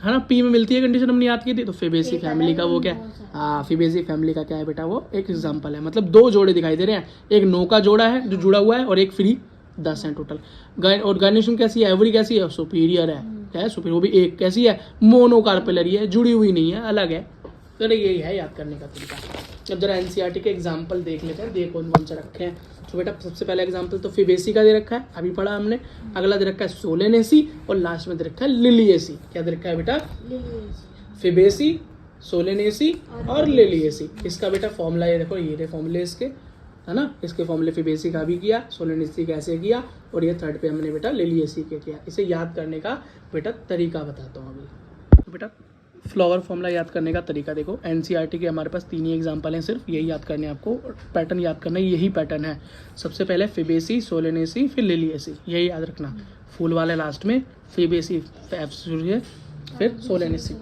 है ना, P में मिलती है कंडीशन, हमने याद की थी। तो फिबेसी फैमिली का वो क्या, हाँ फिबेसी फैमिली का क्या है बेटा, वो एक एग्जांपल है, मतलब 2 जोड़े दिखाई दे रहे हैं, एक 9 का जोड़ा है जो जुड़ा हुआ है और एक फ्री 10 है टोटल। और गाइनेशियम कैसी है, एवरी कैसी है सुपीरियर है, क्या है सुपीरियर, वो भी एक कैसी है मोनोकार्पेलरी है, जुड़ी हुई नहीं है, अलग है। तो यही है याद करने का तरीका। अब जरा एनसीईआरटी के एग्जाम्पल देख लेते हैं, देखो कौन से रखे हैं। तो बेटा सबसे पहला एग्जाम्पल तो फिबेसी का दे रखा है, अभी पढ़ा हमने। अगला दे रखा है सोलेनेसी, और लास्ट में दे रखा है लिलिएसी। क्या दे रखा है बेटा, फिबेसी, सोलेनेसी और लिलिएसी। इसका बेटा फॉर्मूला ये देखो, ये फॉर्मूले इसके, है ना। इसके फॉर्मूले फेबेसी का भी किया, सोलेनेसी का ऐसे किया, और ये थर्ड पे हमने बेटा लिलिएसी के किया। इसे याद करने का बेटा तरीका बताता हूँ अभी। तो बेटा फ्लावर फॉर्मूला याद करने का तरीका देखो, एनसीईआरटी के हमारे पास 3 ही एग्जाम्पल हैं, सिर्फ यही याद करने हैं आपको, पैटर्न याद करना है, यही पैटर्न है। सबसे पहले फेबेसी, सोलेनेसी, फिर लिलिएसी, यही याद रखना। फूल वाले लास्ट में, फेबेसी फिर सोलेनेसी,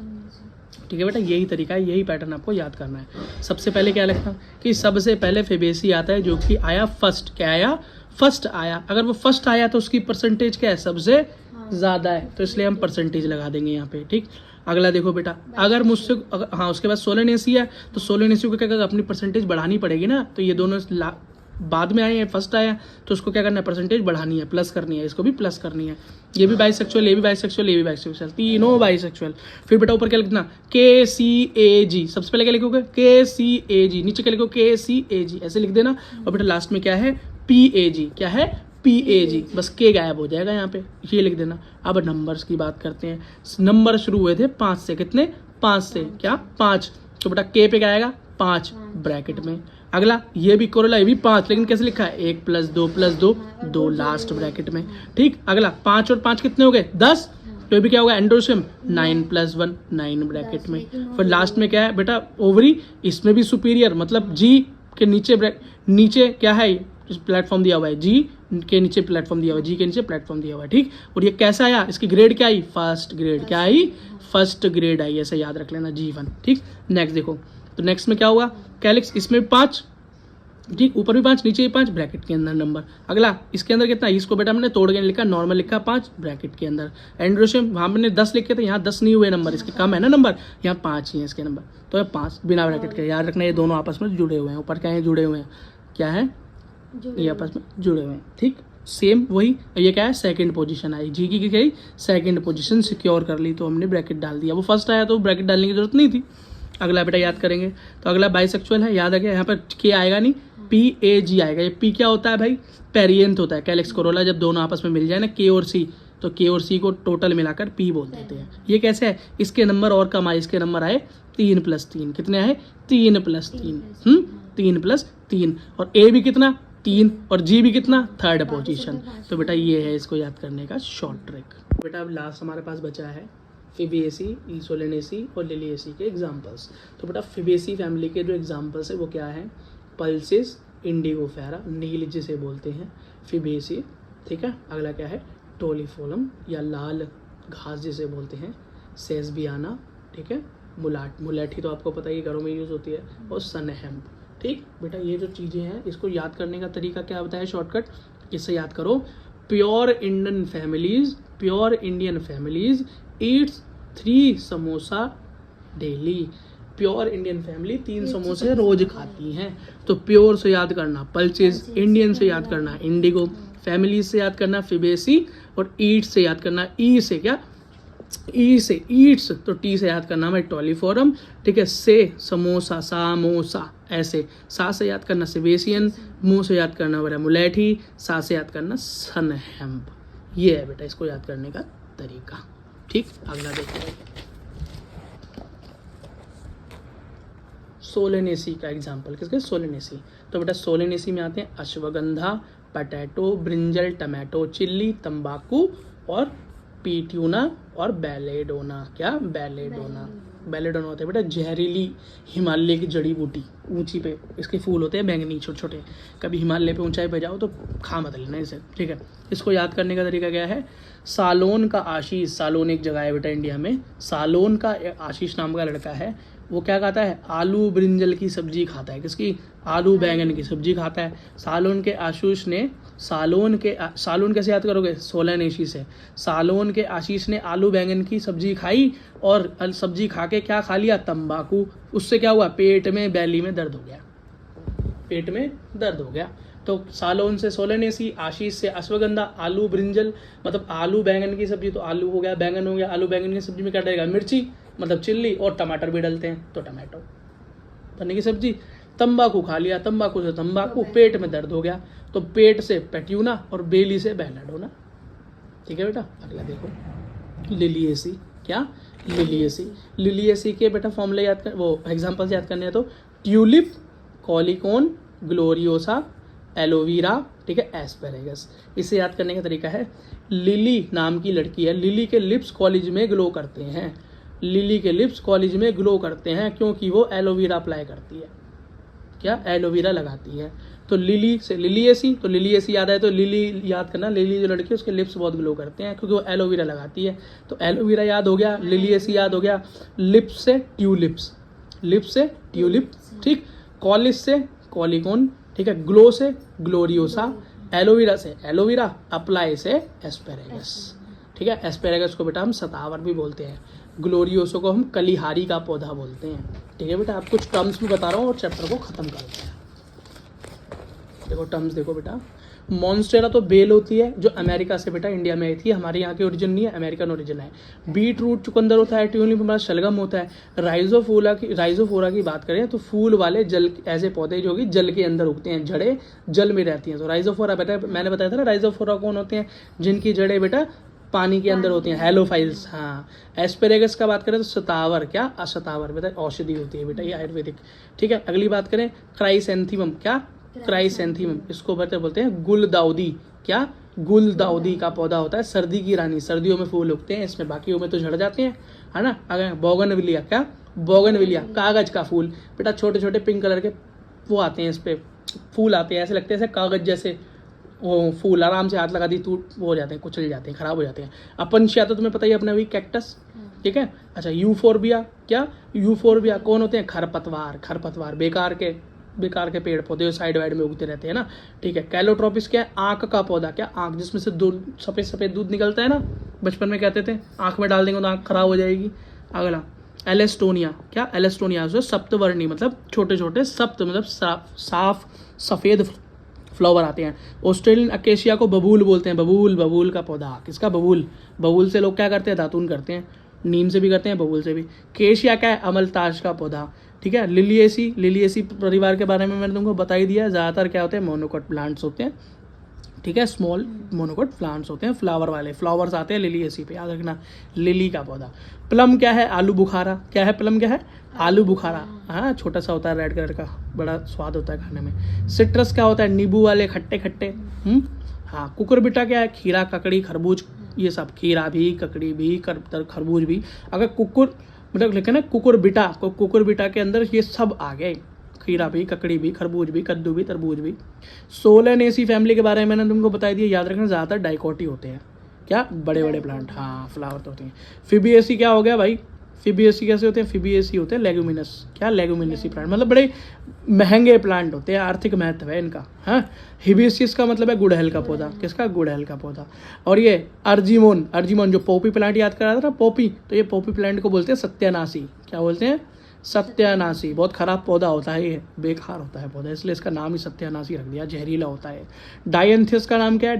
ठीक है बेटा, यही तरीका है, यही पैटर्न आपको याद करना है। सबसे पहले क्या लिखना कि सबसे पहले फेबेसी आता है जो कि आया फर्स्ट, क्या आया, फर्स्ट आया। अगर वो फर्स्ट आया तो उसकी परसेंटेज क्या है, सबसे ज़्यादा है, तो इसलिए हम परसेंटेज लगा देंगे यहाँ पे, ठीक। अगला देखो बेटा, अगर मुझसे हाँ उसके बाद सोलेनेसी है, तो सोलेनेसी को क्या करना, अपनी परसेंटेज बढ़ानी पड़ेगी ना। तो ये दोनों बाद में आए हैं, फर्स्ट आया, तो उसको क्या करना है, परसेंटेज बढ़ानी है, प्लस करनी है, इसको भी प्लस करनी है। ये भी बाइसेक्सुअल, ये भी बाइसेक्सुअल, ये भी बाइसेक्सुअल, तीनों बाइसेक्सुअल। फिर बेटा ऊपर क्या लिखना, KCAG, सबसे पहले क्या लिखोगे, KCAG, नीचे क्या लिखो, KCAG, ऐसे लिख देना। और बेटा लास्ट में क्या है, PAG, क्या है, PAG, बस के गायब हो जाएगा यहाँ पे, ये लिख देना। अब नंबर्स की बात करते हैं। नंबर शुरू हुए थे 5 से, कितने, 5 से, क्या 5, तो बेटा के पे क्या आएगा, 5 ब्रैकेट में। अगला ये भी कोरोला, ये भी 5, लेकिन कैसे लिखा है, 1 + 2 + 2 2 लास्ट ब्रैकेट में, ठीक। अगला 5 और 5 कितने हो गए, 10, तो ये भी क्या होगा, एंडोसियम, 9 + 1 9 ब्रैकेट में। फिर लास्ट में क्या है बेटा, ओवरी, इसमें भी सुपीरियर, मतलब जी के नीचे क्या है, प्लेटफॉर्म दिया हुआ है, जी के नीचे प्लेटफॉर्म दिया हुआ है, जी के नीचे प्लेटफॉर्म दिया हुआ है, ठीक। और ये कैसा आया, इसकी ग्रेड क्या आई, फर्स्ट ग्रेड, क्या आई, फर्स्ट ग्रेड आई, ऐसे याद रख लेना, G1, ठीक। नेक्स्ट देखो, तो नेक्स्ट में क्या हुआ, कैलिक्स, इसमें 5, ठीक, ऊपर भी 5, नीचे भी 5, ब्रैकेट के अंदर नंबर। अगला इसके अंदर कितना, इसको बेटा हमने तोड़ के लिखा, नॉर्मल लिखा 5 ब्रैकेट के अंदर। एंड्रोशियम वहाँ मैंने 10 लिखे थे, यहाँ 10 नहीं हुए नंबर, इसके कम है ना नंबर, यहाँ 5 ही है इसके नंबर, तो ये 5 बिना ब्रैकेट के। याद रखना ये दोनों आपस में जुड़े हुए हैं, ऊपर क्या है, जुड़े हुए हैं, क्या है, ये आपस में जुड़े हुए हैं, ठीक। सेम वही, ये क्या है, सेकंड पोजीशन आई, जी की गई सेकंड पोजीशन सिक्योर कर ली, तो हमने ब्रैकेट डाल दिया। वो फर्स्ट आया तो ब्रैकेट डालने की जरूरत नहीं थी। अगला बेटा याद करेंगे, तो अगला बाइसेक्सुअल है, याद रखिए यहाँ पर के आएगा नहीं, PAG आएगा। ये पी क्या होता है भाई, पेरियंथ होता है, कैलिक्स कोरोला जब दोनों आपस में मिल जाए ना, के और सी, तो के और सी को टोटल मिलाकर पी बोल देते हैं। ये कैसे है, इसके नंबर और कम आए, इसके नंबर आए 3 + 3, कितने आए, 3 + 3, 3 + 3, और ए भी कितना, 3, और जी भी कितना, थर्ड पोजीशन। तो बेटा ये है इसको याद करने का शॉर्ट ट्रिक। बेटा अब लास्ट हमारे पास बचा है फेबेसी, सोलेनेसी और लिलिएसी के एग्जाम्पल्स। तो बेटा फेबेसी फैमिली के जो एग्जाम्पल्स है वो क्या है, पल्सिस इंडिगोफेरा, नील जिसे बोलते हैं, फेबेसी, ठीक है। अगला क्या है, टोलीफोलम या लाल घास जिसे बोलते हैं, सेसबियाना, ठीक है। मुलेठी तो आपको पता ही घरों में यूज़ होती है, और सनहेम्प, ठीक। बेटा ये जो चीज़ें हैं इसको याद करने का तरीका क्या बताया, शॉर्टकट, इससे याद करो, pure Indian families Yeats 3 samosa daily. Pure Indian family 3 समोसे रोज खाती हैं। तो प्योर से याद करना पल्सेस, इंडियन से याद करना इंडिगो, फैमिली से याद करना फेबेसी, और ईट से याद करना, ई से क्या, ई से ईट्स, तो टी से याद करना हमें टोलीफोरम, ठीक है। से समोसा, सामोसा, ऐसे सा से याद करना सेबेसियन, मुंह से याद करना बेटा मुलेठी, सा से याद करना सनहेम्प। ये है बेटा इसको याद करने का तरीका, ठीक। अगला देखते हैं सोलेनेसी का एग्जाम्पल, किसके, सोलेनेसी। तो बेटा सोलेनेसी में आते हैं ashwagandha, potato, brinjal, tomato, chilli, तंबाकू और पीट्यूना और बेलेडोना। क्या, बेलेडोना होता है बेटा जहरीली हिमालय की जड़ी बूटी, ऊंची पे इसके फूल होते हैं बैंगनी छोटे छोटे। कभी हिमालय पे ऊंचाई पे जाओ तो खा मत लेना इसे, ठीक है। इसको याद करने का तरीका क्या है, सालोन का आशीष, सालोन एक जगह है बेटा इंडिया में, सालोन का आशीष नाम का लड़का है, वो क्या खाता है, आलू ब्रिंजल की सब्जी खाता है, किसकी, आलू बैंगन की सब्जी खाता है। सालोन के आशीष ने, सालोन कैसे याद करोगे, सोलेनेसी से। सालोन के आशीष ने आलू बैंगन की सब्जी खाई, और सब्जी खा के क्या खा लिया, तंबाकू। उससे क्या हुआ, पेट में, बैली में दर्द हो गया, पेट में दर्द हो गया। तो सालोन से सोलेनेसी, आशीष से अश्वगंधा, आलू ब्रिंजल मतलब आलू बैंगन की सब्जी, तो आलू हो गया, बैंगन हो गया, आलू बैंगन की सब्जी में क्या डलेगा, मिर्ची मतलब चिल्ली, और टमाटर भी डलते हैं तो टमाटो पन्ने की सब्जी। तंबाकू खा लिया, तंबाकू से तंबाकू, पेट में दर्द हो गया, तो पेट से पेट्यूना और बेली से बेलाडोना, ठीक है बेटा। अगला देखो लिलिएसी, क्या, लिलिएसी के बेटा फॉर्मूले याद कर, वो एग्जांपल्स याद करने हैं, तो ट्यूलिप, कॉलिकॉन, ग्लोरियोसा, एलोवेरा, ठीक है, एस्पेरेगस। इसे याद करने का तरीका है, लिली नाम की लड़की है, लिली के लिप्स कॉलेज में ग्लो करते हैं, लिली के लिप्स कॉलेज में ग्लो करते हैं क्योंकि वो एलोवेरा अप्लाई करती है, क्या, एलोवेरा लगाती है। तो लिली से लिलिएसी, तो लिलिएसी याद आए तो लिली याद करना, लिली जो लड़की है उसके लिप्स बहुत ग्लो करते हैं क्योंकि वो एलोवेरा लगाती है। तो एलोवेरा याद हो गया, लिलिएसी याद हो गया, लिप्स से ट्यूलिप्स, लिप्स से ट्यूलिप, ठीक, कॉलिस से कॉलिकॉन, ठीक है, ग्लो से ग्लोरियोसा, एलोवेरा से एलोवेरा, अप्लाई से एस्पेरेगस, ठीक है। एस्पेरेगस को बेटा हम सतावर भी बोलते हैं, ग्लोरियोसो को हम कलिहारी का पौधा बोलते हैं, ठीक है बेटा। आप कुछ टर्म्स भी बता रहा हूँ और चैप्टर को खत्म करते हैं। देखो टर्म्स देखो बेटा, मॉन्स्टेरा तो बेल होती है जो अमेरिका से बेटा इंडिया में आई थी, हमारे यहाँ की ओरिजिन नहीं है, अमेरिकन ओरिजिन है। बीट रूट चुकंदर होता है, ट्यूलिप हमारा शलगम होता है। राइजोफोरा की बात करें तो फूल वाले जल ऐसे पौधे जो कि जल के अंदर उगते हैं, जड़ें जल में रहती हैं। तो राइजोफोरा बेटा मैंने बताया था ना, राइजोफोरा कौन होते हैं, जिनकी जड़ें बेटा पानी के अंदर होती हैं, हेलोफाइल्स। हाँ, एस्पेरेगस का बात करें तो शतावर, क्या, अशतावर बेटा औषधि होती है बेटा, ये आयुर्वेदिक, ठीक है। अगली बात करें क्राइसेंथीमम, क्या, क्राइसेंथीमम, इसको बोलते हैं गुलदाउदी, क्या, गुलदाउदी का पौधा होता है, सर्दी की रानी, सर्दियों में फूल उगते हैं इसमें, बाकियों में तो झड़ जाते हैं, है ना। अगर बोगनविलिया, क्या, बोगनविलिया कागज का फूल बेटा, छोटे छोटे पिंक कलर के वो आते हैं, इस पे फूल आते हैं, ऐसे लगते हैं ऐसे कागज जैसे, वो फूल आराम से हाथ लगा दी टूट वो हो जाते हैं, कुचल जाते हैं, खराब हो जाते हैं। अपनशिया तो तुम्हें पता ही अपने वही कैक्टस, ठीक है। अच्छा, यूफोरबिया, क्या, यूफोरबिया कौन होते हैं, खरपतवार, खरपतवार बेकार के पेड़ पौधे साइड वाइड में उगते रहते हैं ना, ठीक है। कैलोट्रोपिस क्या है, आंख का पौधा, क्या, आंख जिसमें से दूध, सफेद सफेद दूध निकलता है ना, बचपन में कहते थे आंख में डाल देंगे तो आंख खराब हो जाएगी। अगला एलेस्टोनिया, क्या, एलेस्टोनिया सप्तवर्णी, मतलब छोटे छोटे सप्त, मतलब साफ सफेद फ्लावर आते हैं। ऑस्ट्रेलियन अकेशिया को बबूल बोलते हैं, बबूल का पौधा, किसका, बबूल से लोग क्या करते हैं, दातून करते हैं, नीम से भी करते हैं, बबूल से भी। केशिया क्या है, अमलताश का पौधा, ठीक है। लिलिएसी परिवार के बारे में मैंने तुमको बता ही दिया, ज़्यादातर क्या होते हैं, मोनोकोट प्लांट्स होते हैं, ठीक है, स्मॉल मोनोकोट प्लांट्स होते हैं, फ्लावर वाले, फ्लावर्स आते हैं लिलिएसी पे, याद रखना, लिली का पौधा। प्लम क्या है, आलू बुखारा, क्या है, प्लम क्या है, आलू बुखारा, हाँ, छोटा सा होता है, रेड कलर का, बड़ा स्वाद होता है खाने में। सिट्रस क्या होता है, नींबू वाले खट्टे खट्टे, हाँ। कुकुरबिटा क्या है, खीरा, ककड़ी, खरबूज, ये सब, खीरा भी, ककड़ी भी, खरबूज भी। अगर कुकुर मतलब लिखे ना कुकुरबिटा के अंदर ये सब आ गए, खीरा भी, ककड़ी भी, खरबूज भी, कद्दू भी, तरबूज भी। सोलेनेसी फैमिली के बारे में मैंने तुमको बता दिया, याद रखना, ज़्यादातर डाइकोटी होते हैं, क्या, बड़े बड़े प्लांट, हाँ, फ्लावर तो होते हैं। फिबिएसी क्या हो गया भाई, फिबिएसी कैसे होते हैं, फिबिएसी होते हैं लेगुमिनस, क्या, लेगुमिनसी प्लांट, मतलब बड़े महंगे प्लांट होते हैं, आर्थिक महत्व है इनका, हाँ। हिबिस्कस का मतलब है गुड़हल का पौधा, किसका, गुड़हल का पौधा। और ये अर्जिमोन जो पॉपी प्लांट याद करा था ना, पॉपी, तो ये पॉपी प्लांट को बोलते हैं सत्यानाशी, क्या बोलते हैं, सत्यानाशी। बहुत खराब पौधा होता है ये, बेकार होता है पौधा, इसलिए इसका नाम ही सत्यानाशी रख दिया, जहरीला होता है। डायंथस का नाम क्या है,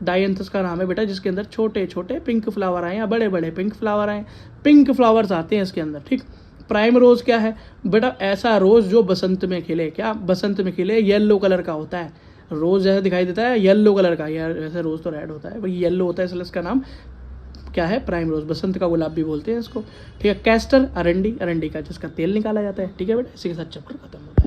डायंथस का नाम है बेटा जिसके अंदर छोटे छोटे पिंक फ्लावर आए या बड़े बड़े पिंक फ्लावर आए, पिंक फ्लावर्स आते हैं इसके अंदर, ठीक। प्राइम रोज क्या है बेटा, ऐसा रोज जो बसंत में खिले, क्या, बसंत में खिले, येलो कलर का होता है, रोज जैसा दिखाई देता है येलो कलर का, यार वैसे रोज तो रेड होता है, भाई येलो होता है, इसलिए इसका नाम क्या है, प्राइम रोज, बसंत का गुलाब भी बोलते हैं इसको, ठीक है। कैस्टर, अरंडी का जिसका तेल निकाला जाता है, ठीक है बेटा। इसी के साथ चैप्टर खत्म।